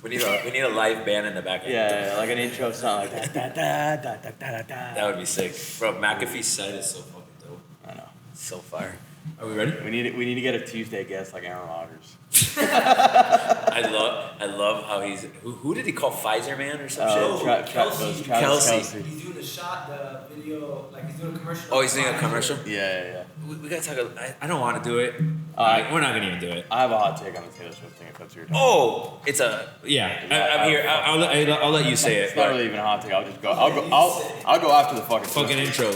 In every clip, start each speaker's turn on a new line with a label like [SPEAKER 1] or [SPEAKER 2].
[SPEAKER 1] We need a live band in the back.
[SPEAKER 2] Yeah, like an intro song like that.
[SPEAKER 1] That would be sick. Bro, McAfee's set is so fucking dope.
[SPEAKER 2] I know.
[SPEAKER 1] So fire. Are we ready?
[SPEAKER 2] We need to get a Tuesday guest like Aaron Rodgers.
[SPEAKER 1] I love how he's. Who did he call Pfizer Man or some shit?
[SPEAKER 2] Kelsey.
[SPEAKER 3] He's doing the video, like he's doing a commercial.
[SPEAKER 1] Oh, he's doing a commercial?
[SPEAKER 2] Yeah.
[SPEAKER 1] We gotta talk. I don't want to do it. We're not gonna even do it.
[SPEAKER 2] I have a hot take on the Taylor Swift thing. If that's your.
[SPEAKER 1] Oh, it's a I'm here. I'll let you say it.
[SPEAKER 2] It's not really even a hot take. I'll just go. I'll go after the fucking
[SPEAKER 1] intro.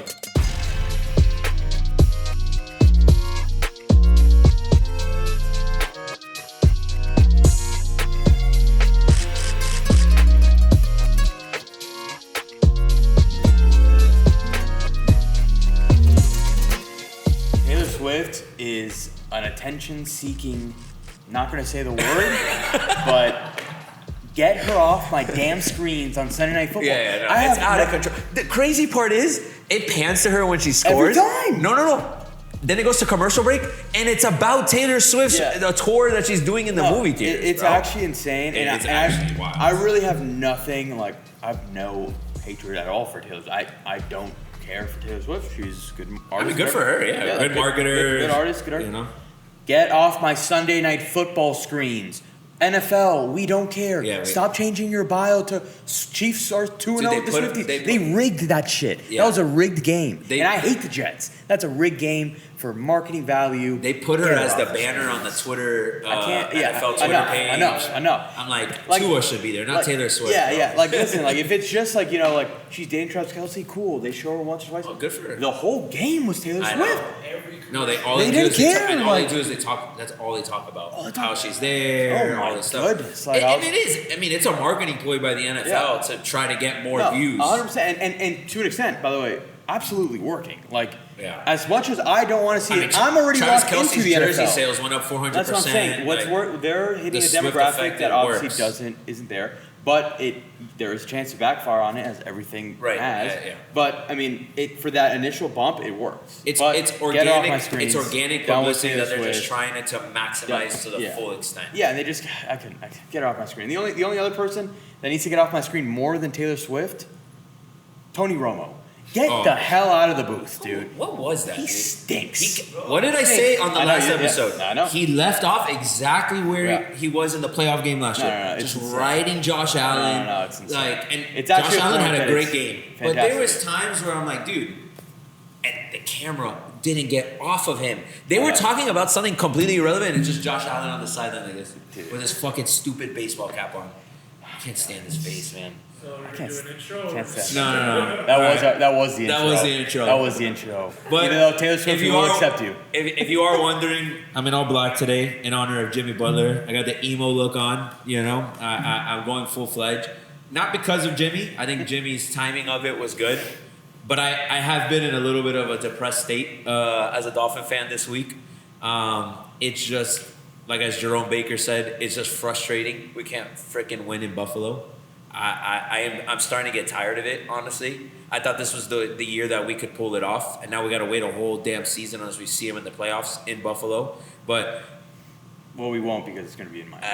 [SPEAKER 2] Swift is an attention-seeking, not going to say the word, but get her off my damn screens on Sunday Night Football.
[SPEAKER 1] Yeah, it's out of control. The crazy part is, it pans to her when she scores.
[SPEAKER 2] Every time.
[SPEAKER 1] No. Then it goes to commercial break, and it's about Taylor Swift's the tour that she's doing in the movie theater.
[SPEAKER 2] It's actually insane.
[SPEAKER 1] It's actually wild.
[SPEAKER 2] I really have nothing, I have no hatred at all for Taylor Swift. I don't care for Taylor Swift. She's a good artist.
[SPEAKER 1] I mean, good for her, yeah. Good marketer.
[SPEAKER 2] Good artist, good artist.
[SPEAKER 1] You know?
[SPEAKER 2] Get off my Sunday Night Football screens. NFL, we don't care. Yeah, stop changing your bio to Chiefs are 2-0 the Swifties. They rigged that shit. Yeah. That was a rigged game. And I hate the Jets. That's a rigged game for marketing value.
[SPEAKER 1] They put her as the banner on the Twitter NFL Twitter page.
[SPEAKER 2] I know.
[SPEAKER 1] I'm like Tua should be there, not Taylor Swift.
[SPEAKER 2] Yeah. Listen, if it's just she's dating Travis Kelce, cool. They show her once or twice.
[SPEAKER 1] Oh, good for her.
[SPEAKER 2] The whole game was Taylor Swift.
[SPEAKER 1] No, they
[SPEAKER 2] didn't care.
[SPEAKER 1] All they do is they talk. That's all they talk about. How she's there. All this stuff.
[SPEAKER 2] Goodness.
[SPEAKER 1] And it is. I mean, it's a marketing ploy by the NFL to try to get more views.
[SPEAKER 2] 100%. And to an extent, by the way, absolutely working. As much as I don't want to see it, I'm already locked into the NFL.
[SPEAKER 1] Jersey sales went up 400%.
[SPEAKER 2] That's what I'm saying. They're hitting a demographic that isn't there. But there is a chance to backfire on it, as everything has. Yeah. But I mean, for that initial bump, it works.
[SPEAKER 1] It's organic. It's organic publicity that they're just trying to maximize to the full extent.
[SPEAKER 2] Yeah, and I can get her off my screen. The only other person that needs to get off my screen more than Taylor Swift, Tony Romo. Get the hell out of the booth, dude.
[SPEAKER 1] What was that?
[SPEAKER 2] He stinks.
[SPEAKER 1] What did I say on the last episode?
[SPEAKER 2] I know.
[SPEAKER 1] He left off exactly where he was in the playoff game last year.
[SPEAKER 2] No,
[SPEAKER 1] just riding Josh Allen.
[SPEAKER 2] No, it's insane.
[SPEAKER 1] Josh Allen had a great game.
[SPEAKER 2] Fantastic.
[SPEAKER 1] But there was times where I'm like, dude, and the camera didn't get off of him. They were talking about something completely irrelevant, and just Josh Allen on the sideline like this with his fucking stupid baseball cap on. I can't stand his face, man.
[SPEAKER 3] So we're doing an intro.
[SPEAKER 1] No.
[SPEAKER 2] That was the intro.
[SPEAKER 1] That was the intro.
[SPEAKER 2] But even though Taylor Swift will accept you.
[SPEAKER 1] If you are wondering, I'm in all black today in honor of Jimmy Butler. I got the emo look on. I'm going full fledged. Not because of Jimmy. I think Jimmy's timing of it was good. But I have been in a little bit of a depressed state as a Dolphin fan this week. It's just, like as Jerome Baker said, it's just frustrating. We can't freaking win in Buffalo. I'm starting to get tired of it, honestly. I thought this was the year that we could pull it off, and now we got to wait a whole damn season as we see him in the playoffs in Buffalo. But
[SPEAKER 2] we won't, because it's going to be in Miami.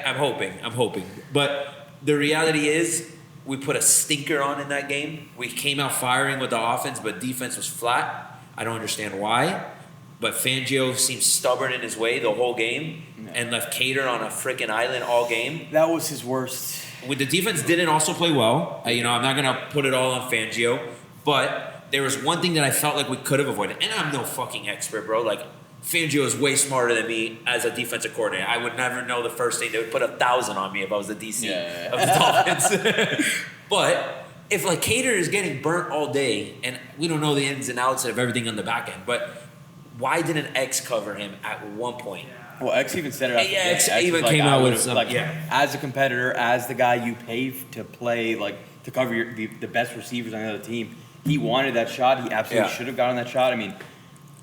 [SPEAKER 1] I'm hoping. But the reality is, we put a stinker on in that game. We came out firing with the offense, but defense was flat. I don't understand why. But Fangio seemed stubborn in his way the whole game and left Cater on a freaking island all game.
[SPEAKER 2] That was his worst.
[SPEAKER 1] The defense didn't also play well. I'm not going to put it all on Fangio. But there was one thing that I felt like we could have avoided. And I'm no fucking expert, bro. Fangio is way smarter than me as a defensive coordinator. I would never know the first thing. They would put 1,000 on me if I was the DC of the Dolphins. But if Cater is getting burnt all day, and we don't know the ins and outs of everything on the back end, but why didn't X cover him at one point?
[SPEAKER 2] Well, X even said it after
[SPEAKER 1] X even came out with something.
[SPEAKER 2] As a competitor, as the guy you pay to play, to cover the best receivers on the other team, he wanted that shot. He absolutely should have gotten that shot. I mean,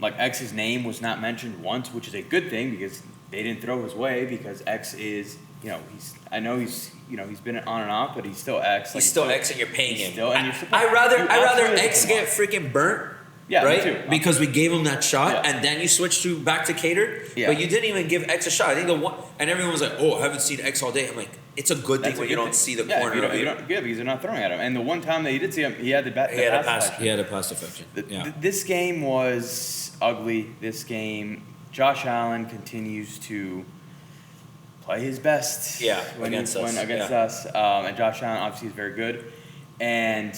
[SPEAKER 2] X's name was not mentioned once, which is a good thing because they didn't throw his way, because X is, he's been on and off, but he's still X.
[SPEAKER 1] He's still X, and you're paying him.
[SPEAKER 2] I'd
[SPEAKER 1] rather X get freaking burnt
[SPEAKER 2] Yeah, me
[SPEAKER 1] right?
[SPEAKER 2] too.
[SPEAKER 1] Because we gave him that shot,
[SPEAKER 2] Yeah.
[SPEAKER 1] and then you switched to back to Cater, but you didn't even give X a shot. I think the one, and everyone was like, "Oh, I haven't seen X all day." I'm like, it's a good thing when you don't see the corner.
[SPEAKER 2] You don't good because they're not throwing at him. And the one time that you did see him, he had the pass deflection.
[SPEAKER 1] He had a pass deflection.
[SPEAKER 2] This game was ugly. This game, Josh Allen continues to play his best.
[SPEAKER 1] Against
[SPEAKER 2] us. And Josh Allen obviously is very good. And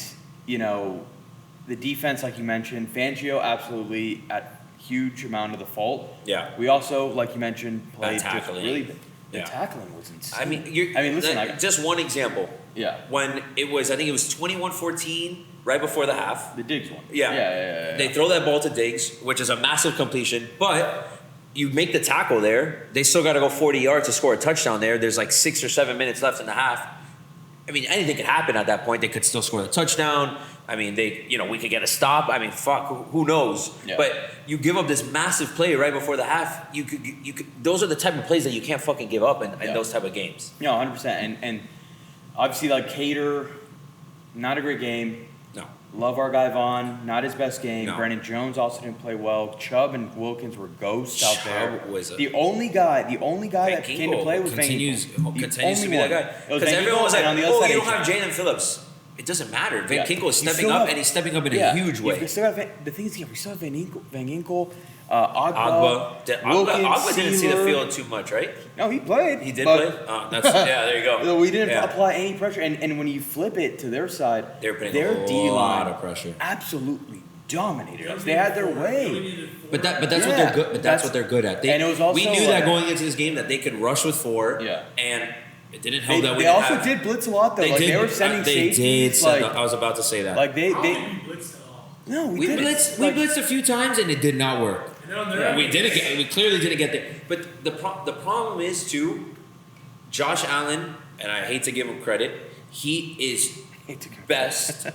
[SPEAKER 2] the defense, like you mentioned, Fangio absolutely at huge amount of the fault.
[SPEAKER 1] Yeah.
[SPEAKER 2] We also, like you mentioned, played just
[SPEAKER 1] tackling.
[SPEAKER 2] really. The tackling was insane.
[SPEAKER 1] I mean, listen. Just one example.
[SPEAKER 2] Yeah.
[SPEAKER 1] When it was, I think it was 21-14, right before the half.
[SPEAKER 2] The Diggs one.
[SPEAKER 1] Yeah. They throw that ball to Diggs, which is a massive completion, but you make the tackle there. They still got to go 40 yards to score a touchdown there. There's like 6 or 7 minutes left in the half. I mean, anything could happen at that point. They could still score the touchdown. I mean, we could get a stop. I mean, fuck, who knows? Yeah. But you give up this massive play right before the half. You could. Those are the type of plays that you can't fucking give up in those type of games.
[SPEAKER 2] 100%. And obviously, like Cater, not a great game.
[SPEAKER 1] No.
[SPEAKER 2] Love our guy Vaughn, not his best game.
[SPEAKER 1] No.
[SPEAKER 2] Brandon Jones also didn't play well. Chubb and Wilkins were ghosts out there. The only guy that came to play was Van Ginkel.
[SPEAKER 1] Continues to be that guy. Because everyone was like, you don't have Jalen Phillips. It doesn't matter. Van Ginkel is stepping up, and he's stepping up in a huge way.
[SPEAKER 2] The thing is, we still have Van Ginkel, Agba, Wilkins,
[SPEAKER 1] Agba didn't see the field too much, right?
[SPEAKER 2] No, he played.
[SPEAKER 1] He did play? There you go.
[SPEAKER 2] We didn't apply any pressure. And when you flip it to their side,
[SPEAKER 1] they're putting
[SPEAKER 2] their D-line
[SPEAKER 1] of pressure.
[SPEAKER 2] Absolutely dominated us. They had their way.
[SPEAKER 1] But that's what they're good. But that's what they're good at.
[SPEAKER 2] And it was also
[SPEAKER 1] we knew that going into this game that they could rush with 4.
[SPEAKER 2] Yeah.
[SPEAKER 1] And it didn't help that we
[SPEAKER 2] They also did blitz a lot though. They were sending safeties.
[SPEAKER 1] I was about to say that.
[SPEAKER 2] Like they
[SPEAKER 3] blitzed at all.
[SPEAKER 2] No,
[SPEAKER 1] we blitzed. We blitzed a few times and it did not work. We clearly didn't get there. But the problem is too, Josh Allen, and I hate to give him credit, he is best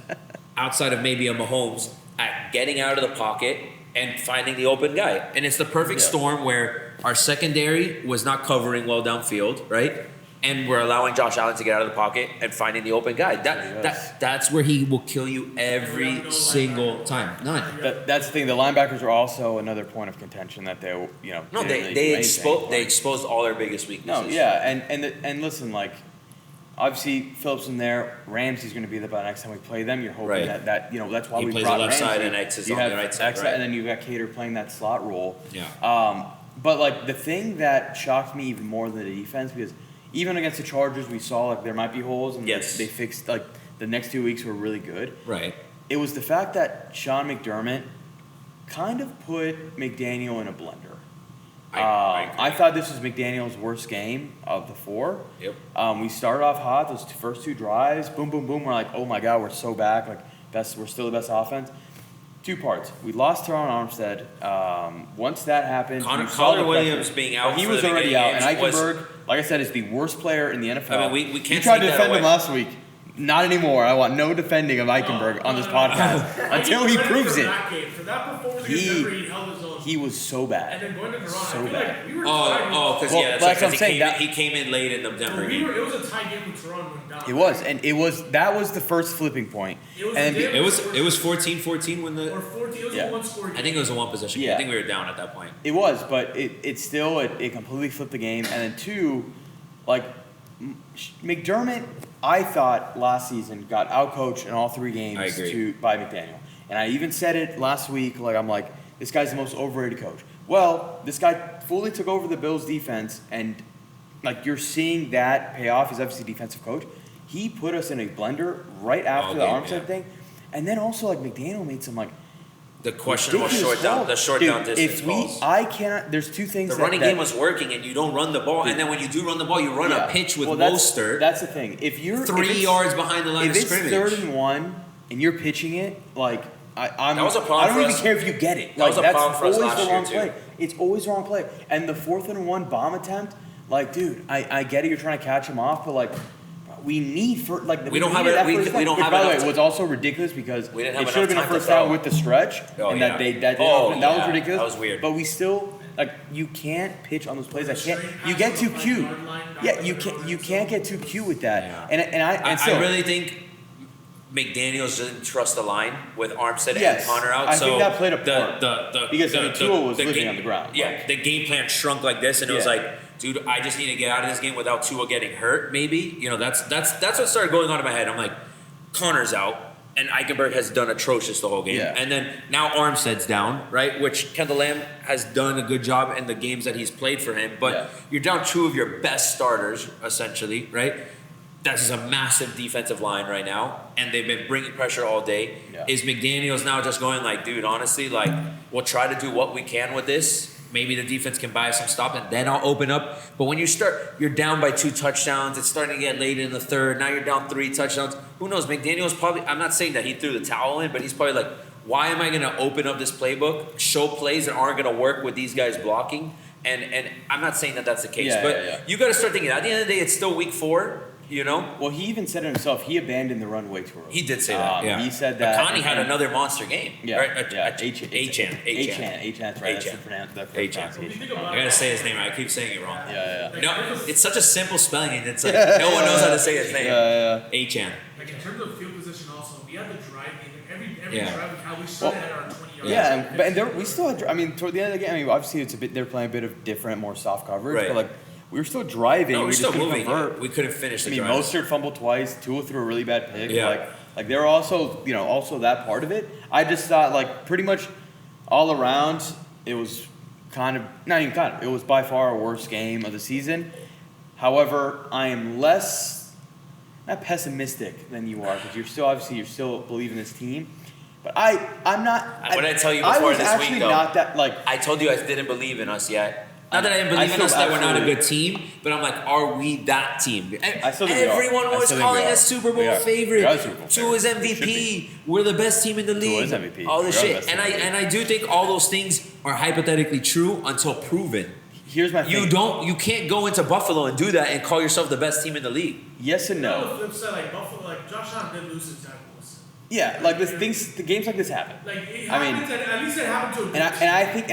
[SPEAKER 1] outside of maybe a Mahomes at getting out of the pocket and finding the open guy. And it's the perfect storm where our secondary was not covering well downfield, right? And we're allowing Josh Allen to get out of the pocket and finding the open guy. That's where he will kill you every single time. None.
[SPEAKER 2] That's the thing. The linebackers are also another point of contention that they
[SPEAKER 1] they exposed all their biggest weaknesses.
[SPEAKER 2] No, yeah, and listen, like obviously Phillips in there, Ramsey's going to be there by next time we play them. You're hoping that that's why
[SPEAKER 1] he
[SPEAKER 2] we
[SPEAKER 1] plays
[SPEAKER 2] brought
[SPEAKER 1] the left
[SPEAKER 2] Ramsey.
[SPEAKER 1] side and X is on the right side, right?
[SPEAKER 2] And then you've got Cater playing that slot role.
[SPEAKER 1] Yeah.
[SPEAKER 2] But like the thing that shocked me even more than the defense, because even against the Chargers, we saw like there might be holes, and they fixed. Like the next 2 weeks were really good.
[SPEAKER 1] Right.
[SPEAKER 2] It was the fact that Sean McDermott kind of put McDaniel in a blender. I thought this was McDaniel's worst game of the 4.
[SPEAKER 1] Yep.
[SPEAKER 2] We started off hot. Those first 2 drives, boom, boom, boom. We're like, oh my god, we're so back. Like we're still the best offense. 2 parts. We lost Teron Armstead. Once that happened,
[SPEAKER 1] Connor Williams being out.
[SPEAKER 2] He was already out, and Eichenberg, like I said, is the worst player in the NFL.
[SPEAKER 1] I mean, we can't.
[SPEAKER 2] You tried to defend him last week. Not anymore. I want no defending of Eichenberg on this podcast until he proves it.
[SPEAKER 3] For that performance against Denver, he held his own.
[SPEAKER 2] He was so bad.
[SPEAKER 3] And then going to Toronto,
[SPEAKER 2] so bad.
[SPEAKER 3] like we were
[SPEAKER 1] because he came in late in the Denver game.
[SPEAKER 3] It was a tie game with Toronto went down.
[SPEAKER 2] It was, and that was the first flipping point.
[SPEAKER 1] It was 14-14 when the.
[SPEAKER 3] Or 14. It was a 1-score game.
[SPEAKER 1] I think it was a 1 possession.
[SPEAKER 2] Yeah.
[SPEAKER 1] I think we were down at that point.
[SPEAKER 2] It was, but it still completely flipped the game. And then 2, like McDermott, I thought last season got outcoached in all 3 games by McDaniel. And I even said it last week. Like I'm like, this guy's the most overrated coach. Well, this guy fully took over the Bills' defense, and like you're seeing that pay off. He's obviously a defensive coach. He put us in a blender right after the Armstead thing, and then also like McDaniel made some like
[SPEAKER 1] the questionable short down distance balls.
[SPEAKER 2] There's 2 things.
[SPEAKER 1] The running game was working, and you don't run the ball, and then when you do run the ball, you run a pitch with Mostert.
[SPEAKER 2] That's the thing. If you're
[SPEAKER 1] 3 yards behind the line of scrimmage,
[SPEAKER 2] if it's 3rd and 1, and you're pitching it like.
[SPEAKER 1] That was a problem.
[SPEAKER 2] I don't even care if you get it.
[SPEAKER 1] That was a problem for us last year,
[SPEAKER 2] play. It's always the wrong play. And the 4th and 1 bomb attempt, like, dude, I get it. You're trying to catch him off, but like, we need for like
[SPEAKER 1] we don't have it. We don't have it.
[SPEAKER 2] By the way, it was also ridiculous because
[SPEAKER 1] it
[SPEAKER 2] should have been a first down with the stretch, and that was ridiculous.
[SPEAKER 1] That was weird.
[SPEAKER 2] But we still like you can't pitch on those plays. You get too cute. Yeah, you can't get too cute with that.
[SPEAKER 1] Yeah.
[SPEAKER 2] And
[SPEAKER 1] I really think McDaniels didn't trust the line with Armstead
[SPEAKER 2] Yes,
[SPEAKER 1] and Connor out.
[SPEAKER 2] I
[SPEAKER 1] so
[SPEAKER 2] think that played a part. Because Tua was living
[SPEAKER 1] game,
[SPEAKER 2] on the ground.
[SPEAKER 1] Yeah,
[SPEAKER 2] Like,
[SPEAKER 1] the game plan shrunk like this, and it was
[SPEAKER 2] Yeah.
[SPEAKER 1] like, dude, I just need to get out of this game without Tua getting hurt. Maybe that's what started going on in my head. I'm like, Connor's out. And Eichenberg has done atrocious the whole game.
[SPEAKER 2] Yeah.
[SPEAKER 1] And then now Armstead's down, right? Which Kendall Lamb has done a good job in the games that he's played for him. But you're down 2 of your best starters, essentially, right? That's a massive defensive line right now. And they've been bringing pressure all day.
[SPEAKER 2] Yeah.
[SPEAKER 1] Is McDaniels now just going like, dude, honestly, like, we'll try to do what we can with this. Maybe the defense can buy some stop, and then I'll open up. But when you're down by 2 touchdowns. It's starting to get late in the third. Now you're down 3 touchdowns. Who knows? McDaniel's probably, I'm not saying that he threw the towel in, but he's probably like, why am I going to open up this playbook, show plays that aren't going to work with these guys blocking? And I'm not saying that that's the case. But you got to start thinking, at the end of the day, it's still week 4.
[SPEAKER 2] Well, he even said it himself. He abandoned the run way too early.
[SPEAKER 1] He did say that. Yeah.
[SPEAKER 2] He said that.
[SPEAKER 1] Connie had another monster game.
[SPEAKER 2] Yeah.
[SPEAKER 1] Right?
[SPEAKER 2] Yeah.
[SPEAKER 1] Achan.
[SPEAKER 2] That's right. That's the pronunciation.
[SPEAKER 1] I gotta say his name right. I keep saying it wrong.
[SPEAKER 2] Yeah.
[SPEAKER 1] No, it's such a simple spelling, and it's like no one knows how to say his name. Achan.
[SPEAKER 3] Like in terms of field position, also we had the drive game. Every
[SPEAKER 1] Yeah.
[SPEAKER 3] drive, how we started at our 20 yards.
[SPEAKER 2] Yeah, and there, we still had. I mean, toward the end of the game, I mean, obviously it's a bit. They're playing a bit of different, more soft coverage,
[SPEAKER 1] Right.
[SPEAKER 2] but like we were still driving.
[SPEAKER 1] No, we're
[SPEAKER 2] just
[SPEAKER 1] still
[SPEAKER 2] couldn't
[SPEAKER 1] moving.
[SPEAKER 2] convert.
[SPEAKER 1] We couldn't finish the
[SPEAKER 2] I mean,
[SPEAKER 1] drive.
[SPEAKER 2] Mostert fumbled twice. Tua threw a really bad pick.
[SPEAKER 1] Yeah.
[SPEAKER 2] Like they were also, also that part of it. I just thought, like, pretty much all around, it was not even kind of. It was by far our worst game of the season. However, I am less, not pessimistic than you are, because you're still believing this team. But I'm not.
[SPEAKER 1] What did I tell you
[SPEAKER 2] I
[SPEAKER 1] before
[SPEAKER 2] was
[SPEAKER 1] this
[SPEAKER 2] actually
[SPEAKER 1] week, though?
[SPEAKER 2] not that, like.
[SPEAKER 1] I told you I didn't believe in us yet. Not that I didn't believe in
[SPEAKER 2] still
[SPEAKER 1] us, that we're not a
[SPEAKER 2] absolutely-
[SPEAKER 1] good team, but I'm like, are we that team?
[SPEAKER 2] I still think we are.
[SPEAKER 1] Everyone
[SPEAKER 2] I
[SPEAKER 1] was
[SPEAKER 2] still think
[SPEAKER 1] calling
[SPEAKER 2] we are.
[SPEAKER 1] us Super
[SPEAKER 2] We
[SPEAKER 1] Bowl
[SPEAKER 2] are.
[SPEAKER 1] favorite.
[SPEAKER 2] We are Super Bowl
[SPEAKER 1] Tua's
[SPEAKER 2] favorite. We
[SPEAKER 1] MVP. We're the best team in the league.
[SPEAKER 2] is MVP.
[SPEAKER 1] All this
[SPEAKER 2] We are the
[SPEAKER 1] shit.
[SPEAKER 2] best
[SPEAKER 1] And
[SPEAKER 2] team in the league.
[SPEAKER 1] I do think all those things are hypothetically true until proven.
[SPEAKER 2] Here's my thing.
[SPEAKER 1] You can't go into Buffalo and do that and call yourself the best team in the league.
[SPEAKER 2] Yes and
[SPEAKER 3] On
[SPEAKER 2] no.
[SPEAKER 3] the flip side, like Buffalo, like Josh Allen did lose to Zac Wilson.
[SPEAKER 2] Yeah, like the games like this happen.
[SPEAKER 3] Like it
[SPEAKER 2] I mean,
[SPEAKER 3] happens, at least it happened to a good
[SPEAKER 2] And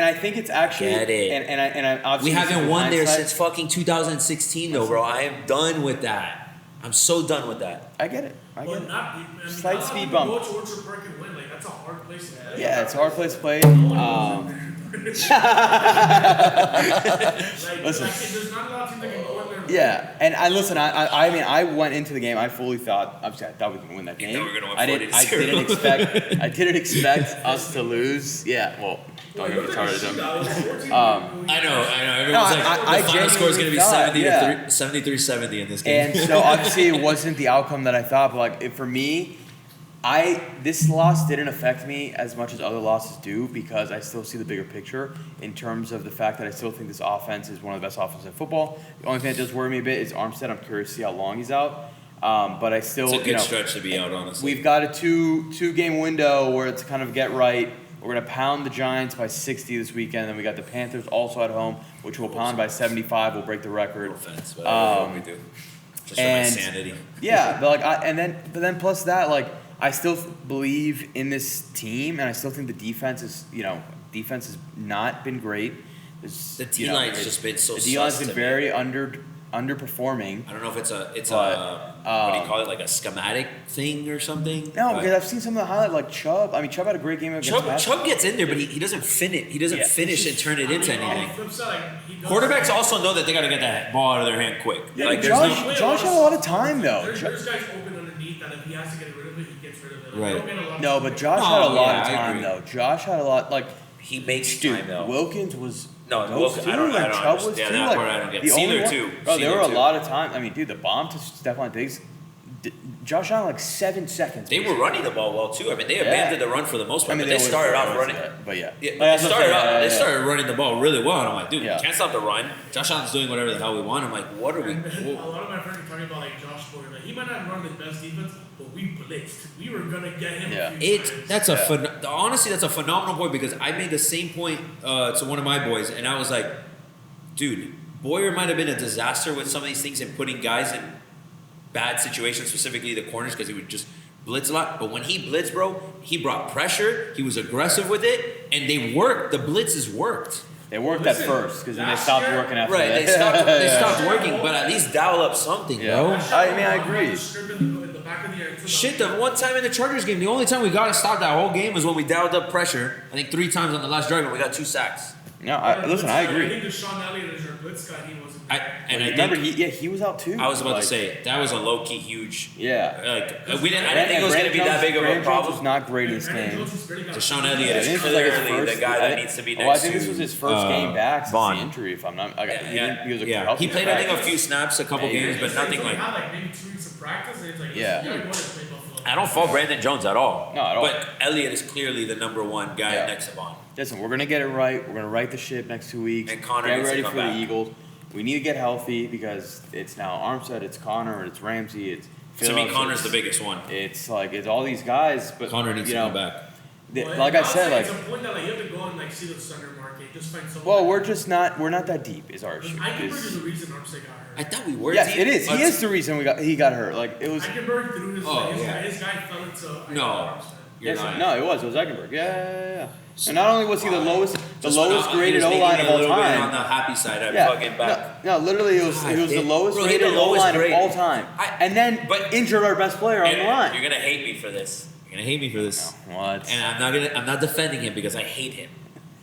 [SPEAKER 2] I think it's actually
[SPEAKER 1] Get it.
[SPEAKER 2] and I obviously
[SPEAKER 1] We haven't won there
[SPEAKER 2] hindsight-
[SPEAKER 1] since fucking 2016 though, bro. I am done with that. I'm so done with that.
[SPEAKER 2] I get it. I get
[SPEAKER 3] But
[SPEAKER 2] it.
[SPEAKER 3] not, I mean,
[SPEAKER 2] Slight
[SPEAKER 3] not
[SPEAKER 2] speed
[SPEAKER 3] people
[SPEAKER 2] bump.
[SPEAKER 3] Go to Orchard Park and win. Like that's a hard place to play.
[SPEAKER 2] Yeah, it's a hard place to play.
[SPEAKER 3] Like,
[SPEAKER 2] Listen.
[SPEAKER 3] there's not a lot of teams that can go in there.
[SPEAKER 2] Yeah, and I listen. I mean, I went into the game. I fully thought. Obviously, I thought we could win that
[SPEAKER 1] You
[SPEAKER 2] game.
[SPEAKER 1] thought we were gonna win
[SPEAKER 2] I didn't. I
[SPEAKER 1] 40-0.
[SPEAKER 2] didn't expect. I didn't expect us to lose. Yeah. Well, don't get me started.
[SPEAKER 1] I know. Everyone's like,
[SPEAKER 2] I
[SPEAKER 1] the final score is going to be
[SPEAKER 2] genuinely
[SPEAKER 1] 73-70 in this game.
[SPEAKER 2] And so obviously it wasn't the outcome that I thought, but like for me, this loss didn't affect me as much as other losses do because I still see the bigger picture in terms of the fact that I still think this offense is one of the best offenses in football. The only thing that does worry me a bit is Armstead. I'm curious to see how long he's out. But I still,
[SPEAKER 1] It's a good stretch to be out, honestly.
[SPEAKER 2] We've got a two game window where it's kind of get right. We're going to pound the Giants by 60 this weekend. Then we got the Panthers also at home, which will pound by 75. We'll break the record.
[SPEAKER 1] No offense, but I don't know what we do. Just for my
[SPEAKER 2] and-
[SPEAKER 1] sanity.
[SPEAKER 2] Yeah, but but then plus that, like, I still believe in this team, and I still think the defense has not been great.
[SPEAKER 1] The D-line's just been so
[SPEAKER 2] The D-line's
[SPEAKER 1] sus
[SPEAKER 2] been
[SPEAKER 1] to me.
[SPEAKER 2] very underperforming.
[SPEAKER 1] I don't know if it's a
[SPEAKER 2] But,
[SPEAKER 1] what do you call it, like a schematic thing or something?
[SPEAKER 2] No,
[SPEAKER 1] But
[SPEAKER 2] because I've seen some of the highlights, like Chubb. I mean, Chubb had a great game against Washington.
[SPEAKER 1] Chubb gets in there, but he doesn't finish. He doesn't finish and turn it into anything.
[SPEAKER 3] Flip side, he does-
[SPEAKER 1] Quarterbacks also know that they got to get that ball out of their hand quick.
[SPEAKER 2] Yeah,
[SPEAKER 1] like
[SPEAKER 2] but
[SPEAKER 1] there's
[SPEAKER 2] Josh,
[SPEAKER 1] no.
[SPEAKER 2] Josh had a lot of time, though.
[SPEAKER 3] There's guys open underneath that if he has to get rid of it, he gets rid of it. Like,
[SPEAKER 1] Right.
[SPEAKER 3] they don't get a lot of
[SPEAKER 2] No,
[SPEAKER 3] time.
[SPEAKER 2] but Josh
[SPEAKER 1] No,
[SPEAKER 2] had a lot
[SPEAKER 1] yeah,
[SPEAKER 2] of
[SPEAKER 1] I
[SPEAKER 2] time,
[SPEAKER 1] agree.
[SPEAKER 2] though. Josh had a lot, like,
[SPEAKER 1] He makes
[SPEAKER 2] dude,
[SPEAKER 1] time though.
[SPEAKER 2] Wilkins was.
[SPEAKER 1] No,
[SPEAKER 2] those
[SPEAKER 1] Wilkins-
[SPEAKER 2] two,
[SPEAKER 1] I don't
[SPEAKER 2] like, Chubb was
[SPEAKER 1] understand.
[SPEAKER 2] too,
[SPEAKER 1] That
[SPEAKER 2] like,
[SPEAKER 1] part I don't get.
[SPEAKER 2] the only
[SPEAKER 1] Sealer
[SPEAKER 2] one-
[SPEAKER 1] too.
[SPEAKER 2] Bro, there
[SPEAKER 1] Sealer
[SPEAKER 2] were a
[SPEAKER 1] too.
[SPEAKER 2] lot of time. I mean, dude, the bomb to Stephon Diggs, Josh Allen like 7 seconds.
[SPEAKER 1] They were running the ball well too. I mean, they
[SPEAKER 2] Yeah.
[SPEAKER 1] abandoned the run for the most part, but they
[SPEAKER 2] always-
[SPEAKER 1] started off
[SPEAKER 2] always
[SPEAKER 1] running.
[SPEAKER 2] do that, but yeah.
[SPEAKER 1] Yeah,
[SPEAKER 2] Like,
[SPEAKER 1] they
[SPEAKER 2] that's what I'm
[SPEAKER 1] started
[SPEAKER 2] saying,
[SPEAKER 1] off.
[SPEAKER 2] yeah,
[SPEAKER 1] They
[SPEAKER 2] yeah.
[SPEAKER 1] started running the ball really well, and I'm like, dude,
[SPEAKER 2] Yeah.
[SPEAKER 1] we can't stop the run. Josh Allen's doing whatever the hell we want. I'm like, what are we?
[SPEAKER 3] A lot of my friends are talking about like Josh Gordon. Like he might not run the best defense, but we blitzed. We were gonna get him.
[SPEAKER 2] Yeah.
[SPEAKER 3] A few times.
[SPEAKER 1] Honestly, that's a phenomenal point because I made the same point to one of my boys, and I was like, dude, Boyer might have been a disaster with some of these things and putting guys in bad situations, specifically the corners, because he would just blitz a lot. But when he blitzed, bro, he brought pressure. He was aggressive with it, and they worked. The blitzes worked.
[SPEAKER 2] They worked at first because then they stopped working after
[SPEAKER 1] Right,
[SPEAKER 2] that.
[SPEAKER 1] they stopped working, but at least dial up something, bro.
[SPEAKER 2] I agree.
[SPEAKER 1] Shit, the one time in the Chargers game, the only time we got to stop that whole game was when we dialed up pressure. I think 3 times on the last drive, and we got 2 sacks.
[SPEAKER 2] No, listen, I agree.
[SPEAKER 3] I think Deshaun Elliott is our blitz guy. He wasn't.
[SPEAKER 2] He was out too.
[SPEAKER 1] I was about to say that was a low key huge.
[SPEAKER 2] Yeah.
[SPEAKER 1] I didn't think it was going to be that big of a problem.
[SPEAKER 2] Was not great in this game.
[SPEAKER 1] Deshaun Elliott is clearly the guy that needs to be next.
[SPEAKER 2] I think this was his first game back since the injury. If I'm not,
[SPEAKER 1] he played I think a few snaps, a couple games, but nothing like.
[SPEAKER 3] Had like maybe 2 weeks of practice, and it's like
[SPEAKER 2] yeah.
[SPEAKER 1] I don't fault Brandon Jones at all.
[SPEAKER 2] No, at all.
[SPEAKER 1] But Elliott is clearly the number 1 guy next to Vaughn.
[SPEAKER 2] Listen, we're gonna get it right. We're gonna right the ship next 2 weeks.
[SPEAKER 1] And Connor
[SPEAKER 2] get
[SPEAKER 1] needs
[SPEAKER 2] ready
[SPEAKER 1] to
[SPEAKER 2] for
[SPEAKER 1] come
[SPEAKER 2] the
[SPEAKER 1] back.
[SPEAKER 2] Eagles. We need to get healthy because it's now Armstead, it's Connor, it's Ramsey, it's Phillips.
[SPEAKER 1] To me, Connor's the biggest one.
[SPEAKER 2] It's all these guys, but
[SPEAKER 1] Connor needs to come back.
[SPEAKER 2] Like I said,
[SPEAKER 3] it's a point that you have to go and see the center market. Just find someone.
[SPEAKER 2] Well, we're not that deep. Is our issue.
[SPEAKER 3] Eichenberg is the reason Armstead got hurt.
[SPEAKER 1] I thought we were.
[SPEAKER 2] Yes,
[SPEAKER 1] deep.
[SPEAKER 2] it is. He is the reason he got hurt. Like it was.
[SPEAKER 3] Eichenberg threw his guy fell into
[SPEAKER 1] No.
[SPEAKER 3] Armstead.
[SPEAKER 2] No, it was Eichenberg. Yeah. And not only was he the lowest graded O-line of all time.
[SPEAKER 1] On the happy side, I'm fucking back.
[SPEAKER 2] No, literally, it was the lowest rated O-line of all time. And then injured our best player on the line.
[SPEAKER 1] You're gonna hate me for this. You're gonna hate me for this.
[SPEAKER 2] No, what?
[SPEAKER 1] And I'm not defending him because I hate him.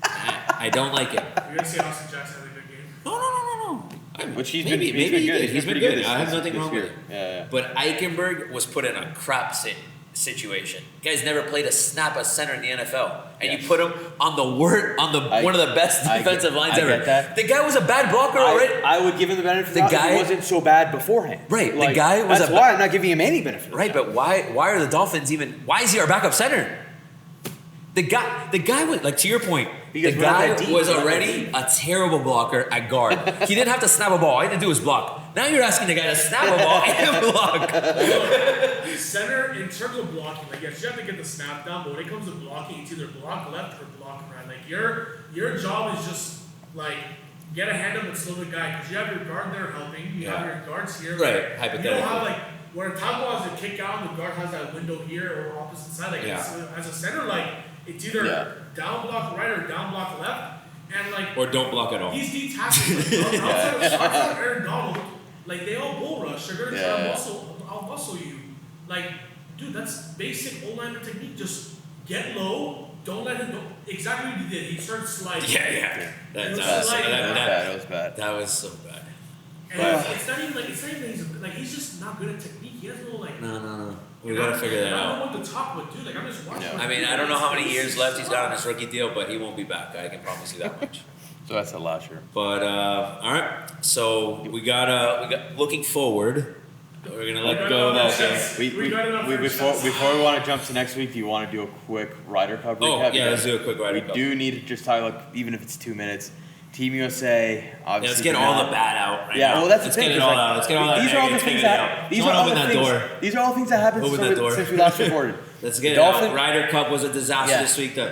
[SPEAKER 1] I don't like him.
[SPEAKER 3] You're gonna say Austin Jackson had a good game?
[SPEAKER 1] No.
[SPEAKER 2] Which he's
[SPEAKER 1] maybe
[SPEAKER 2] been good.
[SPEAKER 1] He's been good. I have
[SPEAKER 2] this
[SPEAKER 1] nothing wrong with it.
[SPEAKER 2] Yeah.
[SPEAKER 1] But Eichenberg was put in a crap situation. The guy's never played a snap at center in the NFL, and you put him on one of the best defensive lines ever.
[SPEAKER 2] Get that.
[SPEAKER 1] The guy was a bad blocker already.
[SPEAKER 2] I would give him the benefit of the doubt. He wasn't so bad beforehand.
[SPEAKER 1] Right. The guy was.
[SPEAKER 2] That's why I'm not giving him any benefit.
[SPEAKER 1] Right, but why are the Dolphins even? Why is he our backup center? The guy was like, to your point.
[SPEAKER 2] Because
[SPEAKER 1] the guy was already a terrible blocker at guard. He didn't have to snap a ball. All he had to do was block. Now you're asking the guy to snap a ball and block.
[SPEAKER 3] Center, in terms of blocking, like yes, you have to get the snap down, but when it comes to blocking, it's either block left or block right. Like your job is just like get a hand up and slow the guy because you have your guard there helping. You have your guards here.
[SPEAKER 1] Right, hypothetically.
[SPEAKER 3] You don't have like where Taco has a kick out and the guard has that window here or opposite side. Like as a center, like it's either down block right or down block left, and like
[SPEAKER 1] or don't block at all.
[SPEAKER 3] He's D-tackling. Outside Aaron Donald, like they all bull rush. They're gonna try to muscle you. Like, dude, that's basic O-liner technique. Just get low. Don't let him go. Exactly what he did. He started sliding.
[SPEAKER 1] Yeah. That
[SPEAKER 2] was bad.
[SPEAKER 1] That was so bad.
[SPEAKER 3] And it's not even he's just not good at technique. He has no like.
[SPEAKER 1] No. We gotta figure that out.
[SPEAKER 3] I don't know what to talk about, dude. Like I'm just watching.
[SPEAKER 1] I mean, I don't know how many years left he's got on his rookie deal, but he won't be back. I can promise you that much.
[SPEAKER 2] So that's a lot, sure.
[SPEAKER 1] But all right. So we got looking forward. We're gonna let go of that.
[SPEAKER 2] Before we want to jump to next week, do you want to do a quick Ryder Cup recap?
[SPEAKER 1] Oh yeah, let's do a quick Ryder Cup.
[SPEAKER 2] We do need to just talk, like, even if it's 2 minutes. Team USA, obviously.
[SPEAKER 1] Let's get all the bad out right now.
[SPEAKER 2] Yeah, well, that's the thing.
[SPEAKER 1] Get it all out. Let's get all that.
[SPEAKER 2] These are all the things that. These are all the things. These are all things that happened since we last recorded.
[SPEAKER 1] Let's get it out. Ryder Cup was a disaster this week. And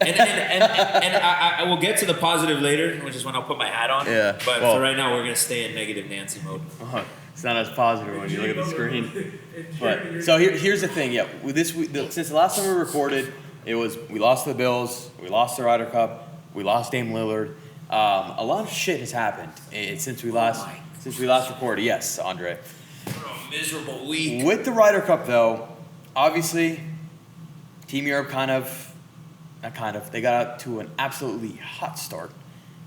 [SPEAKER 1] I will get to the positive later, which is when I'll put my hat on.
[SPEAKER 2] Yeah.
[SPEAKER 1] But for right now, we're gonna stay in negative Nancy mode.
[SPEAKER 2] It's not as positive when you look at the screen. But so here's the thing. Yeah, with this since the last time we recorded, it was we lost the Bills, we lost the Ryder Cup, we lost Dame Lillard. A lot of shit has happened since we last recorded. Yes, Andre.
[SPEAKER 1] What a miserable week.
[SPEAKER 2] With the Ryder Cup, though, obviously, Team Europe they got out to an absolutely hot start.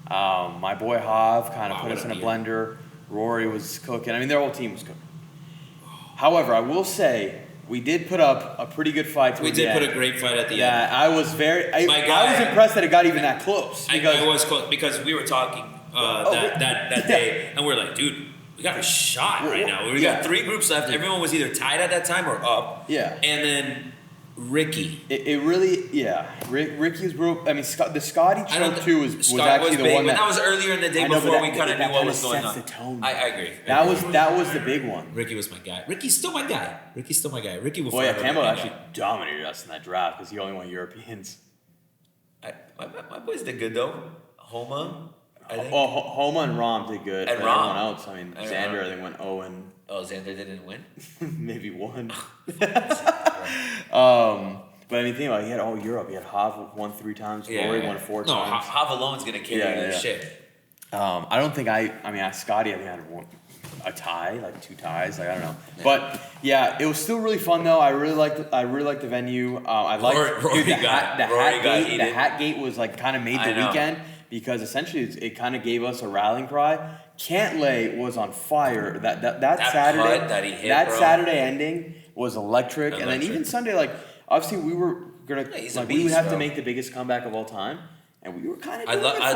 [SPEAKER 2] My boy Hav kind of put us in a blender. Rory was cooking. I mean, their whole team was cooking. However, I will say we did put up a pretty good fight.
[SPEAKER 1] We did put a great fight at the end.
[SPEAKER 2] Yeah, I was impressed that it got even that close.
[SPEAKER 1] I was close because we were talking that day, and we were like, dude, we got a shot right now. We got 3 groups left. Everyone was either tied at that time or up.
[SPEAKER 2] Yeah.
[SPEAKER 1] And then Ricky.
[SPEAKER 2] Ricky was broke. I mean, the Scotty choke too was actually the one
[SPEAKER 1] that was earlier in the day before we kind of knew what was going on.
[SPEAKER 2] The tone.
[SPEAKER 1] I agree.
[SPEAKER 2] That was the big one.
[SPEAKER 1] Ricky was my guy. Ricky's still my guy. Ricky will.
[SPEAKER 2] Well, yeah, Campbell actually dominated us in that draft because he only won Europeans.
[SPEAKER 1] My boys did good though. Homa.
[SPEAKER 2] Homa and Rom did good.
[SPEAKER 1] And
[SPEAKER 2] everyone else, I mean, Xander, I think went 0.
[SPEAKER 1] Oh, Xander didn't win?
[SPEAKER 2] Maybe 1. But I mean, think about it, he had all Europe. He had Hav won 3 times, Rory won 4
[SPEAKER 1] no,
[SPEAKER 2] times.
[SPEAKER 1] Hav alone's gonna carry this shit.
[SPEAKER 2] I don't think I mean, Scotty, I think I had a tie, like 2 ties, like I don't know. Yeah. But yeah, it was still really fun though. I really liked the venue. I liked the hat gate was like kind of made the weekend because essentially it kind of gave us a rallying cry. Cantlay was on fire. That Saturday
[SPEAKER 1] that he hit,
[SPEAKER 2] Saturday ending was electric. And then even Sunday, like obviously we were gonna we would have to make the biggest comeback of all time. And we were kind of doing
[SPEAKER 1] I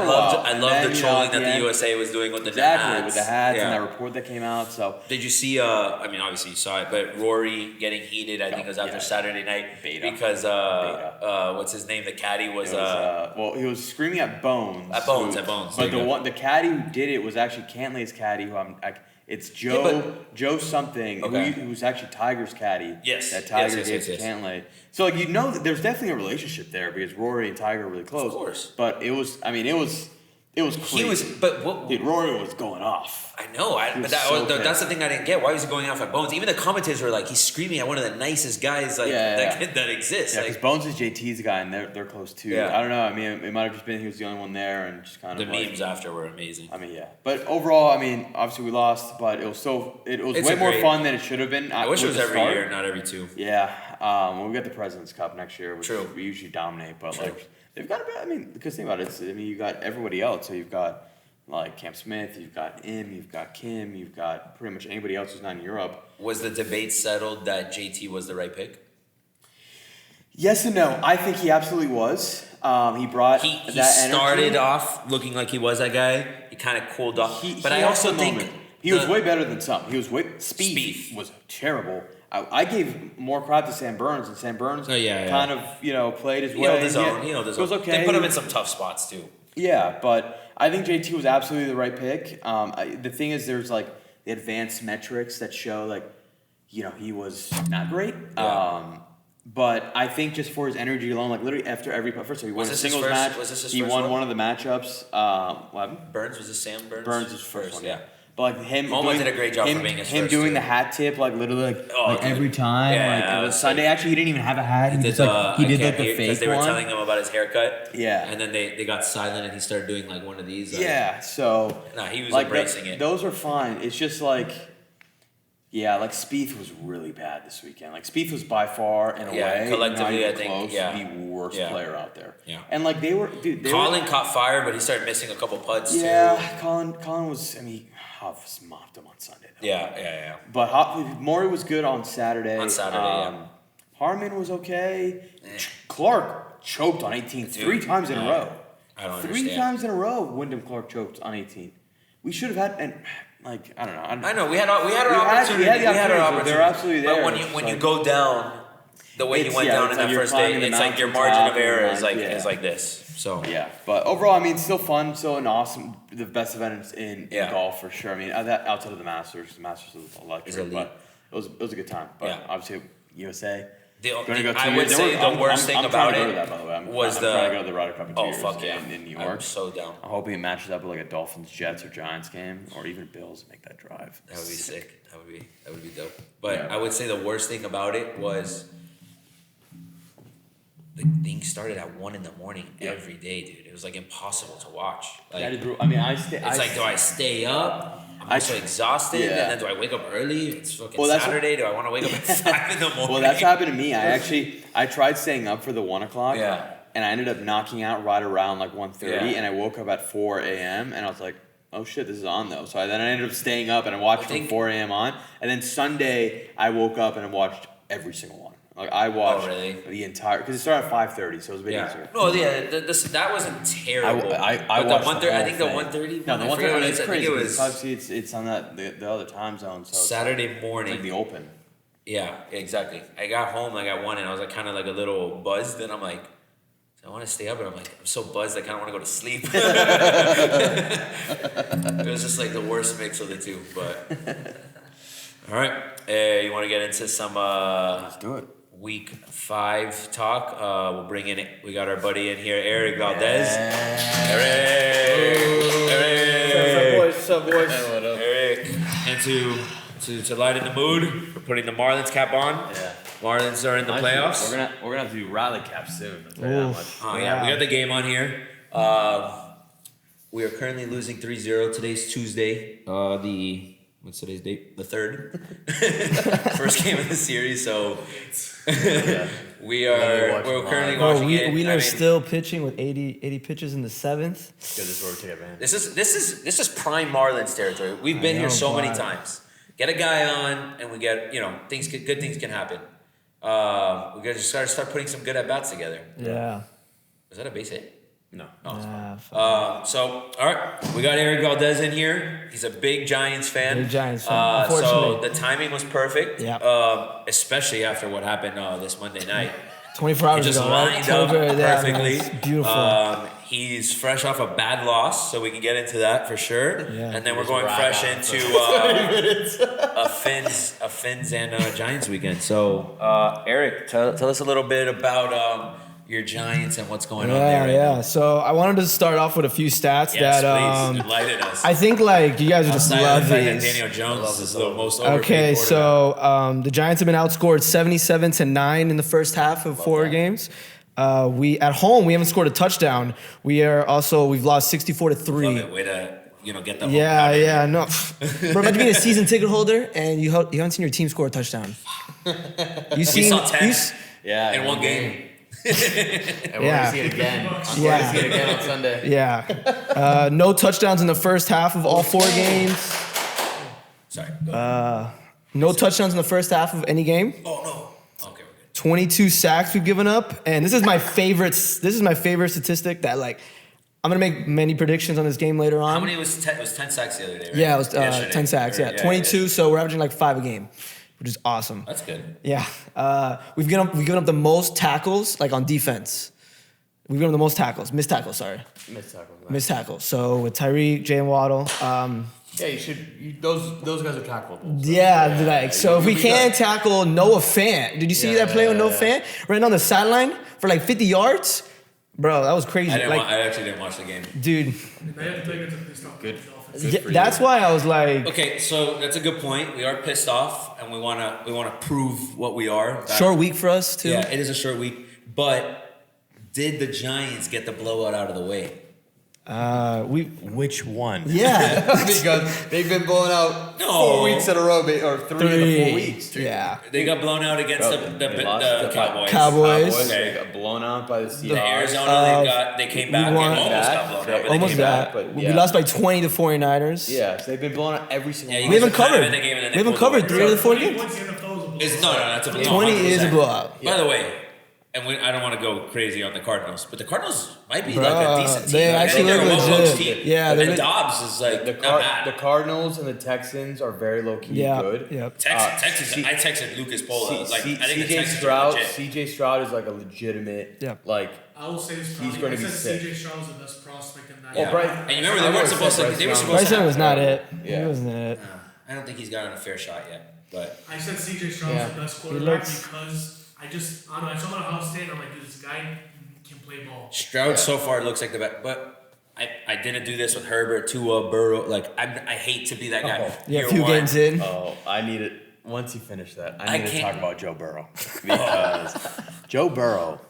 [SPEAKER 1] loved the trolling that the USA was doing with the hats.
[SPEAKER 2] With the hats and that report that came out. So
[SPEAKER 1] did you see? I mean, obviously you saw it, but Rory getting heated. I think it was after Saturday night because what's his name? The caddy was
[SPEAKER 2] he was screaming at Bones.
[SPEAKER 1] At Bones.
[SPEAKER 2] But the caddy who did it was actually Cantlay's caddy. It's Joe something who's actually Tiger's caddy.
[SPEAKER 1] Yes.
[SPEAKER 2] That Tiger gave to Cantlay. So like that there's definitely a relationship there because Rory and Tiger are really close.
[SPEAKER 1] Of course.
[SPEAKER 2] But it was crazy. Dude, Rory was going off.
[SPEAKER 1] I know. That's the thing I didn't get. Why was he going off at Bones? Even the commentators were like, he's screaming at one of the nicest guys that exists.
[SPEAKER 2] Yeah, because Bones is JT's guy, and they're close too. Yeah. I don't know. I mean, it might have just been he was the only one there, and just kind of
[SPEAKER 1] the memes after were amazing.
[SPEAKER 2] I mean, yeah. But overall, I mean, obviously we lost, but it was way more fun than it should have been.
[SPEAKER 1] I wish it was every year, not every 2.
[SPEAKER 2] Yeah. When we get the President's Cup next year, which we usually dominate, but like they've got I mean, because think about it. You got everybody else. So you've got like Cam Smith, you've got you've got Kim, you've got pretty much anybody else who's not in Europe.
[SPEAKER 1] Was the debate settled that JT was the right pick?
[SPEAKER 2] Yes and no. I think he absolutely was. He brought
[SPEAKER 1] he
[SPEAKER 2] that
[SPEAKER 1] started
[SPEAKER 2] energy.
[SPEAKER 1] off looking like he was that guy. He kind of cooled off. But I also think
[SPEAKER 2] he was way better than some. He was Spieth was terrible. I gave more crap to Sam Burns, and Sam Burns kind of played his way.
[SPEAKER 1] He held his own. It was okay. They put him in some tough spots too.
[SPEAKER 2] Yeah, but I think JT was absolutely the right pick. The thing is, there's like the advanced metrics that show he was not great. Yeah. But I think just for his energy alone, like literally after every first of all, he won a singles match. He won one of the matchups. What?
[SPEAKER 1] Burns was it Sam Burns?
[SPEAKER 2] Burns was first one. Yeah. But like
[SPEAKER 1] Momo did a great job for being his first.
[SPEAKER 2] Doing the hat tip, like literally, every time. Yeah, like Sunday, actually, he didn't even have a hat. He did like the fake
[SPEAKER 1] because they were
[SPEAKER 2] one.
[SPEAKER 1] telling him about his haircut.
[SPEAKER 2] Yeah.
[SPEAKER 1] And then they got silent, and he started doing like one of these.
[SPEAKER 2] So.
[SPEAKER 1] He was embracing it.
[SPEAKER 2] Those are fine. It's just like. Yeah, like Spieth was really bad this weekend. Like Spieth was by far, in a way,
[SPEAKER 1] collectively, I think,
[SPEAKER 2] the worst player out there.
[SPEAKER 1] Yeah.
[SPEAKER 2] And like
[SPEAKER 1] Colin caught fire, but he started missing a couple putts too.
[SPEAKER 2] Yeah, Colin was. I mean, Huff mopped him on Sunday. Though.
[SPEAKER 1] Yeah.
[SPEAKER 2] But Maury was good on Saturday. Harman was okay. Clark choked on 18 3 times in a row.
[SPEAKER 1] I don't
[SPEAKER 2] understand. 3 times in a row, Wyndham Clark choked on 18. We should have had I don't know.
[SPEAKER 1] I know we had our opportunity. We had our opportunity.
[SPEAKER 2] They're absolutely there.
[SPEAKER 1] But when you go down the way you went down in that first day, it's like your margin of error is like this. So
[SPEAKER 2] yeah, but overall, I mean, still fun, still an awesome, the best event in golf for sure. I mean, outside of the Masters was electric, but it was a good time. But obviously, USA.
[SPEAKER 1] I would say the worst thing about it was
[SPEAKER 2] I'm trying to go to the Ryder Cup in 2 years
[SPEAKER 1] fuck yeah.
[SPEAKER 2] in New York.
[SPEAKER 1] I'm so down.
[SPEAKER 2] I'm hoping it matches up with like a Dolphins, Jets, or Giants game, or even Bills make that drive.
[SPEAKER 1] That would be sick. That would be dope. But I would say the worst thing about it was the thing started at 1 a.m. every day, dude. It was like impossible to watch. Like,
[SPEAKER 2] I mean,
[SPEAKER 1] do I stay up? I'm so exhausted, and then do I wake up early? It's fucking Saturday. Do I want to wake up at 5 in the morning?
[SPEAKER 2] Well, that's happened to me. I tried staying up for the 1 o'clock.
[SPEAKER 1] Yeah.
[SPEAKER 2] And I ended up knocking out right around like 1:30, and I woke up at 4 a.m. and I was like, oh shit, this is on though. So I ended up staying up and I watched from 4 a.m. on. And then Sunday I woke up and I watched every single one. Like I watched the entire because it started at 5:30, so it was a bit easier.
[SPEAKER 1] No, that wasn't terrible.
[SPEAKER 2] I watched
[SPEAKER 1] I think the 1:30.
[SPEAKER 2] No, the 1:30 is crazy. Obviously, it's on the other time zone. So
[SPEAKER 1] Saturday morning,
[SPEAKER 2] like the Open.
[SPEAKER 1] Yeah, exactly. I got home like at 1, and I was like kind of like a little buzzed. Then I'm like, I want to stay up, and I'm like, I'm so buzzed, I kind of want to go to sleep. It was just like the worst mix of the two. But all right, you want to get into some?
[SPEAKER 2] Let's do it.
[SPEAKER 1] Week 5 talk. We'll bring in. We got our buddy in here, Eric Valdes. Eric.
[SPEAKER 4] What's up, boys?
[SPEAKER 1] Eric. And to lighten the mood, we're putting the Marlins cap on.
[SPEAKER 4] Yeah.
[SPEAKER 1] Marlins are in the playoffs.
[SPEAKER 2] We're gonna have to do rally caps soon. I'll tell you that much.
[SPEAKER 1] Oh yeah, we got the game on here. We are currently losing 3-0. Today's Tuesday. What's today's date? The 3rd. First game of the series. So we're currently watching it.
[SPEAKER 4] Wheeler's still pitching with 80 pitches in the 7th.
[SPEAKER 2] This is where we take advantage.
[SPEAKER 1] This is prime Marlins territory. We've been here so many times. Get a guy on, and we get good things can happen. We gotta just start putting some good at bats together.
[SPEAKER 4] Yeah.
[SPEAKER 1] Is that a base hit?
[SPEAKER 2] No.
[SPEAKER 1] So, all right, we got Eric Valdes in here. He's a big Giants fan.
[SPEAKER 4] Unfortunately.
[SPEAKER 1] So the timing was perfect.
[SPEAKER 4] Yeah.
[SPEAKER 1] Especially after what happened this Monday night.
[SPEAKER 4] 24 hours
[SPEAKER 1] He just
[SPEAKER 4] ago.
[SPEAKER 1] lined up perfectly.
[SPEAKER 4] It's beautiful.
[SPEAKER 1] He's fresh off a bad loss, so we can get into that for sure.
[SPEAKER 4] Yeah.
[SPEAKER 1] And then we're going fresh into a Finns and Giants weekend. So, Eric, tell us a little bit about your Giants and what's going on there.
[SPEAKER 4] Yeah. So I wanted to start off with a few stats
[SPEAKER 1] please enlighten us.
[SPEAKER 4] I think you guys would just love these.
[SPEAKER 1] Daniel Jones is the most overpaid
[SPEAKER 4] Okay,
[SPEAKER 1] quarterback.
[SPEAKER 4] so the Giants have been outscored 77-9 in the first half of 4 games. We at home we haven't scored a touchdown. We've lost 64-3.
[SPEAKER 1] Love it. Way to get the
[SPEAKER 4] No. Bro, imagine being a season ticket holder and you haven't seen your team score a touchdown.
[SPEAKER 1] We saw 10 in one game.
[SPEAKER 2] And we're gonna see it again. We're gonna see it again on Sunday.
[SPEAKER 4] Yeah. No touchdowns in the first half of all 4 games.
[SPEAKER 1] Sorry.
[SPEAKER 4] No touchdowns in the first half of any game.
[SPEAKER 1] Oh no. Okay, we're good.
[SPEAKER 4] 22 sacks we've given up, and this is my favorite. This is my favorite statistic that I'm gonna make many predictions on this game later on.
[SPEAKER 1] How many was 10? It was 10 sacks the other day, right?
[SPEAKER 4] Yeah, it was
[SPEAKER 1] Yesterday.
[SPEAKER 4] 10 sacks. Yeah, 22. So we're averaging 5 a game, which is awesome.
[SPEAKER 1] That's good.
[SPEAKER 4] Yeah, we've given up the most tackles on defense. We've given up the most tackles, missed tackles. Missed tackles. So with Tyreek, Jay, and Waddle.
[SPEAKER 2] Yeah, you should. Those guys are tackleable.
[SPEAKER 4] So if we can't tackle Noah Fant, did you see that play with Noah Fant right on the sideline for 50 yards? Bro, that was crazy.
[SPEAKER 1] I actually didn't watch the game.
[SPEAKER 4] Dude.
[SPEAKER 2] Good.
[SPEAKER 4] That's why I was like.
[SPEAKER 1] Okay, so that's a good point. We are pissed off, and we wanna prove what we are.
[SPEAKER 4] Short week for us too.
[SPEAKER 1] Yeah, it is a short week. But did the Giants get the blowout out of the way?
[SPEAKER 2] Which one?
[SPEAKER 4] Yeah.
[SPEAKER 2] Because they've been blown out 4 weeks in a row, or 3 of the 4 weeks.
[SPEAKER 4] Yeah.
[SPEAKER 1] They got blown out against the Cowboys.
[SPEAKER 4] Cowboys.
[SPEAKER 2] They got blown out by the Seahawks.
[SPEAKER 1] The Arizona, they came back and almost got blown out. But
[SPEAKER 4] Almost
[SPEAKER 1] they came
[SPEAKER 4] that.
[SPEAKER 1] back.
[SPEAKER 4] We lost by 20 to 49ers.
[SPEAKER 2] Yeah, so they've been blown out every single
[SPEAKER 1] Yeah,
[SPEAKER 2] week.
[SPEAKER 4] We haven't
[SPEAKER 1] Kind of
[SPEAKER 4] covered.
[SPEAKER 1] in the game and then
[SPEAKER 4] We
[SPEAKER 1] they
[SPEAKER 4] haven't
[SPEAKER 1] pulled
[SPEAKER 4] covered
[SPEAKER 1] away.
[SPEAKER 4] 3 of the 4 games.
[SPEAKER 1] That's a blowout.
[SPEAKER 4] 20 is a
[SPEAKER 1] 100%.
[SPEAKER 4] blowout.
[SPEAKER 1] By the way, I don't want to go crazy on the Cardinals, but the Cardinals might be a decent team.
[SPEAKER 4] They actually
[SPEAKER 1] they're
[SPEAKER 4] look
[SPEAKER 1] a well-coached
[SPEAKER 4] legit.
[SPEAKER 1] team.
[SPEAKER 4] Yeah,
[SPEAKER 1] But then
[SPEAKER 4] they're
[SPEAKER 1] Dobbs is not
[SPEAKER 2] The
[SPEAKER 1] bad.
[SPEAKER 2] Cardinals and the Texans are very low key good.
[SPEAKER 4] Yeah.
[SPEAKER 1] Texas. I texted Lucas Pola. I think the
[SPEAKER 2] CJ
[SPEAKER 1] Texans
[SPEAKER 2] Stroud.
[SPEAKER 1] are legit.
[SPEAKER 2] CJ Stroud is a legitimate.
[SPEAKER 4] Yeah.
[SPEAKER 3] I will say this.
[SPEAKER 2] He's going to be sick.
[SPEAKER 3] CJ Stroud was the best prospect in that.
[SPEAKER 2] Well, Bryce,
[SPEAKER 1] And you remember they weren't supposed to. They were supposed
[SPEAKER 4] Bryce
[SPEAKER 1] to.
[SPEAKER 4] Young was not it.
[SPEAKER 2] Yeah.
[SPEAKER 4] He wasn't it.
[SPEAKER 1] I don't think he's gotten a fair shot yet. But
[SPEAKER 3] I said CJ Stroud was the best quarterback because I don't know. I saw him at Ohio State and I'm like, dude, this guy can play ball.
[SPEAKER 1] Stroud so far looks like the best. But I didn't do this with Herbert, Tua, Burrow. I hate to be that guy.
[SPEAKER 4] Yeah, a few games in.
[SPEAKER 2] Oh, I need it. Once you finish that, I need to
[SPEAKER 1] can't-
[SPEAKER 2] talk about Joe Burrow. Because Joe Burrow,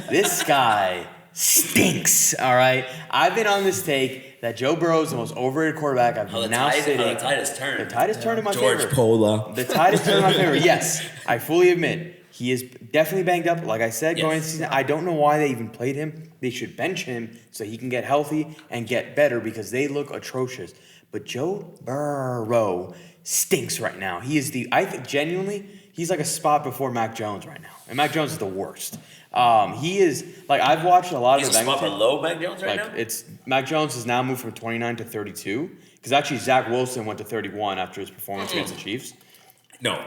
[SPEAKER 2] this guy stinks, all right? I've been on this take that Joe Burrow is the most overrated quarterback. I've been now sitting.
[SPEAKER 1] The tide has turned.
[SPEAKER 2] The tide has turned in my favor.
[SPEAKER 1] George Pola.
[SPEAKER 2] The tide has turned in my favor. Yes, I fully admit he is definitely banged up. Like I said, going into the season, I don't know why they even played him. They should bench him so he can get healthy and get better because they look atrocious. But Joe Burrow stinks right now. I think genuinely, he's like a spot before Mac Jones right now. And Mac Jones is the worst. He is, I've watched a lot of
[SPEAKER 1] He's
[SPEAKER 2] the
[SPEAKER 1] a spot
[SPEAKER 2] Bengals.
[SPEAKER 1] below Mac Jones right now?
[SPEAKER 2] Mac Jones has now moved from 29 to 32. Because actually, Zac Wilson went to 31 after his performance against the Chiefs.
[SPEAKER 1] No.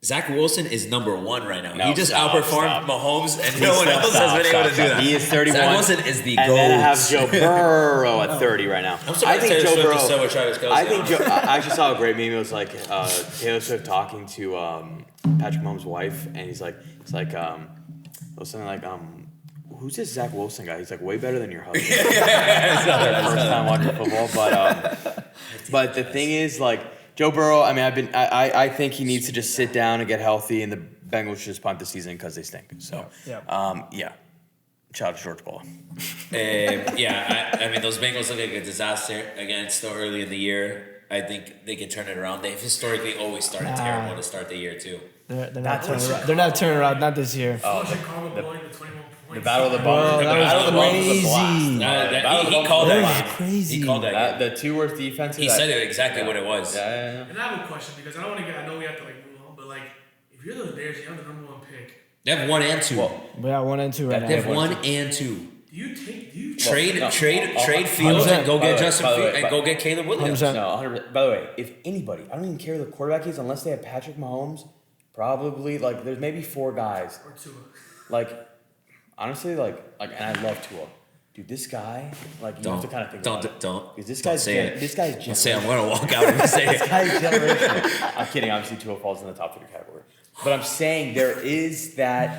[SPEAKER 1] Zach Wilson is number 1 right now.
[SPEAKER 2] No,
[SPEAKER 1] he just outperformed Mahomes, and no one
[SPEAKER 2] Stop,
[SPEAKER 1] else has been able to do that.
[SPEAKER 2] He is 31.
[SPEAKER 1] Zach Wilson is the
[SPEAKER 2] and
[SPEAKER 1] GOAT.
[SPEAKER 2] then I have Joe Burrow at 30 right now.
[SPEAKER 1] I'm surprised Taylor Swift is so with Travis Kelce.
[SPEAKER 2] I think I actually saw a great meme. It was Taylor Swift talking to Patrick Mahomes' wife, and it was something like, who's this Zach Wilson guy? He's way better than your husband. It's not their first time watching football, but the thing is, Joe Burrow. I mean, I think he needs to just sit down and get healthy, and the Bengals should just punt the season because they stink. So, yeah. Shout out to George Paul.
[SPEAKER 1] I mean, those Bengals look like a disaster. Again, still early in the year. I think they can turn it around. They've historically always started terrible to start the year, too.
[SPEAKER 4] They're not turning around. They're not turning around. Not this year.
[SPEAKER 3] Chicago blowing the 21 points.
[SPEAKER 2] The Battle of the Bums.
[SPEAKER 4] That was crazy.
[SPEAKER 1] He called
[SPEAKER 4] That
[SPEAKER 1] that.
[SPEAKER 4] was crazy.
[SPEAKER 1] He called that.
[SPEAKER 2] The two worst defenses.
[SPEAKER 1] He said it exactly what it was.
[SPEAKER 2] Yeah.
[SPEAKER 3] And I have a question because I don't want to get. I know we have to move on, but if you're the Bears, you have the number 1 pick.
[SPEAKER 1] They have 1 and 2.
[SPEAKER 4] We got 1 and 2 right now.
[SPEAKER 1] They have 1 and 2.
[SPEAKER 3] Do you
[SPEAKER 1] Trade Fields and go get Justin Fields and go get Caleb Williams.
[SPEAKER 4] 100%.
[SPEAKER 2] No, 100%. By the way, if anybody, I don't even care who the quarterback is unless they have Patrick Mahomes. Probably there's maybe 4 guys.
[SPEAKER 3] Or Tua.
[SPEAKER 2] Honestly, and I love Tua. Dude, this guy, you have to kind of think about it.
[SPEAKER 1] Don't.
[SPEAKER 2] Because this
[SPEAKER 1] Don't say it.
[SPEAKER 2] This guy's
[SPEAKER 1] Don't say I'm going to walk out and say
[SPEAKER 2] This
[SPEAKER 1] it.
[SPEAKER 2] guy's generational. I'm kidding. Obviously, Tua falls in the top 3 category. But I'm saying there is that,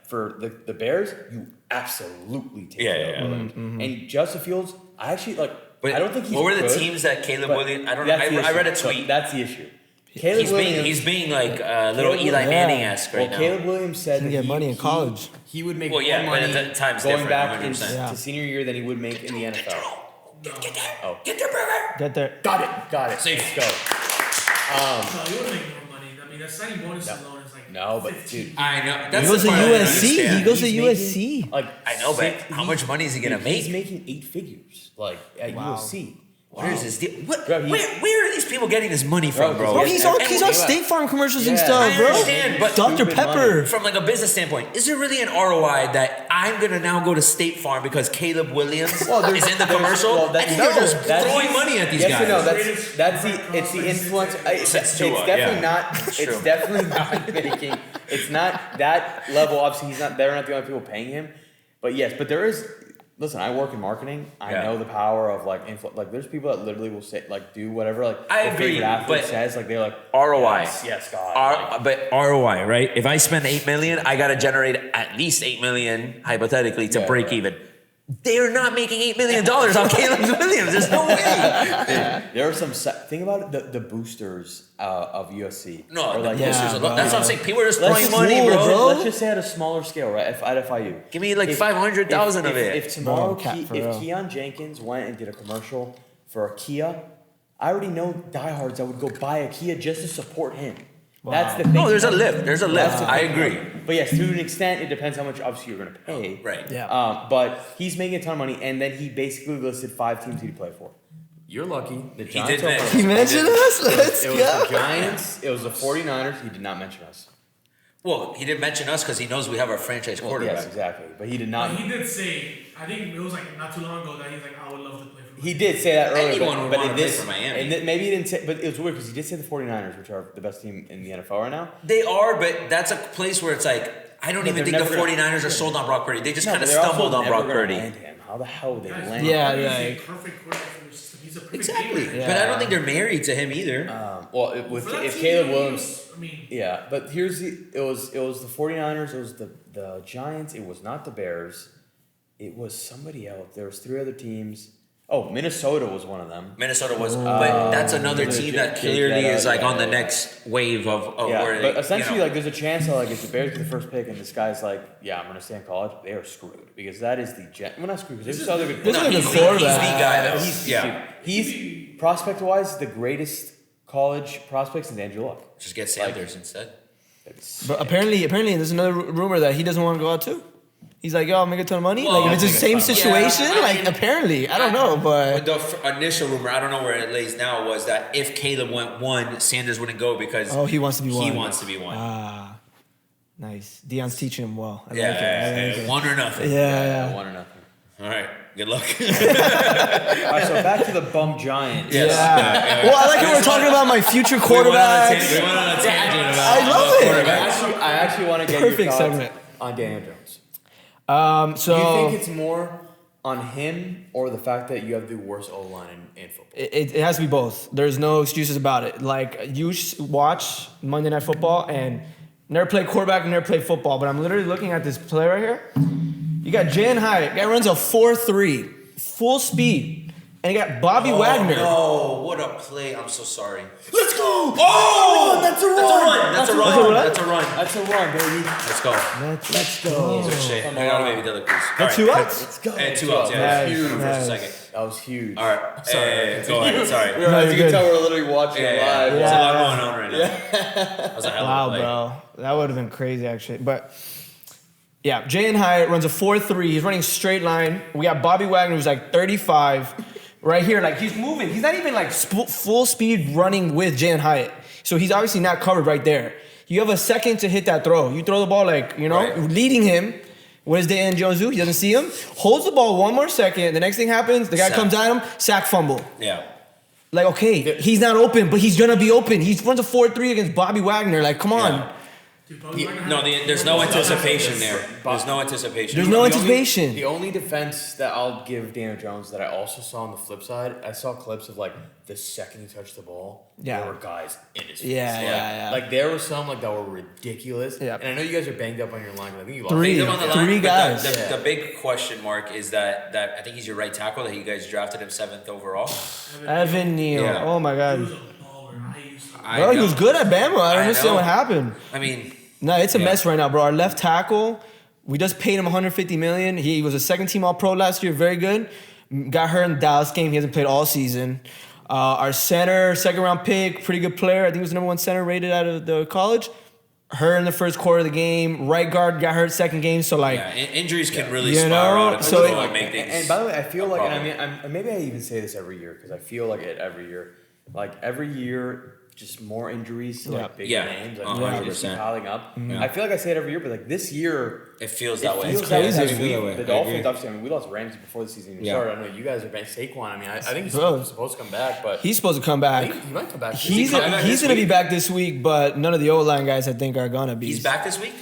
[SPEAKER 2] for the Bears, you absolutely take care of Williams. And Justin Fields, I actually,
[SPEAKER 1] But
[SPEAKER 2] I don't think he's
[SPEAKER 1] what were the
[SPEAKER 2] good,
[SPEAKER 1] teams that Caleb
[SPEAKER 2] but
[SPEAKER 1] Williams? I don't
[SPEAKER 2] that's
[SPEAKER 1] know.
[SPEAKER 2] the
[SPEAKER 1] I read a
[SPEAKER 2] issue.
[SPEAKER 1] tweet.
[SPEAKER 2] So that's the issue. Caleb Williams,
[SPEAKER 1] He's being like little
[SPEAKER 2] Caleb-
[SPEAKER 1] Eli
[SPEAKER 4] yeah.
[SPEAKER 1] Manning-esque right now.
[SPEAKER 2] Caleb Williams said
[SPEAKER 4] He
[SPEAKER 2] that
[SPEAKER 4] can get money in college.
[SPEAKER 2] He would make
[SPEAKER 1] Well, yeah,
[SPEAKER 2] more money
[SPEAKER 1] but at times
[SPEAKER 2] going
[SPEAKER 1] different,
[SPEAKER 2] back
[SPEAKER 1] 100%.
[SPEAKER 4] Yeah.
[SPEAKER 2] to senior year than he would make in the NFL.
[SPEAKER 1] Get their burger.
[SPEAKER 4] Get there.
[SPEAKER 2] Got it.
[SPEAKER 1] Safe.
[SPEAKER 2] Let's go.
[SPEAKER 3] No, you wouldn't make more money. I mean, that signing bonus alone is
[SPEAKER 2] No, but
[SPEAKER 3] 15.
[SPEAKER 2] dude,
[SPEAKER 1] I know.
[SPEAKER 4] He
[SPEAKER 1] That's
[SPEAKER 4] goes
[SPEAKER 1] the
[SPEAKER 4] to
[SPEAKER 1] part I don't
[SPEAKER 4] USC.
[SPEAKER 1] understand.
[SPEAKER 4] He goes to
[SPEAKER 2] He's
[SPEAKER 4] USC.
[SPEAKER 1] I know, but how much money is he gonna make?
[SPEAKER 2] He's making 8 figures, at USC.
[SPEAKER 1] Where is this deal? What?
[SPEAKER 2] Bro,
[SPEAKER 1] where are these people getting this money from, bro?
[SPEAKER 4] Bro, he's on
[SPEAKER 2] And-
[SPEAKER 4] State Farm commercials and
[SPEAKER 2] Yeah.
[SPEAKER 4] stuff,
[SPEAKER 1] I
[SPEAKER 4] bro.
[SPEAKER 1] understand, but
[SPEAKER 4] Dr.
[SPEAKER 2] Stupid
[SPEAKER 4] Pepper.
[SPEAKER 2] money.
[SPEAKER 1] From a business standpoint, is there really an ROI that I'm gonna now go to State Farm because Caleb Williams is in the commercial? I think they're just throwing money at these
[SPEAKER 2] yes
[SPEAKER 1] guys.
[SPEAKER 2] or no, it's the influence. It's
[SPEAKER 1] Tua,
[SPEAKER 2] definitely
[SPEAKER 1] yeah.
[SPEAKER 2] not. It's definitely not making. It's not that level. Obviously, he's not. They're not the only people paying him. But yes, but there is. Listen, I work in marketing. I know the power of there's people that literally will say do whatever
[SPEAKER 1] I
[SPEAKER 2] their
[SPEAKER 1] agree,
[SPEAKER 2] favorite athlete
[SPEAKER 1] but
[SPEAKER 2] says they're
[SPEAKER 1] ROI.
[SPEAKER 2] Yes, God.
[SPEAKER 1] But ROI, right? If I spend $8 million, I gotta generate at least $8 million hypothetically to break even. They're not making $8 million on Caleb Williams. There's no way.
[SPEAKER 2] There are some. Think about it, the boosters of USC.
[SPEAKER 1] No,
[SPEAKER 2] Or
[SPEAKER 1] that's
[SPEAKER 4] bro.
[SPEAKER 1] what I'm saying. People are just
[SPEAKER 2] Let's
[SPEAKER 1] throwing
[SPEAKER 2] just-
[SPEAKER 1] money, bro.
[SPEAKER 2] Let's just say at a smaller scale, right? At FIU.
[SPEAKER 1] Give me like 500,000 of it.
[SPEAKER 2] If tomorrow,
[SPEAKER 4] Bro, cap, for
[SPEAKER 2] if
[SPEAKER 4] real.
[SPEAKER 2] Keon Jenkins went and did a commercial for a Kia, I already know diehards that would go buy a Kia just to support him. That's the thing.
[SPEAKER 1] No, there's a lift. There's a lift.
[SPEAKER 2] That's the
[SPEAKER 1] I
[SPEAKER 2] thing.
[SPEAKER 1] agree.
[SPEAKER 2] But yes, to an extent, it depends how much obviously you're going to pay.
[SPEAKER 1] Right.
[SPEAKER 4] Yeah.
[SPEAKER 2] But he's making a ton of money, and then he basically listed 5 teams he'd play for. You're lucky. The Giants
[SPEAKER 1] did
[SPEAKER 2] are
[SPEAKER 1] that.
[SPEAKER 4] He mentioned us? Let's
[SPEAKER 2] It was
[SPEAKER 4] go.
[SPEAKER 2] the Giants. It was the 49ers. He did not mention us.
[SPEAKER 1] Well, he didn't mention us because he knows we have our franchise quarterback.
[SPEAKER 2] Yes, exactly. But he did not.
[SPEAKER 3] He did say, I think it was not too long ago that he's I would love to play for
[SPEAKER 2] He did say that earlier.
[SPEAKER 1] Anyone would
[SPEAKER 2] but
[SPEAKER 1] wanna
[SPEAKER 2] in
[SPEAKER 1] play
[SPEAKER 2] this,
[SPEAKER 1] for Miami.
[SPEAKER 2] And maybe he didn't say, but it was weird because he did say the 49ers, which are the best team in the NFL right now.
[SPEAKER 1] They are, but that's a place where it's I don't even
[SPEAKER 2] they're
[SPEAKER 1] think the
[SPEAKER 2] never
[SPEAKER 1] 49ers are sold on Brock Purdy. They just kind of
[SPEAKER 2] but they're also
[SPEAKER 1] stumbled on
[SPEAKER 2] never
[SPEAKER 1] Brock
[SPEAKER 2] gonna
[SPEAKER 1] Purdy.
[SPEAKER 2] land him. How the hell would they
[SPEAKER 3] Guys,
[SPEAKER 2] land
[SPEAKER 4] Yeah,
[SPEAKER 3] He's
[SPEAKER 4] yeah.
[SPEAKER 3] a perfect quarterback for their system. He's a perfect
[SPEAKER 1] Exactly.
[SPEAKER 3] game
[SPEAKER 4] Yeah.
[SPEAKER 1] But I don't think they're married to him either.
[SPEAKER 2] Well, if Caleb Williams.
[SPEAKER 3] I
[SPEAKER 2] Yeah, but here's it was the 49ers, it was the Giants, it was not the Bears, it was somebody else. There was 3 other teams. Oh, Minnesota was one of them.
[SPEAKER 1] Minnesota was, but that's another team that clearly is on the next wave of
[SPEAKER 2] Yeah,
[SPEAKER 1] where
[SPEAKER 2] but
[SPEAKER 1] they,
[SPEAKER 2] essentially, there's a chance that if the Bears get the first pick and this guy's I'm gonna stay in college, they are screwed because that is well, not screwed because there's other good.
[SPEAKER 4] This is
[SPEAKER 1] he's
[SPEAKER 4] the
[SPEAKER 1] the
[SPEAKER 4] quarterback.
[SPEAKER 1] guy that
[SPEAKER 2] He's prospect-wise the greatest college prospect since Andrew Luck.
[SPEAKER 1] Just get Sanders instead.
[SPEAKER 4] But apparently, there's another rumor that he doesn't want to go out too. He's like, yo, I'll make a ton of money.
[SPEAKER 1] Well,
[SPEAKER 4] if it's the same situation,
[SPEAKER 1] Yeah,
[SPEAKER 4] apparently, I don't know, but
[SPEAKER 1] The initial rumor, I don't know where it lays now, was that if Caleb went 1, Sanders wouldn't go because
[SPEAKER 4] he wants to be one.
[SPEAKER 1] He wants to be 1.
[SPEAKER 4] Ah, nice. Deion's teaching him well. I like
[SPEAKER 1] Yeah,
[SPEAKER 4] it.
[SPEAKER 1] 1 or nothing.
[SPEAKER 4] Yeah.
[SPEAKER 2] 1 or nothing.
[SPEAKER 1] All right, good luck.
[SPEAKER 2] All right, so back to the bum Giants.
[SPEAKER 1] Yes.
[SPEAKER 4] Yeah. Well, I like how we're talking about my future quarterbacks.
[SPEAKER 1] We went on a tangent about
[SPEAKER 4] I love it.
[SPEAKER 2] I actually want to get
[SPEAKER 4] Perfect
[SPEAKER 2] your thoughts
[SPEAKER 4] segment.
[SPEAKER 2] on Daniel Jones.
[SPEAKER 4] So
[SPEAKER 2] Do you think it's more on him or the fact that you have the worst O-line in football?
[SPEAKER 4] it has to be both. There's no excuses about it. You watch Monday Night Football and never played quarterback, never played football, but I'm literally looking at this play right here. You got Jalen Hyatt. Guy runs a 4.3, full speed. And you got Bobby Wagner.
[SPEAKER 1] No, what a play. I'm so sorry.
[SPEAKER 2] Let's go!
[SPEAKER 1] Oh!
[SPEAKER 2] That's a run!
[SPEAKER 1] That's a run.
[SPEAKER 4] That's a run.
[SPEAKER 1] That's a run.
[SPEAKER 2] That's a run, baby.
[SPEAKER 1] Let's go.
[SPEAKER 4] Let's go.
[SPEAKER 1] Good shit. I got a baby Dilla Cruz.
[SPEAKER 4] Got 2 outs?
[SPEAKER 2] Let's go.
[SPEAKER 1] And 2 outs, yeah.
[SPEAKER 4] Nice,
[SPEAKER 1] Huge. First
[SPEAKER 4] nice.
[SPEAKER 1] and second.
[SPEAKER 2] That was huge.
[SPEAKER 1] All right. Sorry. Go ahead. Sorry.
[SPEAKER 2] As
[SPEAKER 4] you're
[SPEAKER 2] you can
[SPEAKER 4] good.
[SPEAKER 2] tell, we're literally watching live.
[SPEAKER 1] There's a lot
[SPEAKER 4] Yeah.
[SPEAKER 1] going on right now. That was a hell of a
[SPEAKER 4] Wow,
[SPEAKER 1] play.
[SPEAKER 4] bro. That would have been crazy, actually. But yeah, Jalen Hyatt runs a 4.3. He's running straight line. We got Bobby Wagner, who's like 35. Right here, like he's moving. He's not even like full speed running with Jalen Hyatt. So he's obviously not covered right there. You have a second to hit that throw. You throw the ball like,
[SPEAKER 1] Right.
[SPEAKER 4] leading him. What does Dan Jones do? He doesn't see him. Holds the ball one more second. The next thing happens, the guy
[SPEAKER 1] Sack.
[SPEAKER 4] comes at him, sack fumble.
[SPEAKER 1] Yeah.
[SPEAKER 4] Like, okay, he's not open, but he's gonna be open. He runs a 4.3 against Bobby Wagner. Like, come on.
[SPEAKER 1] Yeah.
[SPEAKER 3] Dude, Bobby Wagner
[SPEAKER 1] No,
[SPEAKER 3] had-
[SPEAKER 1] there's no anticipation there. There's no anticipation.
[SPEAKER 4] There's no anticipation.
[SPEAKER 2] The only defense that I'll give Daniel Jones that I also saw on the flip side, I saw clips of like the second he touched the ball,
[SPEAKER 4] Yeah.
[SPEAKER 2] there were guys in his face.
[SPEAKER 4] Yeah, yeah.
[SPEAKER 2] Like there were some like that were ridiculous.
[SPEAKER 4] Yeah.
[SPEAKER 2] And I know you guys are banged up on your line. 'Cause I think you lost.
[SPEAKER 4] Three.
[SPEAKER 1] Them on the
[SPEAKER 4] Three
[SPEAKER 1] but
[SPEAKER 4] guys.
[SPEAKER 1] The big question mark is that I think he's your right tackle that you guys drafted him 7th overall.
[SPEAKER 4] Evan Neal.
[SPEAKER 1] Yeah.
[SPEAKER 4] Oh my
[SPEAKER 3] He
[SPEAKER 4] God.
[SPEAKER 3] was a baller. I used to.
[SPEAKER 1] I
[SPEAKER 4] Bro, he
[SPEAKER 1] know.
[SPEAKER 4] was good at Bama. I don't
[SPEAKER 1] I
[SPEAKER 4] understand
[SPEAKER 1] know.
[SPEAKER 4] what happened.
[SPEAKER 1] I mean,
[SPEAKER 4] No, it's a
[SPEAKER 1] Yeah.
[SPEAKER 4] mess right now, bro. Our left tackle, we just paid him $150 million. He was a second team All-Pro last year, very good. Got hurt in the Dallas game. He hasn't played all season. Our center, second round pick, pretty good player. I think he was the #1 center rated out of the college. Hurt in the first quarter of the game. Right guard got hurt second game. So like,
[SPEAKER 1] yeah, injuries can really
[SPEAKER 4] You
[SPEAKER 1] spiral
[SPEAKER 4] know,
[SPEAKER 1] out of
[SPEAKER 4] so
[SPEAKER 1] control
[SPEAKER 4] it-
[SPEAKER 1] and make things.
[SPEAKER 2] And by the way, I feel like, and I
[SPEAKER 1] problem.
[SPEAKER 2] mean, maybe I even say this every year because I feel like it every year. Like every year, just more injuries to like big
[SPEAKER 1] Yeah.
[SPEAKER 2] names, like
[SPEAKER 1] 100%.
[SPEAKER 2] piling up.
[SPEAKER 1] Yeah.
[SPEAKER 2] I feel like I say it every year, but like this year,
[SPEAKER 1] it feels
[SPEAKER 2] it
[SPEAKER 1] that way.
[SPEAKER 2] feels
[SPEAKER 4] It's
[SPEAKER 2] that
[SPEAKER 4] crazy.
[SPEAKER 2] way.
[SPEAKER 4] It
[SPEAKER 2] I mean,
[SPEAKER 1] feels that way.
[SPEAKER 2] the
[SPEAKER 1] I
[SPEAKER 2] Dolphins,
[SPEAKER 1] agree.
[SPEAKER 2] obviously, I mean, we lost Ramsey before the season
[SPEAKER 1] Yeah.
[SPEAKER 2] started. I know you guys are Saquon. I mean, I think he's
[SPEAKER 4] Bro.
[SPEAKER 2] supposed to come back, but
[SPEAKER 4] he's supposed to come
[SPEAKER 2] I
[SPEAKER 4] back.
[SPEAKER 2] think he might come back.
[SPEAKER 4] He's
[SPEAKER 1] coming back
[SPEAKER 4] he's
[SPEAKER 1] this
[SPEAKER 4] gonna be
[SPEAKER 1] week?
[SPEAKER 4] back this week, but none of the O-line guys I think are gonna be.
[SPEAKER 1] He's back this week?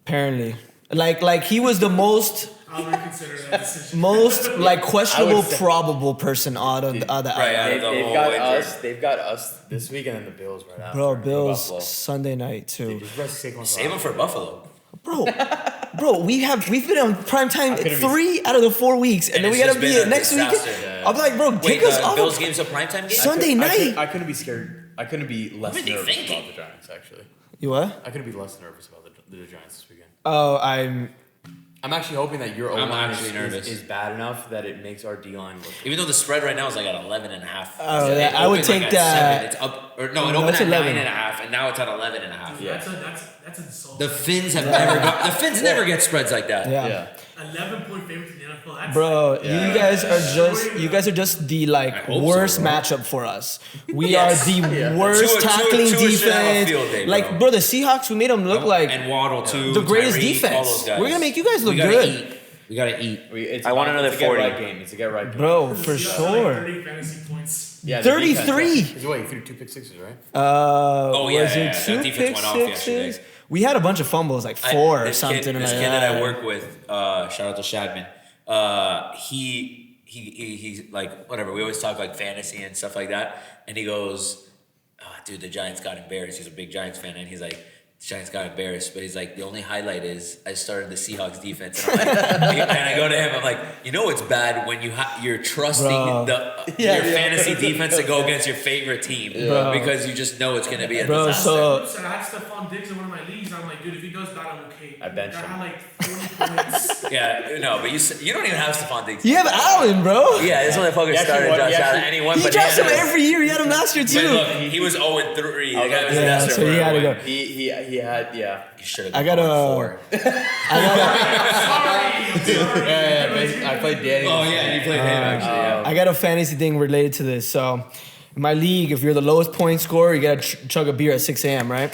[SPEAKER 4] Apparently. Like he was the most
[SPEAKER 3] I'll reconsider that decision.
[SPEAKER 4] like questionable
[SPEAKER 2] I would say-
[SPEAKER 4] probable person out of the
[SPEAKER 1] Right, yeah.
[SPEAKER 2] They've,
[SPEAKER 1] the
[SPEAKER 2] they've
[SPEAKER 1] whole
[SPEAKER 2] got
[SPEAKER 1] injury.
[SPEAKER 2] us. They've got us this week, and then the Bills right after.
[SPEAKER 4] Bro,
[SPEAKER 2] in
[SPEAKER 4] Bills
[SPEAKER 2] Buffalo.
[SPEAKER 4] Sunday night too.
[SPEAKER 2] Just rest Saquon.
[SPEAKER 1] Save him for Buffalo.
[SPEAKER 4] Bro, we've been on prime time
[SPEAKER 2] couldn't be-
[SPEAKER 4] 3 out of the 4 weeks, and
[SPEAKER 1] And
[SPEAKER 4] then we
[SPEAKER 1] it's
[SPEAKER 4] gotta
[SPEAKER 1] just
[SPEAKER 4] be
[SPEAKER 1] been
[SPEAKER 4] it
[SPEAKER 1] a
[SPEAKER 4] next week.
[SPEAKER 1] disaster.
[SPEAKER 4] I'm like, bro,
[SPEAKER 1] Wait,
[SPEAKER 4] take us
[SPEAKER 1] the
[SPEAKER 4] off.
[SPEAKER 1] Bills game's a primetime game?
[SPEAKER 4] Sunday night.
[SPEAKER 2] I couldn't be scared. I couldn't be less
[SPEAKER 1] What are they
[SPEAKER 2] nervous
[SPEAKER 1] thinking?
[SPEAKER 2] about the Giants. Actually,
[SPEAKER 4] You what?
[SPEAKER 2] I couldn't be less nervous about the Giants this weekend.
[SPEAKER 4] Oh,
[SPEAKER 2] I'm actually hoping that your
[SPEAKER 1] I'm
[SPEAKER 2] O-line
[SPEAKER 1] actually nervous.
[SPEAKER 2] is bad enough that it makes our D-line look.
[SPEAKER 1] Even though the spread right now is like at 11.5.
[SPEAKER 4] Oh,
[SPEAKER 1] It
[SPEAKER 4] yeah, I would
[SPEAKER 1] opened like
[SPEAKER 4] take
[SPEAKER 1] at
[SPEAKER 4] that.
[SPEAKER 1] 7. It's up, or no, it
[SPEAKER 4] No,
[SPEAKER 1] opened
[SPEAKER 4] it's
[SPEAKER 1] at
[SPEAKER 4] 11.
[SPEAKER 1] 9.5, and now it's at 11.5.
[SPEAKER 2] Yeah.
[SPEAKER 3] That's insult.
[SPEAKER 1] The Finns have never got. The Finns never get spreads like that.
[SPEAKER 4] yeah.
[SPEAKER 3] 11-point favorite in the NFL. That's
[SPEAKER 4] Bro,
[SPEAKER 2] Yeah.
[SPEAKER 4] you guys are just the like
[SPEAKER 1] I hope so,
[SPEAKER 4] worst
[SPEAKER 1] bro.
[SPEAKER 4] matchup for us. We
[SPEAKER 1] Yes.
[SPEAKER 4] are the
[SPEAKER 2] Yeah.
[SPEAKER 4] worst
[SPEAKER 1] Tua
[SPEAKER 4] tackling
[SPEAKER 1] should have a
[SPEAKER 4] defense.
[SPEAKER 1] field day,
[SPEAKER 4] Like, bro, the Seahawks, we made them look like
[SPEAKER 1] and Waddle too.
[SPEAKER 4] the greatest
[SPEAKER 1] Tyreek,
[SPEAKER 4] defense.
[SPEAKER 1] all those guys.
[SPEAKER 4] We're gonna make you guys look
[SPEAKER 1] We gotta
[SPEAKER 4] good.
[SPEAKER 1] Eat. We gotta eat.
[SPEAKER 2] It's
[SPEAKER 1] I want
[SPEAKER 2] fine.
[SPEAKER 1] another
[SPEAKER 2] It's a get
[SPEAKER 1] 40.
[SPEAKER 2] right game. It's a get right game.
[SPEAKER 4] Bro, for
[SPEAKER 3] Like
[SPEAKER 4] sure.
[SPEAKER 3] 30 fantasy points.
[SPEAKER 2] Yeah, the
[SPEAKER 4] 33.
[SPEAKER 2] defense, yeah. Wait, you threw 2 pick sixes, right?
[SPEAKER 1] Oh, yeah,
[SPEAKER 4] was
[SPEAKER 1] yeah,
[SPEAKER 4] it
[SPEAKER 1] yeah.
[SPEAKER 4] 2
[SPEAKER 1] That defense
[SPEAKER 4] pick
[SPEAKER 1] went off yesterday.
[SPEAKER 4] sixes? We had a bunch of fumbles, like 4 or
[SPEAKER 1] This
[SPEAKER 4] something.
[SPEAKER 1] Kid,
[SPEAKER 4] like
[SPEAKER 1] this kid
[SPEAKER 4] that.
[SPEAKER 1] that I work with, shout out to Shadman. He's like whatever. We always talk like fantasy and stuff like that, and he goes, "Dude, the Giants got embarrassed." He's a big Giants fan, and he's like, "The Giants got embarrassed," but he's like, "The only highlight is I started the Seahawks defense," and, I'm like, and I go to him, I'm like, "You know it's bad when you're trusting
[SPEAKER 4] Bro.
[SPEAKER 1] your fantasy defense to go against your favorite team because you just know it's gonna be a
[SPEAKER 4] Bro,
[SPEAKER 1] disaster."
[SPEAKER 4] so
[SPEAKER 3] I had Stephon Diggs in one of my leagues. I'm like, dude, if he does bad, I'm okay.
[SPEAKER 2] I benched
[SPEAKER 3] I
[SPEAKER 2] him.
[SPEAKER 3] had like 40 points.
[SPEAKER 1] Yeah, no, but you don't even have Stephon Diggs.
[SPEAKER 4] you have Allen, bro.
[SPEAKER 1] Yeah, this motherfucker started
[SPEAKER 2] won-
[SPEAKER 1] Josh
[SPEAKER 2] he
[SPEAKER 1] Allen,
[SPEAKER 2] actually-
[SPEAKER 1] and he won
[SPEAKER 4] He drops him
[SPEAKER 1] bananas.
[SPEAKER 4] every year. He had him last year
[SPEAKER 1] But
[SPEAKER 4] too.
[SPEAKER 1] look, he was 0-3. The guy was
[SPEAKER 4] Yeah,
[SPEAKER 1] a disaster
[SPEAKER 4] so he
[SPEAKER 1] for
[SPEAKER 4] had to
[SPEAKER 1] a
[SPEAKER 4] go.
[SPEAKER 1] win.
[SPEAKER 2] He had, yeah.
[SPEAKER 1] He should have
[SPEAKER 4] I
[SPEAKER 1] gone
[SPEAKER 4] gotta-
[SPEAKER 1] 4.
[SPEAKER 3] I'm sorry.
[SPEAKER 2] I played Danny.
[SPEAKER 1] Oh yeah, he played him actually. Yeah.
[SPEAKER 4] I got a fantasy thing related to this. So, in my league, if you're the lowest point scorer, you gotta chug a beer at 6 a.m., right?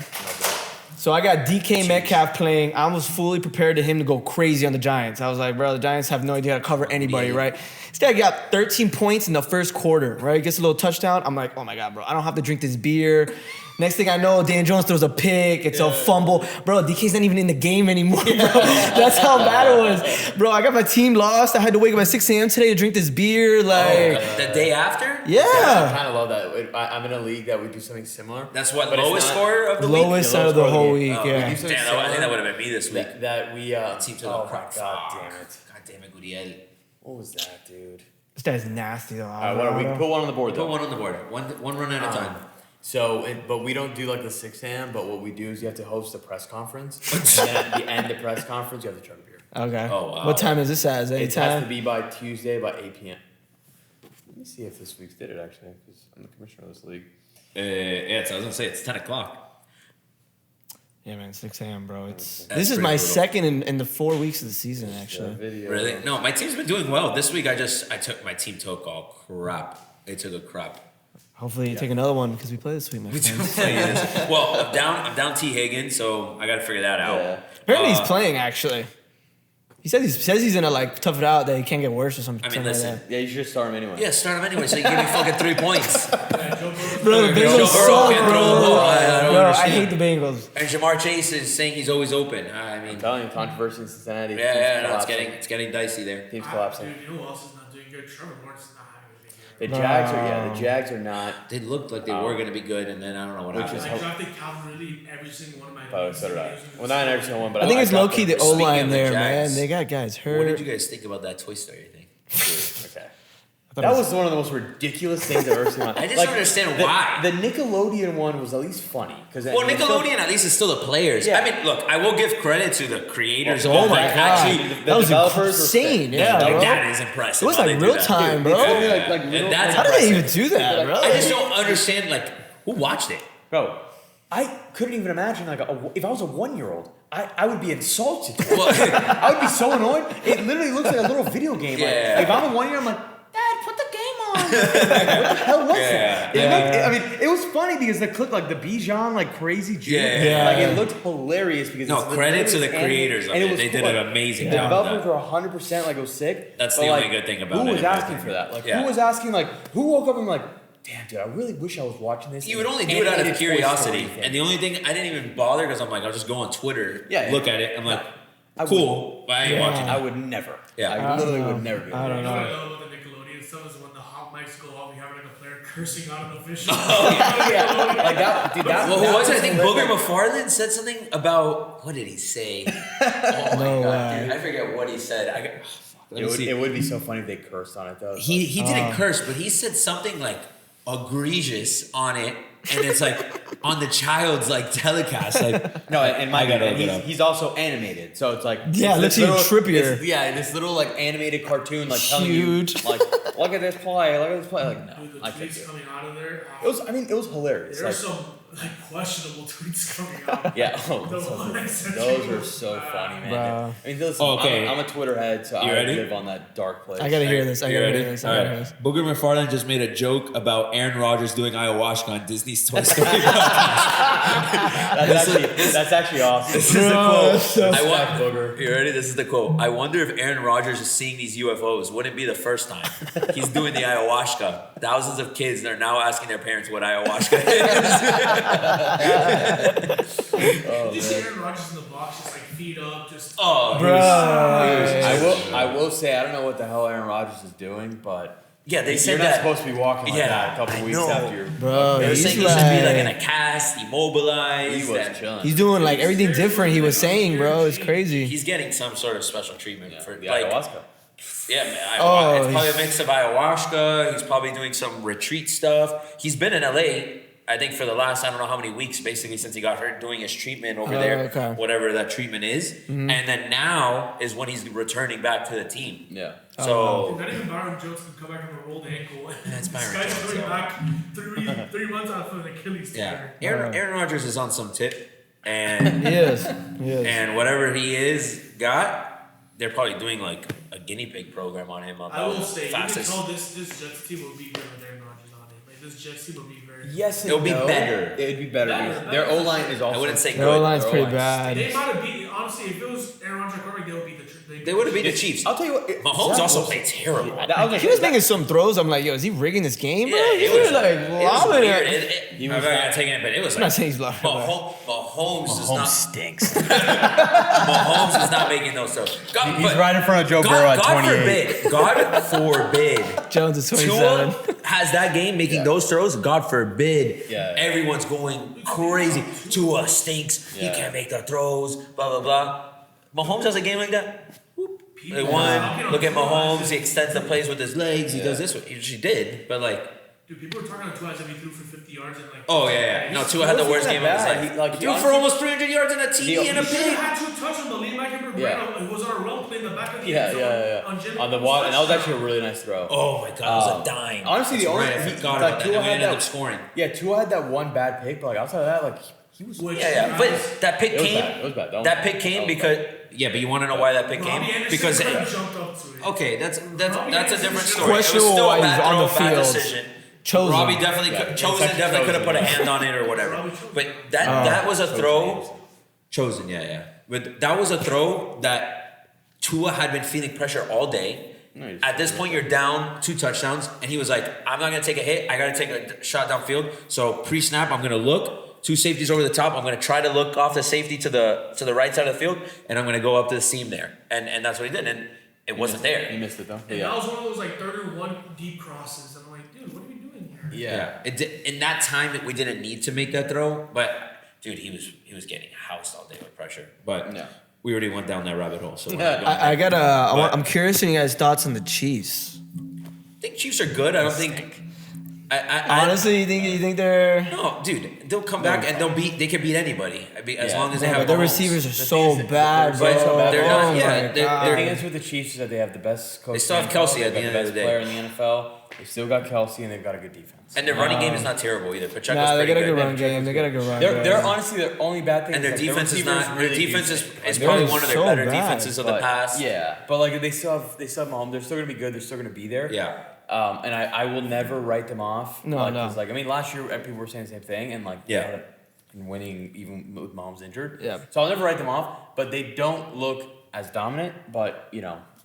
[SPEAKER 4] So I got DK Metcalf playing. I was fully prepared to him to go crazy on the Giants. I was like, bro, the Giants have no idea how to cover anybody,
[SPEAKER 1] Yeah.
[SPEAKER 4] right? This guy got 13 points in the first quarter, right? Gets a little touchdown. I'm like, oh my God, bro, I don't have to drink this beer. Next thing I know, Dan Jones throws a pick. It's a fumble. Bro, DK's not even in the game anymore, bro. That's how bad it was. Bro, I got my team lost. I had to wake up at 6 a.m. today to drink this beer. Like,
[SPEAKER 1] The day after?
[SPEAKER 2] I
[SPEAKER 4] yeah.
[SPEAKER 2] kind of love that. I'm in a league that we do something similar.
[SPEAKER 1] That's what
[SPEAKER 2] But it's
[SPEAKER 1] lowest
[SPEAKER 2] not-
[SPEAKER 1] scorer of the
[SPEAKER 4] Lowest
[SPEAKER 2] The
[SPEAKER 4] out of the
[SPEAKER 2] lowest
[SPEAKER 4] whole
[SPEAKER 2] score of the
[SPEAKER 4] week,
[SPEAKER 1] week.
[SPEAKER 4] yeah.
[SPEAKER 2] You said
[SPEAKER 1] Damn, I think that
[SPEAKER 2] similar.
[SPEAKER 1] would have been me this week.
[SPEAKER 2] That we
[SPEAKER 1] Team to
[SPEAKER 2] oh
[SPEAKER 1] the
[SPEAKER 2] my
[SPEAKER 1] crux.
[SPEAKER 2] god
[SPEAKER 1] Fuck.
[SPEAKER 2] damn it.
[SPEAKER 1] God damn it, Guriel.
[SPEAKER 2] What was that, dude?
[SPEAKER 4] This guy's nasty though.
[SPEAKER 2] All right, what are we? Put one on the board, though.
[SPEAKER 1] Put one on the board. One run at a time.
[SPEAKER 2] But we don't do like the 6 a.m. But what we do is you have to host a press conference, and then at the end of the press conference, you have to chug a beer.
[SPEAKER 4] Okay.
[SPEAKER 1] Oh, wow.
[SPEAKER 4] What time is this at? Is it
[SPEAKER 2] It has to
[SPEAKER 4] anytime?
[SPEAKER 2] be by Tuesday by 8 p.m. Let me see if this week's did it actually, because I'm the commissioner of this league.
[SPEAKER 1] Yeah, so I was gonna say it's 10 o'clock.
[SPEAKER 4] Yeah, man, 6 a.m., bro.
[SPEAKER 1] That's
[SPEAKER 4] This is
[SPEAKER 1] pretty
[SPEAKER 4] my
[SPEAKER 1] brutal.
[SPEAKER 4] second in the 4 weeks of the season, actually.
[SPEAKER 2] Video.
[SPEAKER 1] Really? No, my team's been doing well. This week my team took all crap. They took a crap.
[SPEAKER 4] Hopefully you take another one because we play this week, my
[SPEAKER 1] We do
[SPEAKER 4] friends.
[SPEAKER 1] play this. Well, I'm down T Higgins, so I got to figure that out.
[SPEAKER 2] Yeah.
[SPEAKER 4] Apparently he's playing, actually. He says he's gonna like tough it out that he can't get worse or something.
[SPEAKER 1] I mean,
[SPEAKER 4] something
[SPEAKER 1] listen.
[SPEAKER 4] like
[SPEAKER 2] Yeah, you should start him anyway.
[SPEAKER 1] Yeah, start him anyway, so you give me fucking 3 points.
[SPEAKER 3] Yeah, Joe Burrow.
[SPEAKER 4] that. Bro, the
[SPEAKER 1] Joe
[SPEAKER 4] Bengals
[SPEAKER 1] Burrow
[SPEAKER 4] suck,
[SPEAKER 1] can't throw the ball.
[SPEAKER 4] bro.
[SPEAKER 1] I don't
[SPEAKER 4] Bro, I
[SPEAKER 1] understand.
[SPEAKER 4] hate the Bengals.
[SPEAKER 1] And Jamar Chase is saying he's always open. I mean,
[SPEAKER 2] I'm telling you, controversy in Cincinnati.
[SPEAKER 1] yeah, no, it's
[SPEAKER 2] collapsing.
[SPEAKER 1] getting dicey there.
[SPEAKER 2] Team's collapsing.
[SPEAKER 3] Dude, you know who else is not doing good? Trevor Lawrence is not having a big
[SPEAKER 2] The
[SPEAKER 3] year.
[SPEAKER 2] Jags are not.
[SPEAKER 1] They looked like they were going to be good, and then I don't know what
[SPEAKER 2] Which
[SPEAKER 1] happened.
[SPEAKER 2] is
[SPEAKER 3] I drafted Calvin Ridley every single one of my
[SPEAKER 2] Oh,
[SPEAKER 3] leagues.
[SPEAKER 2] so did I.
[SPEAKER 3] He was in
[SPEAKER 2] Well,
[SPEAKER 3] the
[SPEAKER 2] not
[SPEAKER 3] Super
[SPEAKER 2] every
[SPEAKER 3] Bowl.
[SPEAKER 2] single one, but
[SPEAKER 4] I think it's
[SPEAKER 2] got
[SPEAKER 4] low key the
[SPEAKER 1] Speaking
[SPEAKER 4] O line
[SPEAKER 1] of the
[SPEAKER 4] there,
[SPEAKER 1] Jags,
[SPEAKER 4] man. They got guys hurt.
[SPEAKER 1] What did you guys think about that Toy Story thing?
[SPEAKER 2] Okay. That was one of the most ridiculous things I've ever seen.
[SPEAKER 1] I just don't understand why.
[SPEAKER 2] The Nickelodeon one was at least funny.
[SPEAKER 1] Well, Nickelodeon at least is still the players.
[SPEAKER 2] Yeah.
[SPEAKER 1] I mean, look, I will give credit to the creators
[SPEAKER 4] Oh
[SPEAKER 1] of all
[SPEAKER 4] my
[SPEAKER 1] that.
[SPEAKER 4] God.
[SPEAKER 1] Actually,
[SPEAKER 4] That was
[SPEAKER 2] developers were
[SPEAKER 4] insane,
[SPEAKER 2] sick.
[SPEAKER 4] yeah,
[SPEAKER 1] like,
[SPEAKER 4] bro.
[SPEAKER 1] that is impressive.
[SPEAKER 4] It was
[SPEAKER 1] how
[SPEAKER 4] like
[SPEAKER 1] they do
[SPEAKER 4] real
[SPEAKER 1] that.
[SPEAKER 4] time,
[SPEAKER 2] They
[SPEAKER 4] bro.
[SPEAKER 2] told me,
[SPEAKER 1] Yeah.
[SPEAKER 2] like little-
[SPEAKER 1] That's
[SPEAKER 4] How do they even
[SPEAKER 1] impressive.
[SPEAKER 4] do that, bro?
[SPEAKER 1] I just don't understand, like, who watched it?
[SPEAKER 2] Bro, I couldn't even imagine if I was a 1-year-old, I would be insulted.
[SPEAKER 1] Well,
[SPEAKER 2] I would be so annoyed. It literally looks like a little video game.
[SPEAKER 1] Yeah.
[SPEAKER 2] Like, if I'm a 1-year, I'm like, Dad, put the game on. Like, what the hell was
[SPEAKER 1] Yeah.
[SPEAKER 2] that? I mean, it was funny because the clip, like the Bijan, like crazy Jew,
[SPEAKER 1] Yeah.
[SPEAKER 2] like it looked hilarious because
[SPEAKER 1] No,
[SPEAKER 2] it's
[SPEAKER 1] credit to the
[SPEAKER 2] literally
[SPEAKER 1] creators of
[SPEAKER 2] and
[SPEAKER 1] it.
[SPEAKER 2] was
[SPEAKER 1] They did
[SPEAKER 2] cool.
[SPEAKER 1] an amazing
[SPEAKER 2] The
[SPEAKER 1] job of
[SPEAKER 2] developers
[SPEAKER 1] that.
[SPEAKER 2] were 100% like it was sick.
[SPEAKER 1] That's
[SPEAKER 2] but,
[SPEAKER 1] the only
[SPEAKER 2] like,
[SPEAKER 1] good thing about
[SPEAKER 2] who
[SPEAKER 1] it,
[SPEAKER 2] was
[SPEAKER 1] in my
[SPEAKER 2] asking for
[SPEAKER 1] opinion.
[SPEAKER 2] that? Like
[SPEAKER 1] Yeah.
[SPEAKER 2] who was asking? Like who woke up and like, damn, dude, I really wish I was watching this.
[SPEAKER 1] You would only do it out of
[SPEAKER 2] animated Toy
[SPEAKER 1] curiosity.
[SPEAKER 2] Story
[SPEAKER 1] And the only thing, I didn't even bother because I'm like, I'll just go on Twitter,
[SPEAKER 2] Yeah,
[SPEAKER 1] look
[SPEAKER 2] yeah.
[SPEAKER 1] at it. I'm like,
[SPEAKER 2] I
[SPEAKER 1] cool, but I ain't
[SPEAKER 4] Yeah.
[SPEAKER 1] watching
[SPEAKER 2] I
[SPEAKER 1] it.
[SPEAKER 2] would never.
[SPEAKER 1] Yeah.
[SPEAKER 2] I literally
[SPEAKER 4] I don't
[SPEAKER 2] would
[SPEAKER 4] know.
[SPEAKER 2] never do it.
[SPEAKER 4] I don't
[SPEAKER 3] You
[SPEAKER 4] know.
[SPEAKER 3] know what I love about the Nickelodeon stuff is when the hot mics go off, you have like a player cursing out an official.
[SPEAKER 2] Yeah, like that, dude. That,
[SPEAKER 1] Well,
[SPEAKER 2] that
[SPEAKER 1] who was it? I think
[SPEAKER 2] hilarious.
[SPEAKER 1] Booger McFarland said something about, what did he say? Oh my
[SPEAKER 4] No
[SPEAKER 1] God,
[SPEAKER 4] way.
[SPEAKER 1] dude. I forget what he said. Let me see.
[SPEAKER 2] It would be so funny if they cursed on it though.
[SPEAKER 1] He didn't curse, but he said something like egregious on it, and it's like on the child's like telecast. Like
[SPEAKER 2] No, and my
[SPEAKER 1] I gotta
[SPEAKER 2] God,
[SPEAKER 1] look it up.
[SPEAKER 2] he's also animated, so it's like
[SPEAKER 4] Yeah,
[SPEAKER 2] it's
[SPEAKER 4] it looks
[SPEAKER 2] this
[SPEAKER 4] even
[SPEAKER 2] little-
[SPEAKER 4] trippier.
[SPEAKER 2] it's- Yeah, this little like animated cartoon like telling
[SPEAKER 4] Huge.
[SPEAKER 2] you like, look at this play, look at this play. Like no,
[SPEAKER 3] Dude, the
[SPEAKER 2] I can't do
[SPEAKER 3] tweets
[SPEAKER 2] it.
[SPEAKER 3] coming out of there.
[SPEAKER 2] It was, I mean, it was hilarious.
[SPEAKER 3] There are
[SPEAKER 2] Like,
[SPEAKER 3] some like questionable tweets coming out.
[SPEAKER 2] yeah, oh,
[SPEAKER 3] The
[SPEAKER 2] those
[SPEAKER 3] one I sent
[SPEAKER 2] those
[SPEAKER 3] you
[SPEAKER 2] are
[SPEAKER 3] was,
[SPEAKER 2] so funny, man.
[SPEAKER 4] Bro.
[SPEAKER 2] I mean, listen,
[SPEAKER 1] Okay.
[SPEAKER 2] I'm a Twitter head, so
[SPEAKER 1] You
[SPEAKER 2] I
[SPEAKER 1] ready?
[SPEAKER 2] live on that dark place.
[SPEAKER 4] I gotta hear this. I
[SPEAKER 1] You
[SPEAKER 4] gotta
[SPEAKER 1] ready?
[SPEAKER 4] hear this. I
[SPEAKER 1] All
[SPEAKER 4] gotta
[SPEAKER 1] right.
[SPEAKER 4] hear this.
[SPEAKER 1] Booger McFarland just made a joke about Aaron Rodgers doing ayahuasca on Disney's Toy Story.
[SPEAKER 2] That's actually awesome.
[SPEAKER 1] This is the
[SPEAKER 4] Bro,
[SPEAKER 1] quote.
[SPEAKER 4] that's so
[SPEAKER 1] I want,
[SPEAKER 2] Booger.
[SPEAKER 1] You ready? This is the quote. I wonder if Aaron Rodgers is seeing these UFOs. Wouldn't be the first time. He's doing the ayahuasca. Thousands of kids are now asking their parents what ayahuasca is.
[SPEAKER 3] Did you see Aaron Rodgers in the box, just like feet up, just.
[SPEAKER 1] Oh,
[SPEAKER 4] Bro.
[SPEAKER 2] I will say I don't know what the hell Aaron Rodgers is doing, but
[SPEAKER 1] yeah, they
[SPEAKER 2] you're
[SPEAKER 1] said
[SPEAKER 2] not
[SPEAKER 1] that.
[SPEAKER 2] supposed to be walking like
[SPEAKER 1] Yeah,
[SPEAKER 2] that a couple
[SPEAKER 1] I
[SPEAKER 2] weeks
[SPEAKER 1] know.
[SPEAKER 2] after you're.
[SPEAKER 4] Bro,
[SPEAKER 1] They were
[SPEAKER 4] he's
[SPEAKER 1] saying he should be like in
[SPEAKER 4] like,
[SPEAKER 1] a cast, immobilized.
[SPEAKER 2] He was
[SPEAKER 1] and
[SPEAKER 2] chilling.
[SPEAKER 4] he's doing like everything different. He was saying, bro, it's crazy.
[SPEAKER 1] He's getting some sort of special treatment
[SPEAKER 2] Yeah,
[SPEAKER 1] for
[SPEAKER 2] the
[SPEAKER 1] like.
[SPEAKER 2] ayahuasca.
[SPEAKER 1] Yeah, man.
[SPEAKER 4] Oh,
[SPEAKER 1] It's probably a
[SPEAKER 4] he's-
[SPEAKER 1] mix of ayahuasca. He's probably doing some retreat stuff. He's been in LA, I think, for the last I don't know how many weeks, basically since he got hurt doing his treatment over
[SPEAKER 4] Oh,
[SPEAKER 1] there,
[SPEAKER 4] okay.
[SPEAKER 1] whatever that treatment is.
[SPEAKER 4] Mm-hmm.
[SPEAKER 1] And then now is when he's returning back to the team.
[SPEAKER 2] Yeah.
[SPEAKER 1] So
[SPEAKER 3] Not even Byron Jones can come back from a rolled ankle.
[SPEAKER 1] That's Byron
[SPEAKER 3] This guy's
[SPEAKER 1] Jones,
[SPEAKER 3] coming
[SPEAKER 1] yeah.
[SPEAKER 3] back 3 months out of an Achilles
[SPEAKER 1] yeah,
[SPEAKER 3] tear.
[SPEAKER 1] Aaron Rodgers is on some tip, and
[SPEAKER 4] He is. He is.
[SPEAKER 1] and whatever he is got. They're probably doing like a guinea pig program on him
[SPEAKER 3] I
[SPEAKER 1] about
[SPEAKER 3] will say, you can
[SPEAKER 1] fastest.
[SPEAKER 3] tell this Jets team will be good with Aaron Rodgers on it. Like this Jets team will be very.
[SPEAKER 2] Yes, and
[SPEAKER 1] It'll be
[SPEAKER 2] no.
[SPEAKER 1] better.
[SPEAKER 2] It would be better.
[SPEAKER 3] Better,
[SPEAKER 2] because their
[SPEAKER 3] better.
[SPEAKER 2] O line is also.
[SPEAKER 1] I wouldn't say
[SPEAKER 4] Their O
[SPEAKER 1] good.
[SPEAKER 4] line's
[SPEAKER 2] Their
[SPEAKER 4] pretty
[SPEAKER 2] O-line's-
[SPEAKER 4] bad.
[SPEAKER 3] They might have beat. Honestly, if it was Aaron Rodgers quarterback, they would beat the.
[SPEAKER 1] They would have beat the Chiefs.
[SPEAKER 2] I'll tell you what.
[SPEAKER 1] Mahomes
[SPEAKER 2] Zac
[SPEAKER 1] also
[SPEAKER 2] Wilson-
[SPEAKER 1] played terrible.
[SPEAKER 4] He was making some throws. I'm like, yo, is he rigging this game, bro?
[SPEAKER 1] Yeah,
[SPEAKER 4] He's
[SPEAKER 1] it was
[SPEAKER 4] like lobbing
[SPEAKER 1] weird.
[SPEAKER 4] it.
[SPEAKER 1] He was not taking it, but it was
[SPEAKER 4] I'm not
[SPEAKER 1] like
[SPEAKER 4] saying he's lobbing.
[SPEAKER 1] Mahomes does
[SPEAKER 2] Mahomes
[SPEAKER 1] not.
[SPEAKER 2] stinks.
[SPEAKER 1] Mahomes is not making those throws. God,
[SPEAKER 2] He's
[SPEAKER 1] but
[SPEAKER 2] right in front of Joe Burrow at
[SPEAKER 1] God
[SPEAKER 2] 28.
[SPEAKER 1] forbid. God forbid.
[SPEAKER 4] Jones is 27.
[SPEAKER 1] Tua has that game making those throws. God forbid.
[SPEAKER 2] Yeah.
[SPEAKER 1] Everyone's going crazy. Tua stinks.
[SPEAKER 2] Yeah.
[SPEAKER 1] He can't make the throws. Blah blah blah. Mahomes has a game like that. They won. Look at Mahomes. He extends the plays with his legs. He does this. She did, but like.
[SPEAKER 3] Dude, people were talking about Tua as if he threw for 50 yards and like.
[SPEAKER 1] Oh yeah. No, Tua had the worst game of his life. He threw for almost 300 yards in a TD and a
[SPEAKER 3] He should
[SPEAKER 1] pick.
[SPEAKER 3] have had 2 touchdowns. The lead back in It was on a run play in the back of the
[SPEAKER 2] Yeah,
[SPEAKER 3] end zone
[SPEAKER 2] yeah.
[SPEAKER 3] on Jimmy.
[SPEAKER 2] On the wall, and that was actually a really nice throw.
[SPEAKER 1] Oh my god, it was a dime.
[SPEAKER 2] Honestly, the only
[SPEAKER 1] I
[SPEAKER 2] he,
[SPEAKER 1] forgot
[SPEAKER 2] like,
[SPEAKER 1] about that.
[SPEAKER 2] Tua
[SPEAKER 1] And we
[SPEAKER 2] had
[SPEAKER 1] ended
[SPEAKER 2] that
[SPEAKER 1] up scoring.
[SPEAKER 2] Yeah, Tua had that one bad pick, but like outside of that, like he was.
[SPEAKER 1] Yeah. But that pick
[SPEAKER 2] It was
[SPEAKER 1] came.
[SPEAKER 2] bad. It was bad.
[SPEAKER 1] That pick came because. Yeah, but you want to know why that pick came?
[SPEAKER 3] Robbie Anderson
[SPEAKER 1] Because
[SPEAKER 3] could have jumped up to it.
[SPEAKER 1] okay, that's a different story.
[SPEAKER 4] Questionable
[SPEAKER 1] It was still
[SPEAKER 4] why
[SPEAKER 1] a bad
[SPEAKER 4] he's on
[SPEAKER 1] throw,
[SPEAKER 4] the
[SPEAKER 1] bad
[SPEAKER 4] field.
[SPEAKER 1] decision.
[SPEAKER 4] Chosen.
[SPEAKER 1] Robbie definitely Chosen definitely could have put a
[SPEAKER 2] Chosen.
[SPEAKER 1] hand on it or whatever. But that was a throw. Chosen, yeah. But that was a throw that Tua had been feeling pressure all day.
[SPEAKER 2] Nice.
[SPEAKER 1] At this point, you're down 2 touchdowns, and he was like, "I'm not gonna take a hit. I gotta take a shot downfield. So pre-snap, I'm gonna look. 2 safeties over the top. I'm gonna try to look off the safety to the right side of the field, and I'm gonna go up to the seam there. And that's what he did. And it wasn't there.
[SPEAKER 2] He missed it though.
[SPEAKER 3] And that was one of those like 3rd and 1 deep crosses. I'm like, dude, what are we doing here?
[SPEAKER 1] Yeah. In that time, we didn't need to make that throw, but dude, he was getting housed all day with pressure. But
[SPEAKER 2] Yeah.
[SPEAKER 1] we already went down that rabbit hole. So we're
[SPEAKER 2] Yeah.
[SPEAKER 1] not going
[SPEAKER 4] I
[SPEAKER 1] there.
[SPEAKER 4] I'm curious in you guys' thoughts on the Chiefs.
[SPEAKER 1] I think Chiefs are good. I don't think.
[SPEAKER 4] Honestly, you think they're?
[SPEAKER 1] No, dude, they'll come back and they can beat anybody. As long as they have.
[SPEAKER 4] But their
[SPEAKER 1] Mahomes.
[SPEAKER 4] receivers are
[SPEAKER 2] The
[SPEAKER 4] so
[SPEAKER 2] thing is that
[SPEAKER 4] bad, bro.
[SPEAKER 2] they're so bad.
[SPEAKER 1] They're not-
[SPEAKER 4] Oh
[SPEAKER 1] yeah,
[SPEAKER 4] my
[SPEAKER 1] they're-
[SPEAKER 4] God.
[SPEAKER 2] The thing is with the Chiefs is that they have the best coach.
[SPEAKER 1] They still have
[SPEAKER 2] in the
[SPEAKER 1] Kelsey
[SPEAKER 2] NFL,
[SPEAKER 1] at the
[SPEAKER 2] they've
[SPEAKER 1] end
[SPEAKER 2] got
[SPEAKER 1] of the
[SPEAKER 2] best
[SPEAKER 1] day.
[SPEAKER 2] player in the NFL. They still got Kelsey and they've got a good defense.
[SPEAKER 1] And their running game is not terrible either. Pacheco's
[SPEAKER 4] Nah, they
[SPEAKER 1] pretty
[SPEAKER 4] got a good
[SPEAKER 1] good.
[SPEAKER 4] run game. They got a good run
[SPEAKER 2] They're
[SPEAKER 4] game.
[SPEAKER 2] honestly their only bad thing.
[SPEAKER 1] And their
[SPEAKER 2] is that
[SPEAKER 1] defense is
[SPEAKER 2] receivers
[SPEAKER 1] not.
[SPEAKER 2] really
[SPEAKER 1] Their defense
[SPEAKER 2] do
[SPEAKER 1] is
[SPEAKER 2] things.
[SPEAKER 4] They're
[SPEAKER 1] probably one of their
[SPEAKER 4] so
[SPEAKER 1] better
[SPEAKER 4] bad,
[SPEAKER 1] defenses of the
[SPEAKER 2] But,
[SPEAKER 1] past.
[SPEAKER 2] Yeah, but like they still have Mahomes. They're still gonna be good. They're still gonna be there.
[SPEAKER 1] Yeah.
[SPEAKER 2] And I will never write them off.
[SPEAKER 4] No, no.
[SPEAKER 2] 'Cause, like I mean, last year people were saying the same thing, and like
[SPEAKER 1] Yeah.
[SPEAKER 2] they ended up winning even with Mahomes injured.
[SPEAKER 4] Yeah.
[SPEAKER 2] So I'll never write them off, but they don't look as dominant. But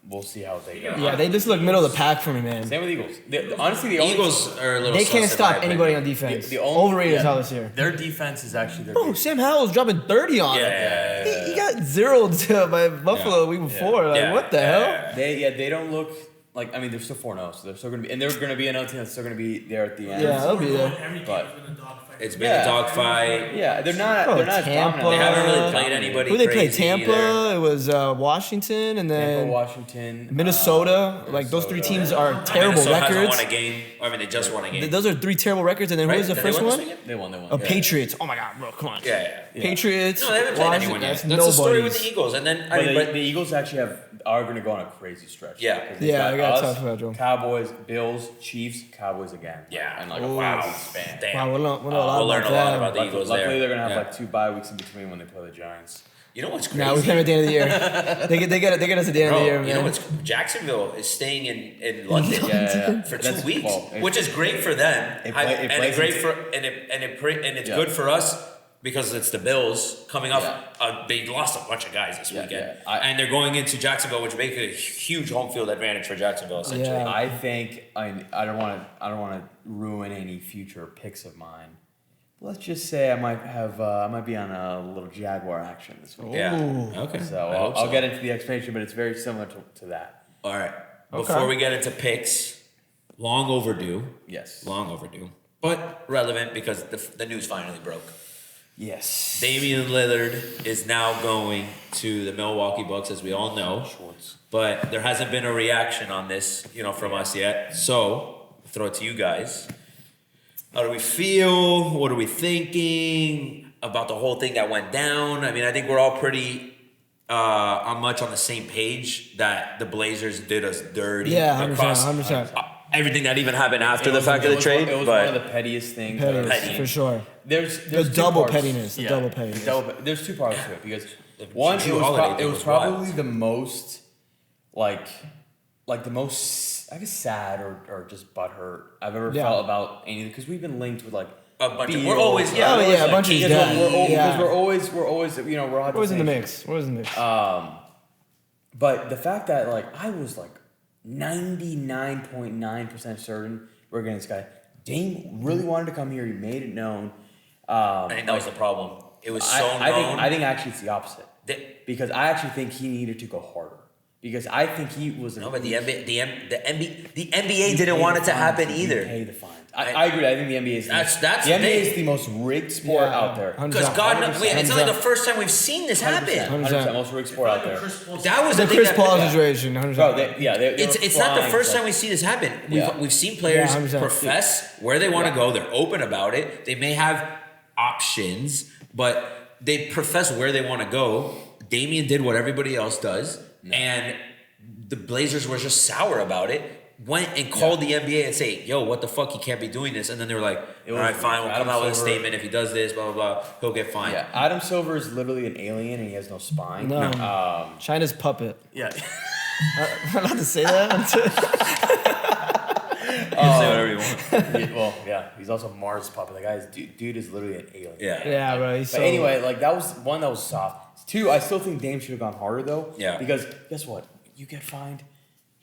[SPEAKER 2] we'll see how they go.
[SPEAKER 4] Yeah, they just look middle of the pack for me, man.
[SPEAKER 2] Same with Eagles. Honestly, the only
[SPEAKER 1] Eagles are a little.
[SPEAKER 4] They
[SPEAKER 1] sus
[SPEAKER 4] can't
[SPEAKER 1] in
[SPEAKER 4] stop
[SPEAKER 1] my
[SPEAKER 4] anybody
[SPEAKER 1] opinion.
[SPEAKER 4] on defense.
[SPEAKER 2] the only
[SPEAKER 4] Overrated as hell this year.
[SPEAKER 2] Their defense is actually their.
[SPEAKER 4] Oh, Sam Howell's dropping 30 on him.
[SPEAKER 1] Yeah.
[SPEAKER 4] He got zeroed by Buffalo the week before. Like,
[SPEAKER 1] Yeah.
[SPEAKER 4] what the hell?
[SPEAKER 1] Yeah.
[SPEAKER 2] They don't look like. I mean, they're still 4-0, so they're still gonna be, and they're gonna be another team that's still gonna be there at the end.
[SPEAKER 4] Yeah, they'll be there.
[SPEAKER 3] Every game
[SPEAKER 2] But-
[SPEAKER 3] has been a dogfight.
[SPEAKER 1] It's been
[SPEAKER 2] Yeah.
[SPEAKER 1] a dogfight.
[SPEAKER 2] Yeah, they're not.
[SPEAKER 4] Oh,
[SPEAKER 2] they're not as
[SPEAKER 4] Tampa.
[SPEAKER 2] dominant.
[SPEAKER 1] They haven't really
[SPEAKER 4] Dominating.
[SPEAKER 1] played anybody.
[SPEAKER 4] Who they played?
[SPEAKER 1] crazy
[SPEAKER 4] Tampa.
[SPEAKER 1] either.
[SPEAKER 4] It was Washington, and then
[SPEAKER 2] Tampa, Washington,
[SPEAKER 4] Minnesota. Like those 3 teams are terrible
[SPEAKER 1] Minnesota hasn't
[SPEAKER 4] records.
[SPEAKER 1] won a game. I mean, they just won a game.
[SPEAKER 4] Those are 3 terrible records, and then who
[SPEAKER 1] Right?
[SPEAKER 4] was the
[SPEAKER 1] Did they
[SPEAKER 4] first
[SPEAKER 1] win this
[SPEAKER 4] one?
[SPEAKER 1] weekend?
[SPEAKER 2] They won.
[SPEAKER 4] Patriots. Oh my God, bro, come on.
[SPEAKER 1] Yeah.
[SPEAKER 4] Patriots.
[SPEAKER 1] No, they haven't played
[SPEAKER 4] Washington,
[SPEAKER 1] anyone yet.
[SPEAKER 4] that's
[SPEAKER 1] That's the story with
[SPEAKER 4] nobody's.
[SPEAKER 1] the Eagles. And then,
[SPEAKER 2] But,
[SPEAKER 1] but
[SPEAKER 2] the Eagles actually are going to go on a crazy stretch.
[SPEAKER 1] Yeah.
[SPEAKER 2] because they've
[SPEAKER 4] Yeah, they got a
[SPEAKER 2] us,
[SPEAKER 4] tough schedule.
[SPEAKER 2] Cowboys, Bills, Chiefs, Cowboys again.
[SPEAKER 1] Yeah.
[SPEAKER 2] and like
[SPEAKER 4] Ooh.
[SPEAKER 2] a 5 span.
[SPEAKER 1] damn.
[SPEAKER 4] Wow, we'll know a lot
[SPEAKER 1] We'll learn
[SPEAKER 4] about
[SPEAKER 1] a lot
[SPEAKER 4] them.
[SPEAKER 1] about the Eagles
[SPEAKER 2] Luckily,
[SPEAKER 1] there.
[SPEAKER 2] they're going to have
[SPEAKER 1] Yeah.
[SPEAKER 2] like 2 bye weeks in between when they play the Giants.
[SPEAKER 1] You know what's crazy?
[SPEAKER 4] Now we play at the end of the year. They get us at the end
[SPEAKER 1] Bro,
[SPEAKER 4] of the year,
[SPEAKER 1] you know
[SPEAKER 4] man.
[SPEAKER 1] what's Jacksonville is staying in London
[SPEAKER 2] Yeah.
[SPEAKER 1] for 2
[SPEAKER 2] That's-
[SPEAKER 1] weeks,
[SPEAKER 2] well,
[SPEAKER 1] which is great for them,
[SPEAKER 2] It play- it
[SPEAKER 1] and
[SPEAKER 2] plays
[SPEAKER 1] great
[SPEAKER 2] into-
[SPEAKER 1] for and it's
[SPEAKER 2] Yeah.
[SPEAKER 1] good for us because it's the Bills coming off.
[SPEAKER 2] Yeah.
[SPEAKER 1] They lost a bunch of guys this
[SPEAKER 2] Yeah,
[SPEAKER 1] weekend,
[SPEAKER 2] yeah.
[SPEAKER 1] and they're going into Jacksonville, which makes a huge home field advantage for Jacksonville. Essentially,
[SPEAKER 4] Yeah.
[SPEAKER 2] I think I don't want to ruin any future picks of mine. Let's just say I might be on a little Jaguar action this week.
[SPEAKER 1] yeah.
[SPEAKER 4] Ooh.
[SPEAKER 1] Okay,
[SPEAKER 2] So
[SPEAKER 1] I hope
[SPEAKER 2] I'll get into the explanation, but it's very similar to that.
[SPEAKER 1] All right.
[SPEAKER 4] Okay.
[SPEAKER 1] Before we get into picks, long overdue,
[SPEAKER 2] Yes.
[SPEAKER 1] but relevant because the news finally broke.
[SPEAKER 2] Yes.
[SPEAKER 1] Damian Lillard is now going to the Milwaukee Bucks, as we all know.
[SPEAKER 2] Schwartz.
[SPEAKER 1] But there hasn't been a reaction on this, from us yet. So, I'll throw it to you guys. How do we feel? What are we thinking about the whole thing that went down? I mean, I think we're all pretty much on the same page that the Blazers did us dirty.
[SPEAKER 4] Yeah, 100%.
[SPEAKER 1] across
[SPEAKER 4] 100%.
[SPEAKER 1] everything that even happened after
[SPEAKER 2] It
[SPEAKER 1] the
[SPEAKER 2] was-
[SPEAKER 1] fact
[SPEAKER 2] it
[SPEAKER 1] of the
[SPEAKER 2] was
[SPEAKER 1] trade.
[SPEAKER 2] It was
[SPEAKER 1] but
[SPEAKER 2] one of the pettiest things.
[SPEAKER 4] Pettiness,
[SPEAKER 1] petty.
[SPEAKER 4] for sure.
[SPEAKER 2] There's
[SPEAKER 4] The
[SPEAKER 2] two
[SPEAKER 4] double
[SPEAKER 2] parts.
[SPEAKER 4] pettiness, the double pettiness.
[SPEAKER 2] There's 2 parts to it because
[SPEAKER 1] The
[SPEAKER 2] one,
[SPEAKER 1] Drew
[SPEAKER 2] it
[SPEAKER 1] Holiday thing
[SPEAKER 2] was
[SPEAKER 1] was
[SPEAKER 2] probably
[SPEAKER 1] wild.
[SPEAKER 2] the most like the most, I guess, sad or just butthurt I've ever
[SPEAKER 4] Yeah.
[SPEAKER 2] felt about anything, because we've been linked with like
[SPEAKER 1] a bunch of,
[SPEAKER 2] Beal.
[SPEAKER 1] we're always,
[SPEAKER 4] Oh, yeah, a bunch of
[SPEAKER 2] because
[SPEAKER 4] guys.
[SPEAKER 2] we're always we're always
[SPEAKER 4] We're always in the mix. We're always in the mix.
[SPEAKER 2] But the fact that like I was like 99.9% certain we're getting this guy. Dame really wanted to come here. He made it known.
[SPEAKER 1] I think that was the problem. It was so known.
[SPEAKER 2] I think actually it's the opposite,
[SPEAKER 1] that-
[SPEAKER 2] because I actually think he needed to go harder, because I think he was.
[SPEAKER 1] no, but the NBA didn't want it to happen
[SPEAKER 2] You
[SPEAKER 1] either.
[SPEAKER 2] pay the fines. I agree. I think the NBA is the NBA is the most rigged sport out there.
[SPEAKER 1] Because God knows, it's not like the first time we've seen this happen.
[SPEAKER 2] 100% most rigged sport out there.
[SPEAKER 1] That was
[SPEAKER 4] the
[SPEAKER 1] the
[SPEAKER 4] Chris Paul situation.
[SPEAKER 2] Bro,
[SPEAKER 1] it's not the first time we see this happen. We've seen players profess where they want to go. They're open about it. They may have options, but they profess where they want to go. Damian did what everybody else does, and the Blazers were just sour about it. Went and called the NBA and say, yo, what the fuck, he can't be doing this. And then they were like, all right, fine, we'll come out with a statement. If he does this, blah, blah, blah, he'll get fined.
[SPEAKER 2] Yeah, Adam Silver is literally an alien and he has no spine.
[SPEAKER 4] No. China's puppet.
[SPEAKER 2] Yeah.
[SPEAKER 4] I'm allowed to say that?
[SPEAKER 1] You can say whatever you want.
[SPEAKER 2] He's also Mars puppet. The guy's dude is literally an alien.
[SPEAKER 4] Yeah, bro.
[SPEAKER 2] But anyway, like that was one that was soft. Two, I still think Dame should have gone harder though.
[SPEAKER 1] Yeah.
[SPEAKER 2] Because guess what? You get fined.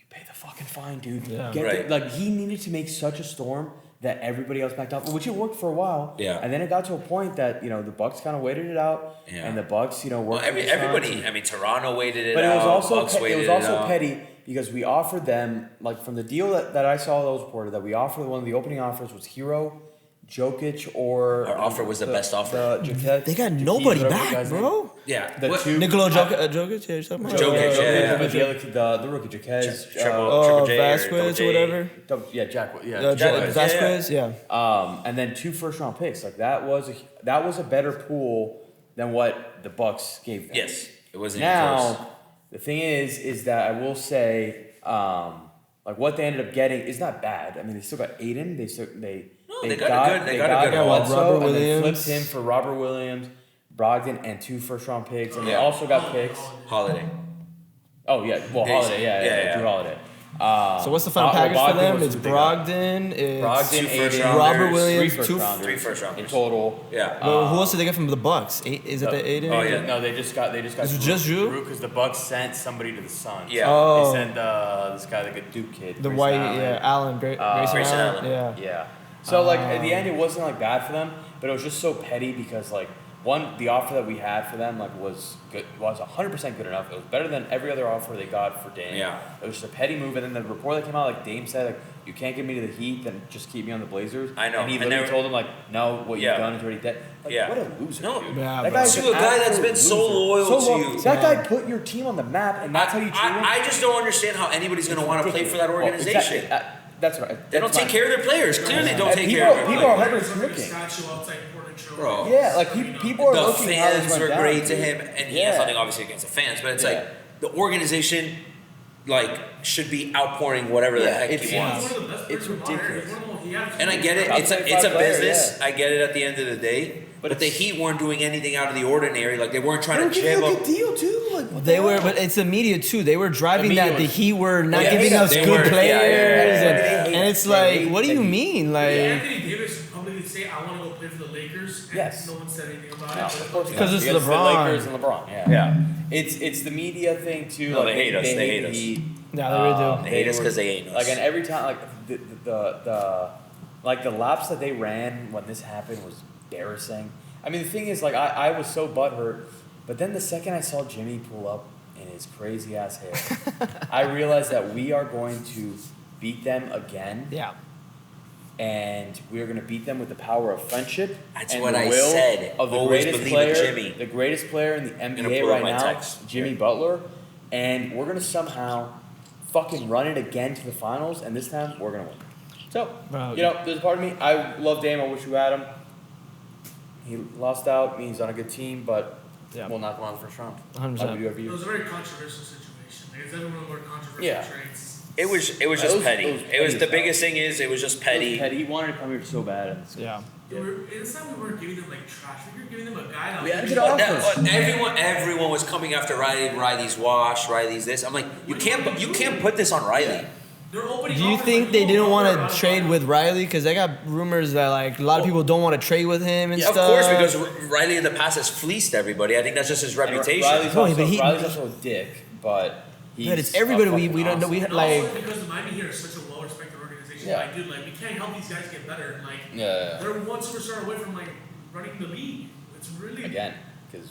[SPEAKER 2] Pay the fucking fine, dude.
[SPEAKER 4] Yeah.
[SPEAKER 2] Like he needed to make such a storm that everybody else backed off, which it worked for a while.
[SPEAKER 1] Yeah.
[SPEAKER 2] And then it got to a point that the Bucks kind of waited it out, and the Bucks, worked.
[SPEAKER 1] Well, everybody. I mean, Toronto waited it
[SPEAKER 2] but
[SPEAKER 1] out.
[SPEAKER 2] But it was also
[SPEAKER 1] out.
[SPEAKER 2] petty because we offered them, like from the deal that I saw that was reported, that we offered, one of the opening offers was Herro, Jokic, or
[SPEAKER 1] our offer was the best offer.
[SPEAKER 4] They got nobody back, bro.
[SPEAKER 1] Yeah.
[SPEAKER 2] The two.
[SPEAKER 4] Nikola Jokic, yeah, something.
[SPEAKER 1] Jokic,
[SPEAKER 2] the rookie, Jaquez.
[SPEAKER 1] Triple J
[SPEAKER 4] Vasquez or whatever.
[SPEAKER 2] Jack.
[SPEAKER 4] Vasquez, yeah.
[SPEAKER 2] And then 2 first-round picks. Like that was a better pool than what the Bucks gave them.
[SPEAKER 1] Yes, it wasn't even close.
[SPEAKER 2] Now, the thing is that I will say, like what they ended up getting is not bad. I mean, they still got Aiden. They got a good
[SPEAKER 4] Robert
[SPEAKER 2] and they
[SPEAKER 4] Williams.
[SPEAKER 2] flipped him for Robert Williams, Brogdon, and 2 first-round picks, and they also got picks.
[SPEAKER 1] Holiday.
[SPEAKER 2] Oh yeah, well Holiday, yeah. Drew Holiday.
[SPEAKER 4] So what's the final package for them? It's Brogdon,
[SPEAKER 2] Aiden,
[SPEAKER 4] Robert Williams,
[SPEAKER 1] 3 first rounders
[SPEAKER 2] in total.
[SPEAKER 1] Yeah.
[SPEAKER 4] Who else did they get from the Bucks? Is it the Aiden?
[SPEAKER 1] Oh yeah.
[SPEAKER 2] No, they just got.
[SPEAKER 4] Is it just Drew?
[SPEAKER 2] Because the Bucks sent somebody to the Suns.
[SPEAKER 1] Yeah.
[SPEAKER 4] Oh.
[SPEAKER 2] They sent this guy, the Duke kid.
[SPEAKER 4] The
[SPEAKER 2] Grayson
[SPEAKER 4] white,
[SPEAKER 2] Allen.
[SPEAKER 4] Grayson Allen. Yeah.
[SPEAKER 2] Yeah. So like at the end, it wasn't like bad for them, but it was just so petty because like the offer that we had for them was 100% good enough. It was better than every other offer they got for Dame.
[SPEAKER 1] Yeah.
[SPEAKER 2] It was just a petty move, and then the report that came out, like Dame said, like you can't get me to the Heat, then just keep me on the Blazers.
[SPEAKER 1] I know.
[SPEAKER 2] And he literally told him like, no, what you've done is already dead. Like, what a loser, dude.
[SPEAKER 4] Yeah,
[SPEAKER 2] that
[SPEAKER 4] bro.
[SPEAKER 1] To a guy that's been so loyal to you.
[SPEAKER 2] That guy put your team on the map, and that's how you treat him.
[SPEAKER 1] I just don't understand how anybody's going to want to play for that organization.
[SPEAKER 2] That's right.
[SPEAKER 1] They don't take care of their players. Clearly, don't take care of their
[SPEAKER 2] people are
[SPEAKER 1] players.
[SPEAKER 2] looking.
[SPEAKER 1] Bro.
[SPEAKER 2] Yeah, like people are
[SPEAKER 1] the
[SPEAKER 2] looking. The
[SPEAKER 1] fans were great to him, and he has nothing obviously against the fans, but it's like the organization should be outpouring whatever the heck he wants.
[SPEAKER 2] It's ridiculous.
[SPEAKER 1] And I get it. It's a business. I get it at the end of the day. But the Heat weren't doing anything out of the ordinary. Like they weren't trying to jam up.
[SPEAKER 2] Good deal too. Like,
[SPEAKER 4] they were, but it's the media too. They were driving that the Heat were not giving us good players, and it's like, what do you mean? Like
[SPEAKER 3] Anthony Davis publicly say, "I want to go play for the Lakers," and no one said anything about it.
[SPEAKER 2] Of course,
[SPEAKER 4] because it's
[SPEAKER 2] the
[SPEAKER 4] LeBron.
[SPEAKER 2] Lakers and LeBron. Yeah. It's the media thing too.
[SPEAKER 1] No,
[SPEAKER 2] like,
[SPEAKER 1] they hate us. They hate us.
[SPEAKER 4] Yeah, they really do.
[SPEAKER 1] They hate us because they hate us.
[SPEAKER 2] Like, and every time, like the laps that they ran when this happened was embarrassing. I mean, the thing is, like, I was so butthurt, but then the second I saw Jimmy pull up in his crazy ass hair, I realized that we are going to beat them again.
[SPEAKER 4] Yeah.
[SPEAKER 2] And we are going to beat them with the power of friendship.
[SPEAKER 1] That's
[SPEAKER 2] and
[SPEAKER 1] what
[SPEAKER 2] the
[SPEAKER 1] I
[SPEAKER 2] will
[SPEAKER 1] said.
[SPEAKER 2] Of the
[SPEAKER 1] Always
[SPEAKER 2] greatest
[SPEAKER 1] believe
[SPEAKER 2] player,
[SPEAKER 1] in Jimmy.
[SPEAKER 2] the greatest player in the NBA
[SPEAKER 1] pull
[SPEAKER 2] right
[SPEAKER 1] up my
[SPEAKER 2] now,
[SPEAKER 1] text.
[SPEAKER 2] Jimmy Butler. And we're going to somehow fucking run it again to the finals, and this time we're going to win. So, there's a part of me, I love Dame, I wish we had him. He lost out, I mean, he's on a good team, but we'll knock him out of the first round.
[SPEAKER 4] 100%.
[SPEAKER 3] It was a very controversial situation. It's one of the more controversial trades.
[SPEAKER 1] It was just petty. It was the biggest thing is it was just petty.
[SPEAKER 2] He wanted to come here so bad.
[SPEAKER 4] Yeah.
[SPEAKER 3] It's not we weren't giving them like trash. We were giving them a guy.
[SPEAKER 2] We had to get offers.
[SPEAKER 1] Everyone was coming after Riley. Riley's wash. Riley's this. I'm like, you can't put this on Riley.
[SPEAKER 3] Do
[SPEAKER 4] you think they didn't want to trade with Riley? Because I got rumors that like a lot of people don't want to trade with him and stuff.
[SPEAKER 1] Of course, because Riley in the past has fleeced everybody. I think that's just his reputation.
[SPEAKER 2] Riley's also a dick, but
[SPEAKER 4] it's everybody we don't know. We like
[SPEAKER 3] because the Miami here is such a well-respected organization. Like, dude, like we can't help these guys get better. Like, they're one superstar away from like running the league. It's really
[SPEAKER 2] because.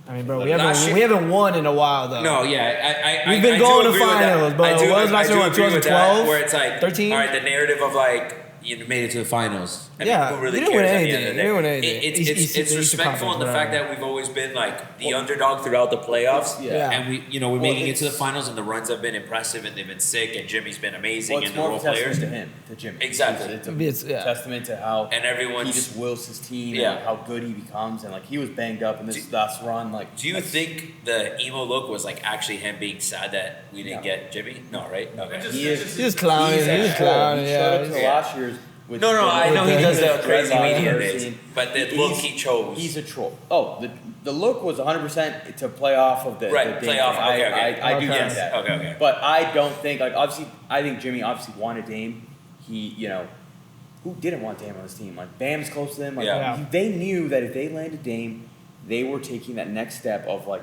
[SPEAKER 4] I mean, bro, we haven't won in a while though.
[SPEAKER 1] No, yeah,
[SPEAKER 4] we've been going to finals, but it was last year 2012,
[SPEAKER 1] where it's like
[SPEAKER 4] 13.
[SPEAKER 1] All right, the narrative of like you made it to the finals. I
[SPEAKER 4] Yeah,
[SPEAKER 1] mean, who really
[SPEAKER 4] you didn't win
[SPEAKER 1] cares at the
[SPEAKER 4] anything.
[SPEAKER 1] end of the
[SPEAKER 4] You
[SPEAKER 1] day?
[SPEAKER 4] didn't win anything.
[SPEAKER 1] It's
[SPEAKER 4] East
[SPEAKER 1] respectful in the
[SPEAKER 4] Conference,
[SPEAKER 1] fact that we've always been like the underdog throughout the playoffs.
[SPEAKER 2] Yeah.
[SPEAKER 1] And we're
[SPEAKER 2] Well,
[SPEAKER 1] making it to the
[SPEAKER 2] it's-
[SPEAKER 1] finals, and the runs have been impressive, and they've been sick, and Jimmy's been amazing,
[SPEAKER 2] Well, it's
[SPEAKER 1] and the
[SPEAKER 2] more
[SPEAKER 1] role
[SPEAKER 2] of a testament
[SPEAKER 1] players.
[SPEAKER 2] to him, to Jimmy.
[SPEAKER 1] Exactly.
[SPEAKER 2] It's a testament to how
[SPEAKER 1] And everyone's-
[SPEAKER 2] he just wills his team
[SPEAKER 1] Yeah.
[SPEAKER 2] and how good he becomes, and like he was banged up in this last run. Like,
[SPEAKER 1] Do you think the emo look was like actually him being sad that we didn't get Jimmy? No, right? Okay.
[SPEAKER 2] He is-
[SPEAKER 4] He was clowning.
[SPEAKER 2] he's
[SPEAKER 4] He was
[SPEAKER 2] a troll.
[SPEAKER 4] clowning.
[SPEAKER 2] He showed up to
[SPEAKER 4] Yeah.
[SPEAKER 2] last year's. With
[SPEAKER 1] No, I know he does the crazy
[SPEAKER 2] dreadlocks
[SPEAKER 1] media
[SPEAKER 2] I've
[SPEAKER 1] days,
[SPEAKER 2] seen.
[SPEAKER 1] but the look he chose.
[SPEAKER 2] He's a troll. Oh, the look was 100% to play off of the
[SPEAKER 1] Right,
[SPEAKER 2] the
[SPEAKER 1] play
[SPEAKER 2] Dame
[SPEAKER 1] off,
[SPEAKER 2] thing.
[SPEAKER 1] okay.
[SPEAKER 2] I do
[SPEAKER 4] Okay.
[SPEAKER 2] get that.
[SPEAKER 1] Okay.
[SPEAKER 2] But I don't think like obviously I think Jimmy obviously wanted Dame. He who didn't want Dame on his team? Like Bam's close to them. Like
[SPEAKER 1] Yeah.
[SPEAKER 2] they knew that if they landed Dame, they were taking that next step of like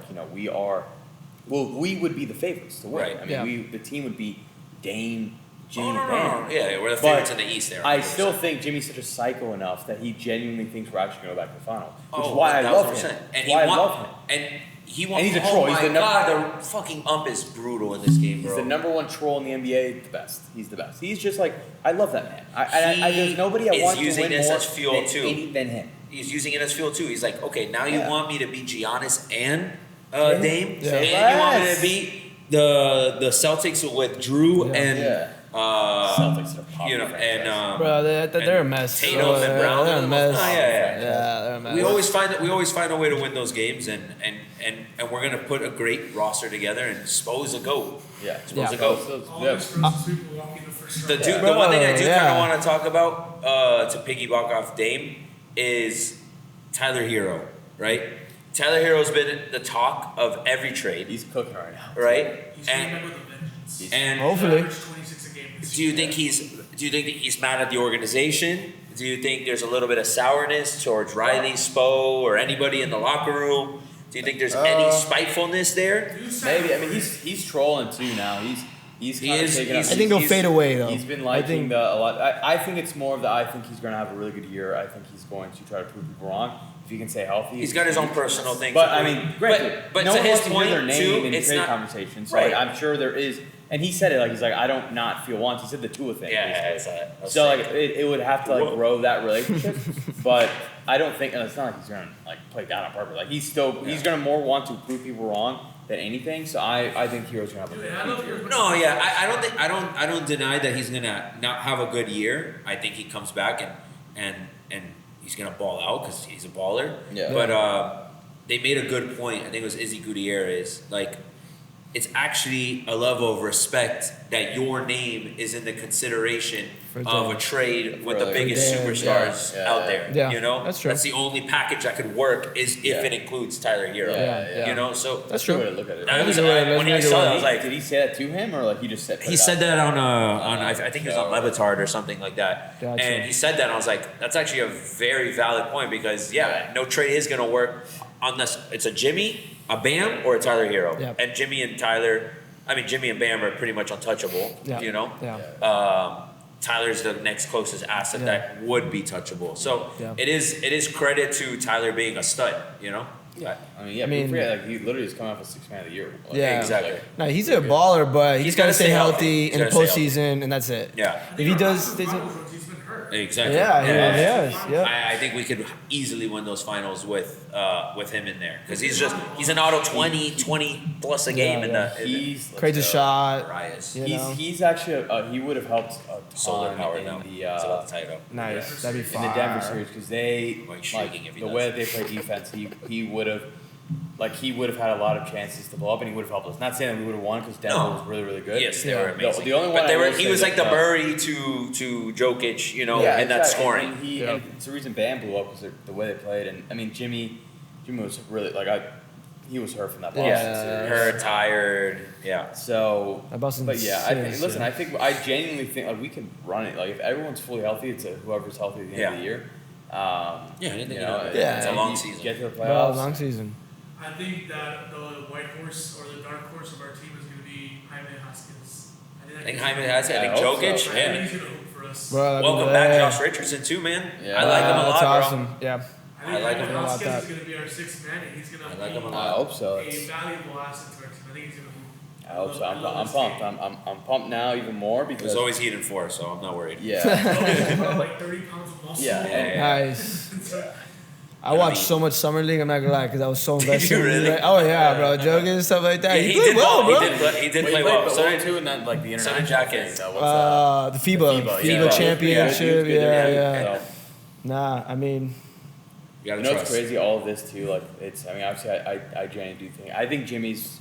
[SPEAKER 2] we would be the favorites to win.
[SPEAKER 1] Right.
[SPEAKER 2] I mean the team would be Dame, Jimmy,
[SPEAKER 1] Oh, no,
[SPEAKER 2] Bam.
[SPEAKER 1] Yeah, we're the
[SPEAKER 2] But
[SPEAKER 1] favorites in the East there.
[SPEAKER 2] I
[SPEAKER 1] 100%.
[SPEAKER 2] still think Jimmy's such a psycho enough that he genuinely thinks we're actually going to go back to the final. Which is
[SPEAKER 1] Oh,
[SPEAKER 2] why I love
[SPEAKER 1] 1000%.
[SPEAKER 2] him.
[SPEAKER 1] And
[SPEAKER 2] Why I
[SPEAKER 1] won-
[SPEAKER 2] love him.
[SPEAKER 1] And he won.
[SPEAKER 2] And he's a
[SPEAKER 1] oh
[SPEAKER 2] troll.
[SPEAKER 1] my
[SPEAKER 2] He's the
[SPEAKER 1] God, the fucking ump is brutal in this game, bro.
[SPEAKER 2] He's the number one troll in the NBA. The best. He's the best. He's just like I love that man. There's nobody I
[SPEAKER 1] is
[SPEAKER 2] want to
[SPEAKER 1] using
[SPEAKER 2] win
[SPEAKER 1] this
[SPEAKER 2] more
[SPEAKER 1] as fuel,
[SPEAKER 2] than,
[SPEAKER 1] too.
[SPEAKER 2] than him.
[SPEAKER 1] He's using it as fuel too. He's like, okay, now you
[SPEAKER 2] Yeah.
[SPEAKER 1] want me to beat Giannis and
[SPEAKER 2] Yeah.
[SPEAKER 1] Dame,
[SPEAKER 4] Yeah.
[SPEAKER 1] and you want me
[SPEAKER 2] Yes.
[SPEAKER 1] to beat the Celtics with Drew
[SPEAKER 4] Yeah.
[SPEAKER 1] and
[SPEAKER 2] Celtics are popular
[SPEAKER 1] you know,
[SPEAKER 2] franchise.
[SPEAKER 1] and
[SPEAKER 4] Bro, they're a mess.
[SPEAKER 1] Tatum
[SPEAKER 4] So,
[SPEAKER 1] and Brown.
[SPEAKER 4] They're a mess.
[SPEAKER 1] Oh, yeah.
[SPEAKER 4] They're a mess.
[SPEAKER 1] we always find a way to win those games, and we're gonna put a great roster together and Spo's a goat.
[SPEAKER 2] Yeah.
[SPEAKER 1] Supposed to
[SPEAKER 2] So-
[SPEAKER 1] go.
[SPEAKER 2] so-
[SPEAKER 3] All
[SPEAKER 2] yeah.
[SPEAKER 3] this frozen sweep Milwaukee in the first
[SPEAKER 1] The
[SPEAKER 3] round.
[SPEAKER 1] the one thing I do
[SPEAKER 4] Bro,
[SPEAKER 1] kind of
[SPEAKER 4] yeah.
[SPEAKER 1] want to talk about to piggyback off Dame is Tyler Herro, right? Tyler Herro's been the talk of every trade,
[SPEAKER 2] He's cooking right now.
[SPEAKER 1] right?
[SPEAKER 3] He's coming
[SPEAKER 1] And
[SPEAKER 3] back with a vengeance.
[SPEAKER 1] and
[SPEAKER 4] Hopefully.
[SPEAKER 3] Averaged 26 a game this
[SPEAKER 1] do you
[SPEAKER 3] year.
[SPEAKER 1] think he's mad at the organization? Do you think there's a little bit of sourness towards Riley, Spo, or anybody in the locker room? Do you think there's any spitefulness there?
[SPEAKER 3] Dude signed
[SPEAKER 2] Maybe. I
[SPEAKER 3] for
[SPEAKER 2] mean, he's trolling too now. He's
[SPEAKER 1] He
[SPEAKER 2] kind of
[SPEAKER 1] is-
[SPEAKER 2] taking
[SPEAKER 1] he's-
[SPEAKER 2] up.
[SPEAKER 4] I think he'll fade away though.
[SPEAKER 2] He's been
[SPEAKER 4] I
[SPEAKER 2] liking
[SPEAKER 4] think-
[SPEAKER 2] a lot. I think it's more of the. I think he's going to have a really good year. I think he's going to try to prove people wrong. If he can stay healthy,
[SPEAKER 1] He's got his own personal thing.
[SPEAKER 2] But
[SPEAKER 1] to
[SPEAKER 2] I
[SPEAKER 1] do.
[SPEAKER 2] mean, granted,
[SPEAKER 1] but
[SPEAKER 2] no
[SPEAKER 1] to
[SPEAKER 2] one
[SPEAKER 1] his
[SPEAKER 2] wants to
[SPEAKER 1] point
[SPEAKER 2] hear their name
[SPEAKER 1] too,
[SPEAKER 2] in
[SPEAKER 1] it's
[SPEAKER 2] trade
[SPEAKER 1] not
[SPEAKER 2] conversations. So
[SPEAKER 1] right.
[SPEAKER 2] like, I'm sure there is, and he said it like he's like, I don't not feel wanted. He said the Tua thing.
[SPEAKER 1] Yeah,
[SPEAKER 2] basically.
[SPEAKER 1] that's
[SPEAKER 2] So like it would have to like grow that relationship, but I don't think and it's not like he's gonna like play down on purpose. Like he's gonna more want to prove people wrong than anything. So I think Hero's gonna have a
[SPEAKER 3] Dude,
[SPEAKER 2] good
[SPEAKER 3] I love
[SPEAKER 2] future.
[SPEAKER 3] your
[SPEAKER 1] No, yeah, I don't deny that he's gonna not have a good year. I think he comes back and he's gonna ball out because he's a baller.
[SPEAKER 2] Yeah.
[SPEAKER 1] But they made a good point. I think it was Izzy Gutierrez. Like, it's actually a level of respect that your name is in the consideration
[SPEAKER 4] For
[SPEAKER 1] of
[SPEAKER 4] Dame.
[SPEAKER 1] a trade with
[SPEAKER 2] For
[SPEAKER 1] the
[SPEAKER 2] like-
[SPEAKER 1] biggest
[SPEAKER 4] For Dame,
[SPEAKER 1] superstars
[SPEAKER 2] yeah.
[SPEAKER 1] out there.
[SPEAKER 4] Yeah,
[SPEAKER 1] You know,
[SPEAKER 4] that's true.
[SPEAKER 1] That's the only package that could work is if
[SPEAKER 2] Yeah.
[SPEAKER 1] it includes Tyler Hero.
[SPEAKER 4] Yeah.
[SPEAKER 1] You know, so
[SPEAKER 4] That's
[SPEAKER 2] Good way
[SPEAKER 4] true.
[SPEAKER 2] to look at it.
[SPEAKER 1] I was,
[SPEAKER 4] That's a good way-
[SPEAKER 1] when I
[SPEAKER 4] that's a
[SPEAKER 1] saw
[SPEAKER 4] good
[SPEAKER 1] that, I
[SPEAKER 4] way.
[SPEAKER 1] was like,
[SPEAKER 2] Did he say that to him or like he just said?
[SPEAKER 1] he said that on I think he was on
[SPEAKER 2] show.
[SPEAKER 1] Levitard or something like that.
[SPEAKER 4] Gotcha.
[SPEAKER 1] And he said that, and I was like, that's actually a very valid point because
[SPEAKER 2] Yeah.
[SPEAKER 1] no trade is gonna work unless it's a Jimmy, a Bam, or a Tyler Hero.
[SPEAKER 4] Yeah.
[SPEAKER 1] And Jimmy and Bam are pretty much untouchable.
[SPEAKER 4] Yeah.
[SPEAKER 1] You know.
[SPEAKER 4] Yeah.
[SPEAKER 1] Tyler's the next closest asset
[SPEAKER 4] Yeah.
[SPEAKER 1] that would be touchable. So
[SPEAKER 4] Yeah.
[SPEAKER 1] it is credit to Tyler being a stud. You know.
[SPEAKER 2] Yeah. I mean, yeah.
[SPEAKER 4] I mean-
[SPEAKER 2] People forget, like he literally is coming off a 6-man of the year. Like,
[SPEAKER 4] Yeah.
[SPEAKER 1] Exactly.
[SPEAKER 4] No, he's a baller, but he's
[SPEAKER 1] He's
[SPEAKER 4] got to
[SPEAKER 1] gotta
[SPEAKER 4] stay
[SPEAKER 1] stay
[SPEAKER 4] healthy
[SPEAKER 1] healthy.
[SPEAKER 4] in the
[SPEAKER 1] He's gotta stay
[SPEAKER 4] postseason, and that's it.
[SPEAKER 1] Yeah.
[SPEAKER 4] If he does,
[SPEAKER 3] Finals runs, he's been hurt.
[SPEAKER 1] Exactly.
[SPEAKER 4] yeah, he is. Yeah.
[SPEAKER 1] I think we could easily win those finals with him in there because he's an auto 20 plus a game in the
[SPEAKER 2] He's
[SPEAKER 4] Creates a
[SPEAKER 2] let's go.
[SPEAKER 4] shot.
[SPEAKER 1] Rias.
[SPEAKER 4] You know?
[SPEAKER 2] He's actually he would have helped a ton
[SPEAKER 1] Solar power
[SPEAKER 2] in
[SPEAKER 1] now.
[SPEAKER 2] the
[SPEAKER 1] It's about to tie it up.
[SPEAKER 4] Nice. That'd be
[SPEAKER 2] in
[SPEAKER 4] fire.
[SPEAKER 2] the Denver series because they
[SPEAKER 1] Like shaking
[SPEAKER 2] like
[SPEAKER 1] if he
[SPEAKER 2] the
[SPEAKER 1] does.
[SPEAKER 2] way that they play defense. He would have had a lot of chances to blow up and he would have helped us. Not saying that we would have won because Denver
[SPEAKER 1] No.
[SPEAKER 2] was really really good.
[SPEAKER 1] Yes, they
[SPEAKER 4] Yeah.
[SPEAKER 1] were amazing.
[SPEAKER 2] The only one
[SPEAKER 1] but they
[SPEAKER 2] I
[SPEAKER 1] were.
[SPEAKER 2] will
[SPEAKER 1] He
[SPEAKER 2] say
[SPEAKER 1] was like the
[SPEAKER 2] that,
[SPEAKER 1] Murray to Jokic, you know, in that
[SPEAKER 2] exactly.
[SPEAKER 1] scoring.
[SPEAKER 2] And he
[SPEAKER 4] Yeah.
[SPEAKER 2] and it's the reason Bam blew up was the way they played. And I mean Jimmy was really like he was hurt from that Boston
[SPEAKER 4] Yeah.
[SPEAKER 2] series.
[SPEAKER 1] Her tired. Yeah.
[SPEAKER 2] So,
[SPEAKER 4] That Boston
[SPEAKER 2] but yeah, I think,
[SPEAKER 4] series,
[SPEAKER 2] listen,
[SPEAKER 4] yeah.
[SPEAKER 2] I genuinely think like we can run it. Like if everyone's fully healthy, it's whoever's healthy at the end of
[SPEAKER 1] Yeah.
[SPEAKER 2] the year.
[SPEAKER 1] Yeah,
[SPEAKER 4] it's a
[SPEAKER 1] long
[SPEAKER 2] you
[SPEAKER 1] season.
[SPEAKER 2] Get to the
[SPEAKER 4] Bro,
[SPEAKER 2] playoffs.
[SPEAKER 4] long season.
[SPEAKER 3] I think that the white horse or the dark horse of our team is going to be Jaime Haskins.
[SPEAKER 1] I think Jaime has it. I think
[SPEAKER 2] I hope
[SPEAKER 1] Jokic.
[SPEAKER 2] so.
[SPEAKER 3] I
[SPEAKER 1] Yeah.
[SPEAKER 3] think he's going to hoop for us.
[SPEAKER 4] Bro, that'd be
[SPEAKER 1] Welcome
[SPEAKER 4] good.
[SPEAKER 1] back, Josh Richardson too, man.
[SPEAKER 2] Yeah.
[SPEAKER 1] I like him a lot,
[SPEAKER 4] That's
[SPEAKER 1] bro.
[SPEAKER 4] awesome. Yeah.
[SPEAKER 1] I like him
[SPEAKER 3] Jaime
[SPEAKER 1] a
[SPEAKER 4] lot.
[SPEAKER 3] Haskins is going to be our sixth man, and he's going to
[SPEAKER 1] I like him a
[SPEAKER 3] be
[SPEAKER 1] lot.
[SPEAKER 2] I hope so.
[SPEAKER 3] a valuable asset to our team. I think he's going to hoop.
[SPEAKER 2] I hope so. I'm pumped. I'm pumped now even more because
[SPEAKER 1] There's always heat in 4, so I'm not worried.
[SPEAKER 2] yeah.
[SPEAKER 3] Like 30 pounds of muscle.
[SPEAKER 2] Yeah.
[SPEAKER 4] Nice. I watched so much Summer League, I'm not gonna lie, because I was so invested.
[SPEAKER 1] you really?
[SPEAKER 4] Oh yeah, bro, joking and stuff like that.
[SPEAKER 1] Yeah,
[SPEAKER 4] he played well, bro.
[SPEAKER 1] He did play well.
[SPEAKER 2] So
[SPEAKER 1] So
[SPEAKER 2] did too, and then like the
[SPEAKER 1] Southern
[SPEAKER 2] international
[SPEAKER 1] Jackets.
[SPEAKER 2] thing. What's
[SPEAKER 4] The FIBA championship. Yeah.
[SPEAKER 2] So,
[SPEAKER 4] Nah, I mean,
[SPEAKER 1] you gotta
[SPEAKER 2] you know
[SPEAKER 1] trust.
[SPEAKER 2] what's crazy? All of this too, like it's. I mean, obviously, I genuinely do think. I think Jimmy's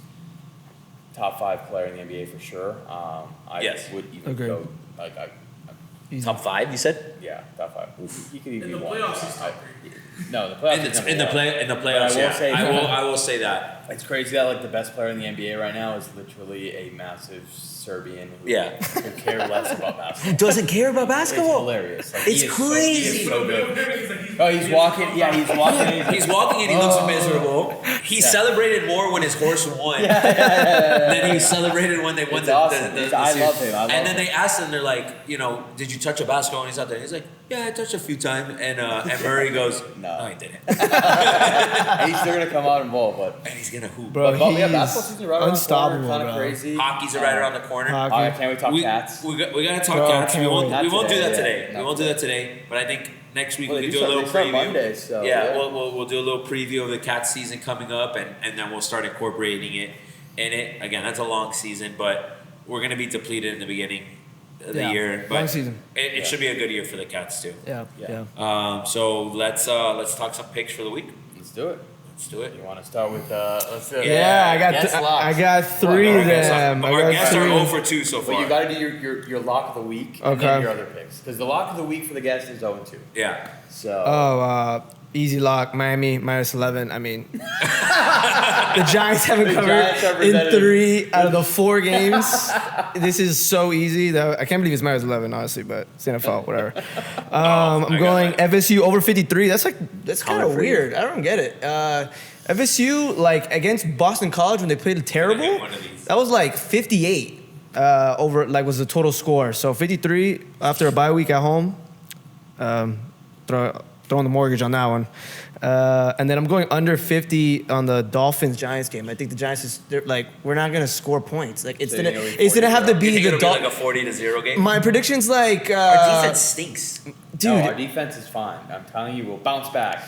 [SPEAKER 2] top 5 player in the NBA for sure. I
[SPEAKER 1] Yes.
[SPEAKER 2] would even
[SPEAKER 4] Agreed.
[SPEAKER 2] go like
[SPEAKER 4] easy.
[SPEAKER 1] Top 5, you said?
[SPEAKER 2] yeah, top 5. He could even
[SPEAKER 3] In the
[SPEAKER 2] be one.
[SPEAKER 3] playoffs, he's top
[SPEAKER 2] I-
[SPEAKER 3] 3.
[SPEAKER 2] No, the playoffs. he's
[SPEAKER 1] In
[SPEAKER 2] number one.
[SPEAKER 1] the
[SPEAKER 2] But
[SPEAKER 1] playoffs,
[SPEAKER 2] I will
[SPEAKER 1] yeah.
[SPEAKER 2] say-
[SPEAKER 1] I will say that.
[SPEAKER 2] It's crazy that like the best player in the NBA right now is literally a massive Serbian who
[SPEAKER 1] Yeah.
[SPEAKER 2] could care less about basketball.
[SPEAKER 1] Doesn't care about
[SPEAKER 2] It's hilarious. Like,
[SPEAKER 1] It's
[SPEAKER 2] he is
[SPEAKER 1] crazy.
[SPEAKER 2] He is so good.
[SPEAKER 3] He's
[SPEAKER 2] Oh, he's walking. Yeah, he's walking.
[SPEAKER 1] He's walking and he looks miserable. He celebrated more when his horse won than he celebrated when they won
[SPEAKER 2] It's
[SPEAKER 1] the,
[SPEAKER 2] awesome.
[SPEAKER 1] the
[SPEAKER 2] I
[SPEAKER 1] series.
[SPEAKER 2] love him. I love
[SPEAKER 1] and then
[SPEAKER 2] him.
[SPEAKER 1] they asked him, they're like, you know, did you touch a basketball? And he's out there. He's like, yeah, I touched a few times. And Murray goes, no, he didn't.
[SPEAKER 2] And he's still gonna come out and bowl, but
[SPEAKER 1] And he's gonna hoop.
[SPEAKER 4] bro,
[SPEAKER 2] but yeah,
[SPEAKER 4] he's
[SPEAKER 2] basketball season right around
[SPEAKER 4] unstoppable,
[SPEAKER 2] kind
[SPEAKER 4] bro.
[SPEAKER 2] of crazy.
[SPEAKER 1] Hockey's right around the corner.
[SPEAKER 4] Hockey.
[SPEAKER 2] All right, can't we talk cats?
[SPEAKER 1] We gotta talk
[SPEAKER 4] Bro,
[SPEAKER 1] cats.
[SPEAKER 4] can't wait.
[SPEAKER 2] Not
[SPEAKER 1] We won't do
[SPEAKER 2] today,
[SPEAKER 1] that
[SPEAKER 2] yeah.
[SPEAKER 1] today.
[SPEAKER 2] Not
[SPEAKER 1] We won't do that today. But I think next week
[SPEAKER 2] Well,
[SPEAKER 1] we
[SPEAKER 2] they
[SPEAKER 1] can do a little
[SPEAKER 2] start
[SPEAKER 1] preview.
[SPEAKER 2] Monday, so
[SPEAKER 1] Yeah, we'll do a little preview of the cat season coming up, and then we'll start incorporating it in it. Again, that's a long season, but we're gonna be depleted in the beginning of the year. But
[SPEAKER 4] long season.
[SPEAKER 1] It should be a good year for the cats too.
[SPEAKER 4] Yeah.
[SPEAKER 1] So let's talk some picks for the week.
[SPEAKER 2] Let's do it.
[SPEAKER 1] Let's do it.
[SPEAKER 2] You want to start with let's do it.
[SPEAKER 4] Yeah,
[SPEAKER 2] Guess locks.
[SPEAKER 4] I got 3 of them.
[SPEAKER 1] Our
[SPEAKER 4] I
[SPEAKER 1] guests
[SPEAKER 4] got
[SPEAKER 1] are
[SPEAKER 4] 3.
[SPEAKER 1] 0 for 2 so
[SPEAKER 2] But
[SPEAKER 1] far.
[SPEAKER 2] you got to do your lock of the week and then
[SPEAKER 4] Okay.
[SPEAKER 2] your other picks because the lock of the week for the guest is 0-2.
[SPEAKER 1] Yeah.
[SPEAKER 2] So
[SPEAKER 4] Easy lock, Miami -11. I mean, the Giants haven't
[SPEAKER 2] The
[SPEAKER 4] covered
[SPEAKER 2] Giants
[SPEAKER 4] in
[SPEAKER 2] represented.
[SPEAKER 4] 3 out of the 4 games. This is so easy. I can't believe it's -11, honestly, but it's NFL, whatever. I'm going FSU over 53. That's kind of weird. I don't get it. FSU, like, against Boston College when they played terrible,
[SPEAKER 1] one of these.
[SPEAKER 4] that was like 58 over, like, was the total score. So 53 after a bye week at home. Throwing the mortgage on that one. And then I'm going under 50 on the Dolphins-Giants game. I think the Giants they're like, we're not going to score points. Like, it's
[SPEAKER 2] So
[SPEAKER 4] going
[SPEAKER 2] you're gonna
[SPEAKER 4] to
[SPEAKER 2] be
[SPEAKER 4] it's gonna have to
[SPEAKER 2] 40-0.
[SPEAKER 1] You
[SPEAKER 4] be
[SPEAKER 1] think
[SPEAKER 4] the
[SPEAKER 1] it'll be like a
[SPEAKER 4] Dolphins.
[SPEAKER 1] 40-0 game?
[SPEAKER 4] My prediction's like,
[SPEAKER 1] Our defense stinks.
[SPEAKER 4] dude,
[SPEAKER 2] no, our defense is fine. I'm telling you, we'll bounce back.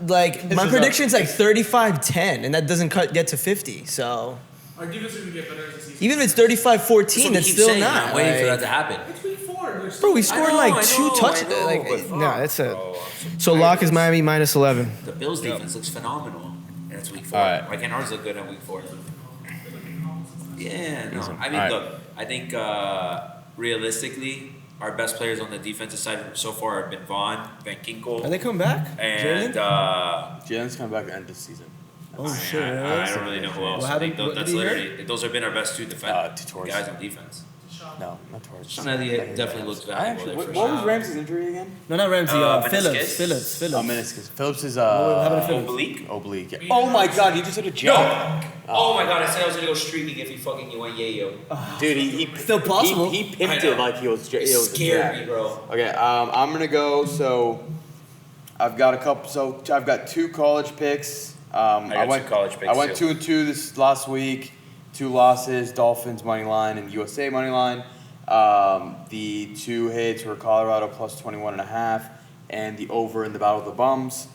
[SPEAKER 4] like, my
[SPEAKER 2] is
[SPEAKER 4] prediction's like 35-10, and that doesn't get to 50. So
[SPEAKER 3] Our defense is going to get better as the season.
[SPEAKER 4] even if it's
[SPEAKER 1] That's
[SPEAKER 4] 35-14,
[SPEAKER 1] what we
[SPEAKER 4] that's
[SPEAKER 1] keep
[SPEAKER 4] still
[SPEAKER 1] saying.
[SPEAKER 4] not.
[SPEAKER 1] I'm waiting for that
[SPEAKER 4] like-
[SPEAKER 1] to happen.
[SPEAKER 3] It's week 4. There's
[SPEAKER 4] Bro, we
[SPEAKER 3] still-
[SPEAKER 4] scored like 2 touchdowns. Like,
[SPEAKER 1] but fuck,
[SPEAKER 4] no, that's it.
[SPEAKER 1] bro.
[SPEAKER 4] So lock is Miami -11.
[SPEAKER 1] The Bills defense looks phenomenal. And it's week 4.
[SPEAKER 2] All right.
[SPEAKER 1] Why can't ours look good in week 4? Yeah, no. I mean,
[SPEAKER 2] All right.
[SPEAKER 1] look, I think realistically, our best players on the defensive side so far have been Vaughn, Van Ginkel,
[SPEAKER 4] Are they coming back?
[SPEAKER 1] and
[SPEAKER 2] Jalen's coming back at the end of the season.
[SPEAKER 4] Oh shit!
[SPEAKER 1] I don't really know who else.
[SPEAKER 4] What
[SPEAKER 1] I think
[SPEAKER 4] happened? What
[SPEAKER 1] that's
[SPEAKER 4] did he hurt?
[SPEAKER 1] literally those have been our best 2
[SPEAKER 2] Torres.
[SPEAKER 1] guys on defense.
[SPEAKER 2] No, not Torres.
[SPEAKER 1] Sean Elliott definitely looks valuable there
[SPEAKER 2] What
[SPEAKER 1] for
[SPEAKER 2] was
[SPEAKER 1] sure.
[SPEAKER 2] Ramsey's injury again?
[SPEAKER 4] No, not Ramsey.
[SPEAKER 1] meniscus?
[SPEAKER 4] Phillips.
[SPEAKER 2] Oh, meniscus. Phillips is
[SPEAKER 4] What happened to Phillips?
[SPEAKER 1] Oblique?
[SPEAKER 2] oblique. Oh my God! He just hit a jump.
[SPEAKER 1] Oh my god, I said I was gonna go streaking if he fucking went yayo.
[SPEAKER 2] Dude, he
[SPEAKER 4] Still possible.
[SPEAKER 2] He
[SPEAKER 1] I
[SPEAKER 2] pimped
[SPEAKER 1] know.
[SPEAKER 2] it like he was. It
[SPEAKER 1] It
[SPEAKER 2] was a
[SPEAKER 1] scared
[SPEAKER 2] jack.
[SPEAKER 1] me, bro.
[SPEAKER 2] Okay, I'm gonna go. So, I've got a couple. So I've got 2 college picks.
[SPEAKER 1] got 2 college picks,
[SPEAKER 2] I went
[SPEAKER 1] too.
[SPEAKER 2] 2-2 this last week. 2 losses: Dolphins money line and USA money line. The 2 hits were Colorado plus 21.5, and the over in the Battle of the Bums.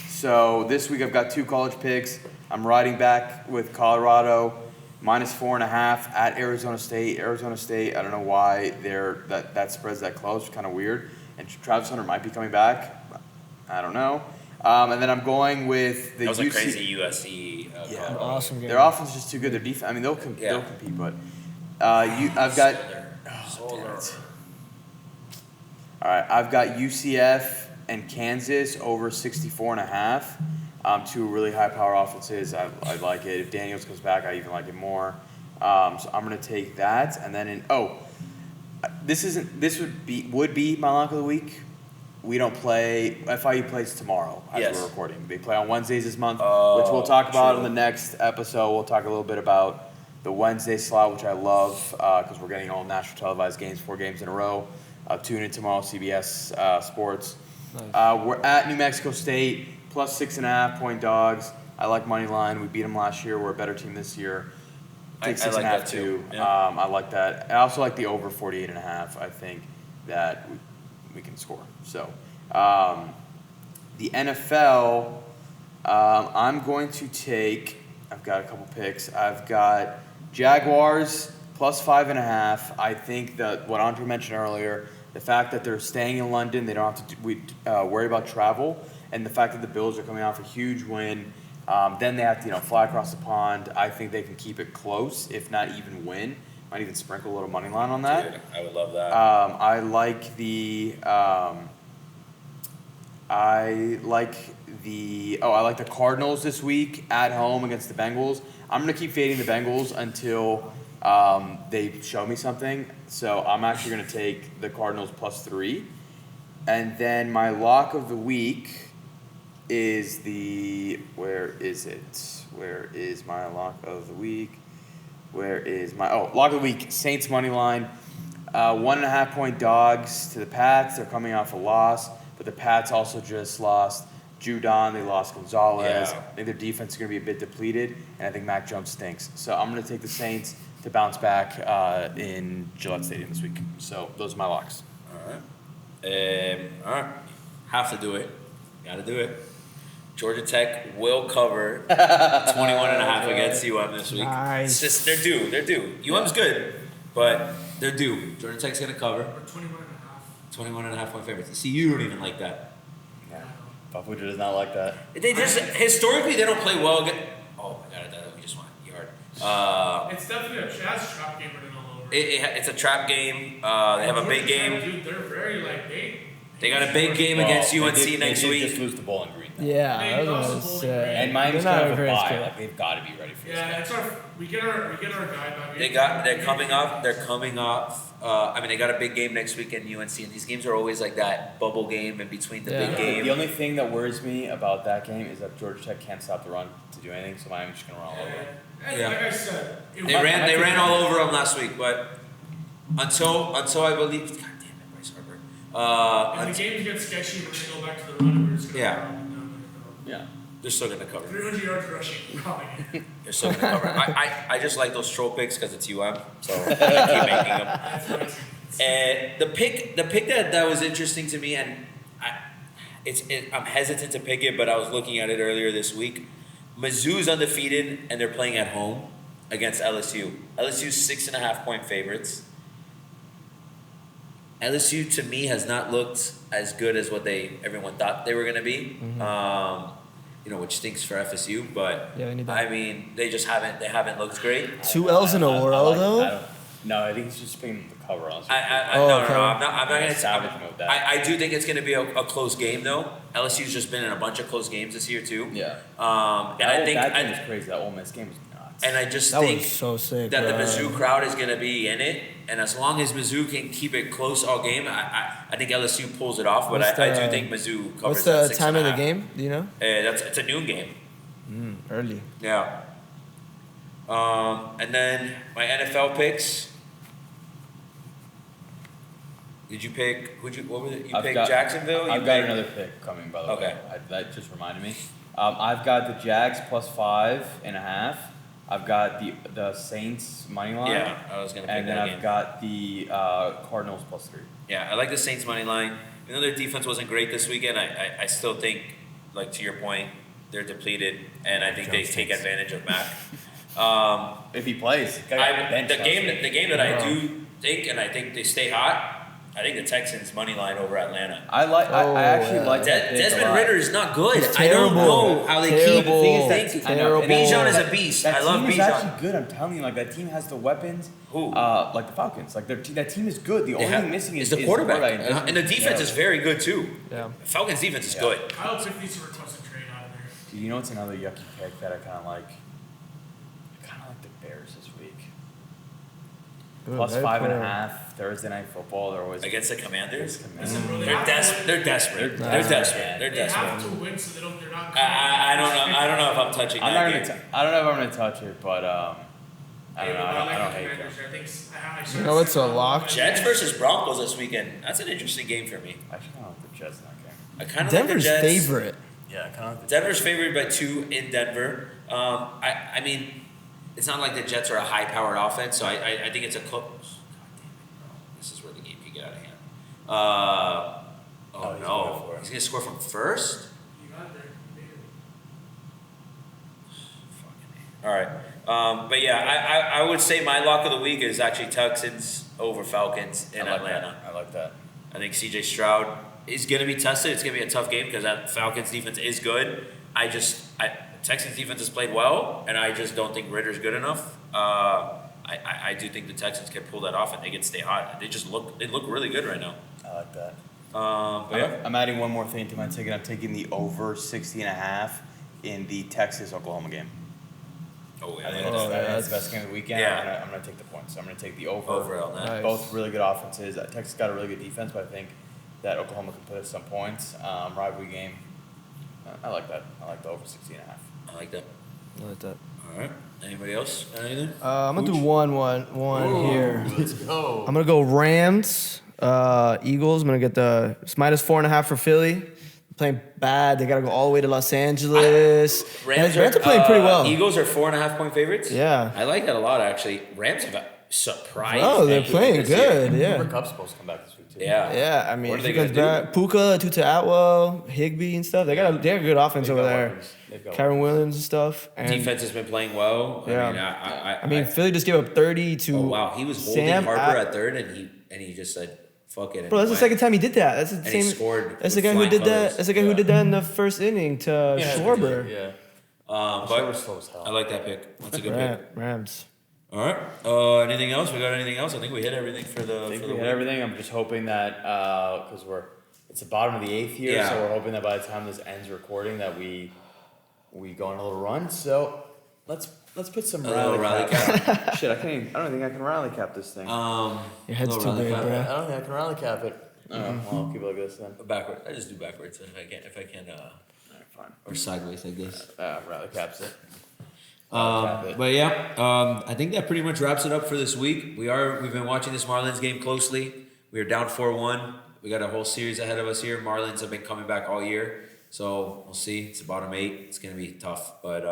[SPEAKER 2] So this week I've got 2 college picks. I'm riding back with Colorado -4.5 at Arizona State. Arizona State, I don't know why that spread's that close. Kind of weird. And Travis Hunter might be coming back. I don't know. And then I'm going with the
[SPEAKER 1] That was a
[SPEAKER 2] UC
[SPEAKER 1] crazy USC.
[SPEAKER 2] Yeah.
[SPEAKER 4] Awesome game.
[SPEAKER 2] Their offense is just too good. Their defense, I mean, they'll compete, but I've got.
[SPEAKER 1] Solar.
[SPEAKER 2] All right, I've got UCF and Kansas over 64.5. 2 really high power offenses. I like it. If Daniels comes back, I even like it more. So I'm gonna take that, and then this would be my lock of the week. We don't play. FIU plays tomorrow as
[SPEAKER 1] Yes.
[SPEAKER 2] we're recording. They play on Wednesdays this month,
[SPEAKER 1] Oh,
[SPEAKER 2] which we'll talk about
[SPEAKER 1] true.
[SPEAKER 2] in the next episode. We'll talk a little bit about the Wednesday slot, which I love because we're getting all national televised games, 4 games in a row. Tune in tomorrow, CBS Sports. We're at New Mexico State, plus 6.5 point dogs. I like money line. We beat them last year. We're a better team this year. Take
[SPEAKER 1] I like
[SPEAKER 2] 6.5
[SPEAKER 1] that
[SPEAKER 2] too.
[SPEAKER 1] Yeah.
[SPEAKER 2] I like that. I also like the over 48.5. I think that we can score. So, the NFL, I'm going to take. I've got a couple picks. I've got Jaguars plus 5.5. I think that what Andre mentioned earlier, the fact that they're staying in London, they don't have to worry about travel, and the fact that the Bills are coming off a huge win. Then they have to, fly across the pond. I think they can keep it close, if not even win. Might even sprinkle a little money line on that.
[SPEAKER 1] Dude, I would love that.
[SPEAKER 2] I like the. I like the Cardinals this week at home against the Bengals. I'm gonna keep fading the Bengals until they show me something. So I'm actually gonna take the Cardinals plus 3, and then my lock of the week is where is it? Where is my lock of the week? Lock of the week? Saints money line, 1.5 point dogs to the Pats. They're coming off a loss, but the Pats also just lost Judon. They lost Gonzalez.
[SPEAKER 1] Yeah.
[SPEAKER 2] I think their defense is going to be a bit depleted, and I think Mac Jones stinks. So I'm going to take the Saints to bounce back in Gillette Stadium this week. So those are my locks.
[SPEAKER 1] All right. Have to do it. Got to do it. Georgia Tech will cover 21.5 against UM this week.
[SPEAKER 4] Nice.
[SPEAKER 1] It's just, they're due. UM's good, but they're due. Georgia Tech's going to cover.
[SPEAKER 3] Or 21.5.
[SPEAKER 1] 21.5 point favorites. See, you don't even like that.
[SPEAKER 2] Papuja does not like that.
[SPEAKER 1] They just, historically, they don't play well. Oh my God, we just won. Yard.
[SPEAKER 3] It's definitely a jazz trap game written all over.
[SPEAKER 1] It's a trap game. They have a big game.
[SPEAKER 3] Dude, they're very
[SPEAKER 1] They got a big game against UNC next
[SPEAKER 2] they
[SPEAKER 1] week.
[SPEAKER 2] Just lose to Bowling Green. Though.
[SPEAKER 4] Yeah,
[SPEAKER 3] They
[SPEAKER 4] I was
[SPEAKER 3] lost
[SPEAKER 4] gonna
[SPEAKER 3] to Bowling
[SPEAKER 4] say.
[SPEAKER 3] Green.
[SPEAKER 2] And Miami's
[SPEAKER 4] They're not
[SPEAKER 2] kind of
[SPEAKER 4] a
[SPEAKER 2] a
[SPEAKER 4] great
[SPEAKER 2] bye.
[SPEAKER 4] squad.
[SPEAKER 2] Like they've got to be ready for this.
[SPEAKER 3] Yeah,
[SPEAKER 2] game.
[SPEAKER 3] it's we get our guy back.
[SPEAKER 1] They're coming off. They got a big game next week in UNC, and these games are always like that bubble game in between the big game.
[SPEAKER 2] The only thing that worries me about that game is that Georgia Tech can't stop the run to do anything, so Miami's just gonna run all over it.
[SPEAKER 1] Yeah.
[SPEAKER 3] Like I said,
[SPEAKER 1] They ran all over them last week, but until I believe, God damn it, Bryce Harper.
[SPEAKER 3] if the games get sketchy, we're gonna go back to the run. We're just gonna
[SPEAKER 1] Yeah.
[SPEAKER 3] run.
[SPEAKER 2] Yeah.
[SPEAKER 1] They're still gonna cover.
[SPEAKER 3] 300 yards rushing, probably.
[SPEAKER 1] They're still gonna cover. I just like those troll picks because it's UM, so I keep making them.
[SPEAKER 3] That's right.
[SPEAKER 1] And the pick that was interesting to me, and I'm hesitant to pick it, but I was looking at it earlier this week. Mizzou's undefeated, and they're playing at home against LSU. LSU's 6.5 point favorites. LSU to me has not looked as good as what everyone thought they were going to be.
[SPEAKER 4] Mm-hmm.
[SPEAKER 1] Which stinks for FSU, but
[SPEAKER 4] Yeah, they need that.
[SPEAKER 1] I mean, they haven't looked great.
[SPEAKER 4] 2 L's in a row, though?
[SPEAKER 2] No, I think he's just picking the cover, honestly.
[SPEAKER 1] No,
[SPEAKER 4] okay.
[SPEAKER 1] I'm not going to
[SPEAKER 2] savage mode that.
[SPEAKER 1] I do think it's going to be a close game, though. LSU's just been in a bunch of close games this year, too.
[SPEAKER 2] Yeah.
[SPEAKER 1] That
[SPEAKER 2] game was crazy. That Ole Miss game was nuts.
[SPEAKER 1] And I just
[SPEAKER 4] That
[SPEAKER 1] think
[SPEAKER 4] was so sick,
[SPEAKER 1] that the
[SPEAKER 4] bro.
[SPEAKER 1] Mizzou crowd is going to be in it. And as long as Mizzou can keep it close all game, I think LSU pulls it off. But I do think Mizzou covers
[SPEAKER 4] What's
[SPEAKER 1] that
[SPEAKER 4] the time of the
[SPEAKER 1] 6.5.
[SPEAKER 4] game? Do you know?
[SPEAKER 1] It's a noon game.
[SPEAKER 4] Early.
[SPEAKER 1] Yeah. And then my NFL picks. Did you pick? What was it? You picked Jacksonville.
[SPEAKER 2] I've got another pick coming, by the way.
[SPEAKER 1] Okay.
[SPEAKER 2] That just reminded me. I've got the Jags plus 5.5. I've got the Saints money line.
[SPEAKER 1] Yeah, I was gonna pick
[SPEAKER 2] and then
[SPEAKER 1] that
[SPEAKER 2] I've
[SPEAKER 1] game.
[SPEAKER 2] got the Cardinals plus 3.
[SPEAKER 1] Yeah, I like the Saints money line. Even though their defense wasn't great this weekend, I still think, like to your point, they're depleted, and I think they take advantage of Mac.
[SPEAKER 2] If he plays,
[SPEAKER 1] The game that I do think, and I think they stay hot. I think the Texans money line over Atlanta.
[SPEAKER 2] I actually
[SPEAKER 4] yeah.
[SPEAKER 2] like that pick a
[SPEAKER 1] Desmond
[SPEAKER 2] lot.
[SPEAKER 1] Ritter is not good.
[SPEAKER 4] He's
[SPEAKER 1] I don't
[SPEAKER 4] terrible.
[SPEAKER 1] know how they
[SPEAKER 4] Terrible.
[SPEAKER 1] keep
[SPEAKER 4] Terrible.
[SPEAKER 1] I know.
[SPEAKER 4] Terrible.
[SPEAKER 1] Bijan is a beast.
[SPEAKER 2] That
[SPEAKER 1] I love
[SPEAKER 2] team is
[SPEAKER 1] Bijan.
[SPEAKER 2] actually good. I'm telling you, like that team has the weapons.
[SPEAKER 1] Who?
[SPEAKER 2] Like the Falcons. Like that team is good. The only thing missing is
[SPEAKER 1] the quarterback,
[SPEAKER 2] Desmond
[SPEAKER 1] and the defense is very good too.
[SPEAKER 4] Yeah.
[SPEAKER 1] Falcons defense is good.
[SPEAKER 3] Kyle took these for a toss and trade out of there.
[SPEAKER 2] Do you know what's another yucky pick that I kind of like? I kind of like the Bears this week.
[SPEAKER 4] Ooh,
[SPEAKER 2] Plus
[SPEAKER 4] very
[SPEAKER 2] 5.5 Thursday night football. They're always
[SPEAKER 1] Against the Commanders,
[SPEAKER 3] Listen, bro, they
[SPEAKER 1] they're
[SPEAKER 3] have to
[SPEAKER 1] desperate.
[SPEAKER 3] win.
[SPEAKER 1] They're desperate.
[SPEAKER 2] They're
[SPEAKER 1] They're
[SPEAKER 2] desperate.
[SPEAKER 1] desperate. They're
[SPEAKER 3] They have
[SPEAKER 1] desperate.
[SPEAKER 3] to win, so they're not.
[SPEAKER 1] I don't know if I'm touching
[SPEAKER 2] I'm
[SPEAKER 1] that
[SPEAKER 2] not
[SPEAKER 1] game.
[SPEAKER 2] gonna. I don't know if I'm gonna touch it, but I don't know. I don't hate
[SPEAKER 3] Commanders.
[SPEAKER 2] them.
[SPEAKER 3] I think.
[SPEAKER 4] You know what's a lock?
[SPEAKER 1] Jets versus Broncos this weekend. That's an interesting game for me.
[SPEAKER 2] I actually kind of like the Jets in that game.
[SPEAKER 1] I kind of like the
[SPEAKER 4] Denver's
[SPEAKER 1] Jets.
[SPEAKER 4] favorite.
[SPEAKER 2] Yeah, kind of like the
[SPEAKER 1] Denver's favored by 2 in Denver. I mean, it's not like the Jets are a high-powered offense, so I think it's a close. God damn it, bro. This is where the game could get out of hand.
[SPEAKER 2] he's going
[SPEAKER 1] No.
[SPEAKER 2] for it.
[SPEAKER 1] He's going to score from first?
[SPEAKER 3] You got there.
[SPEAKER 1] All right. But yeah, I would say my lock of the week is actually Texans over Falcons in Atlanta.
[SPEAKER 2] I like that.
[SPEAKER 1] I think CJ Stroud is going to be tested. It's going to be a tough game because that Falcons defense is good. Texans defense has played well, and I just don't think Ritter's good enough. I do think the Texans can pull that off and they can stay hot. They look really good right now.
[SPEAKER 2] I like that.
[SPEAKER 1] But yeah.
[SPEAKER 2] I'm adding one more thing to my ticket. I'm taking the over 60.5 in the Texas-Oklahoma game.
[SPEAKER 1] Oh,
[SPEAKER 2] I
[SPEAKER 1] yeah.
[SPEAKER 2] think that's the best game of the weekend.
[SPEAKER 1] Yeah.
[SPEAKER 2] I'm gonna take the points. So I'm gonna take the over.
[SPEAKER 1] Overall,
[SPEAKER 4] Nice.
[SPEAKER 2] Both really good offenses. Texas got a really good defense, but I think that Oklahoma can put us some points. Rivalry game. I like that. I like the over 60.5.
[SPEAKER 1] I like that.
[SPEAKER 4] I like that.
[SPEAKER 1] All right. Anybody else? Anything?
[SPEAKER 4] I'm gonna do one here.
[SPEAKER 5] Let's go.
[SPEAKER 4] I'm gonna go Rams, Eagles. I'm gonna get it's -4.5 for Philly. Playing bad. They gotta go all the way to Los Angeles. Rams are playing pretty well.
[SPEAKER 1] Eagles are 4.5-point favorites.
[SPEAKER 4] Yeah.
[SPEAKER 1] I like that a lot, actually. Rams have a surprise.
[SPEAKER 4] Oh, they're
[SPEAKER 1] this
[SPEAKER 4] playing
[SPEAKER 1] year.
[SPEAKER 4] good.
[SPEAKER 2] Cooper
[SPEAKER 4] Yeah.
[SPEAKER 2] Cup's supposed to come back this week too.
[SPEAKER 1] Yeah.
[SPEAKER 4] Yeah. I mean,
[SPEAKER 1] What are
[SPEAKER 4] if
[SPEAKER 1] they
[SPEAKER 4] he comes
[SPEAKER 1] gonna do?
[SPEAKER 4] back, Puka, Tuta Atwell, Higbee and stuff. They got a good offense over there. Kyron Williams and stuff. And
[SPEAKER 1] Defense has been playing well.
[SPEAKER 4] Yeah.
[SPEAKER 1] I mean,
[SPEAKER 4] Philly just gave up 30 to.
[SPEAKER 1] oh wow, he was holding
[SPEAKER 4] Sam
[SPEAKER 1] Harper at third, and he just said, "Fuck it."
[SPEAKER 4] Bro, that's the second time he did that. That's the
[SPEAKER 1] And
[SPEAKER 4] same.
[SPEAKER 1] he scored
[SPEAKER 4] That's the
[SPEAKER 1] with
[SPEAKER 4] guy who
[SPEAKER 1] flying
[SPEAKER 4] did
[SPEAKER 1] colors.
[SPEAKER 4] that. That's the guy who did that in the first inning to Schwarber.
[SPEAKER 2] Yeah.
[SPEAKER 1] But
[SPEAKER 2] Schwarber's slow as hell.
[SPEAKER 1] I like that pick. That's a good pick.
[SPEAKER 4] Rams.
[SPEAKER 1] All right. Anything else? We got anything else? I think we hit everything for the.
[SPEAKER 2] I think
[SPEAKER 1] for
[SPEAKER 2] we
[SPEAKER 1] the
[SPEAKER 2] hit
[SPEAKER 1] week.
[SPEAKER 2] everything. I'm just hoping that because it's the bottom of the 8th year,
[SPEAKER 1] Yeah.
[SPEAKER 2] so we're hoping that by the time this ends recording that we go on a little run. So let's put some
[SPEAKER 1] A little rally
[SPEAKER 2] cap. Shit, I don't think I can rally cap this thing.
[SPEAKER 4] Your head's
[SPEAKER 1] little
[SPEAKER 4] too
[SPEAKER 1] rally
[SPEAKER 4] big,
[SPEAKER 1] cap.
[SPEAKER 4] bro.
[SPEAKER 2] I don't think I can rally cap it. Well, I'll keep it like this then.
[SPEAKER 1] Backward. I just do backwards if I can.
[SPEAKER 2] Alright, fine.
[SPEAKER 1] Or sideways like this.
[SPEAKER 2] Rally caps it.
[SPEAKER 1] But yeah, I think that pretty much wraps it up for this week. We've been watching this Marlins game closely. We are down 4-1. We got a whole series ahead of us here. Marlins have been coming back all year, so we'll see. It's the bottom 8. It's gonna be tough, but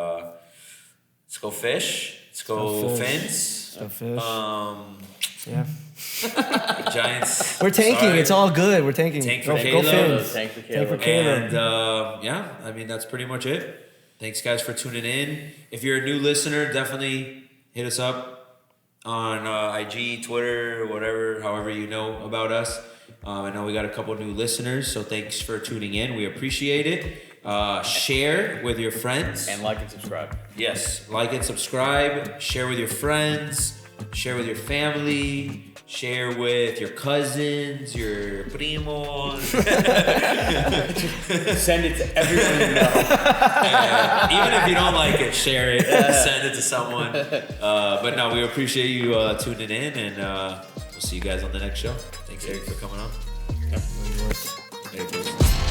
[SPEAKER 1] let's go fish. Let's go Fins.
[SPEAKER 4] Let's go fish. Yeah.
[SPEAKER 1] Giants.
[SPEAKER 4] We're tanking.
[SPEAKER 1] Sorry.
[SPEAKER 4] It's all good. We're tanking.
[SPEAKER 1] Tank for
[SPEAKER 4] Go
[SPEAKER 1] Caleb.
[SPEAKER 4] Fins.
[SPEAKER 2] Tank for
[SPEAKER 4] Tank for
[SPEAKER 2] Caleb.
[SPEAKER 4] Caleb.
[SPEAKER 1] And yeah, I mean that's pretty much it. Thanks guys for tuning in. If you're a new listener, definitely hit us up on IG, Twitter, whatever, however you know about us. I know we got a couple new listeners, so thanks for tuning in. We appreciate it. Share with your friends.
[SPEAKER 2] And like and subscribe.
[SPEAKER 1] Yes, like and subscribe. Share with your friends. Share with your family. Share with your cousins, your primos.
[SPEAKER 2] Send it to everyone you know.
[SPEAKER 1] Even if you don't like it, share it. Send it to someone. But no, we appreciate you tuning in, and we'll see you guys on the next show. Thanks, Eric, for coming on.
[SPEAKER 4] Yep.
[SPEAKER 1] Hey, boys.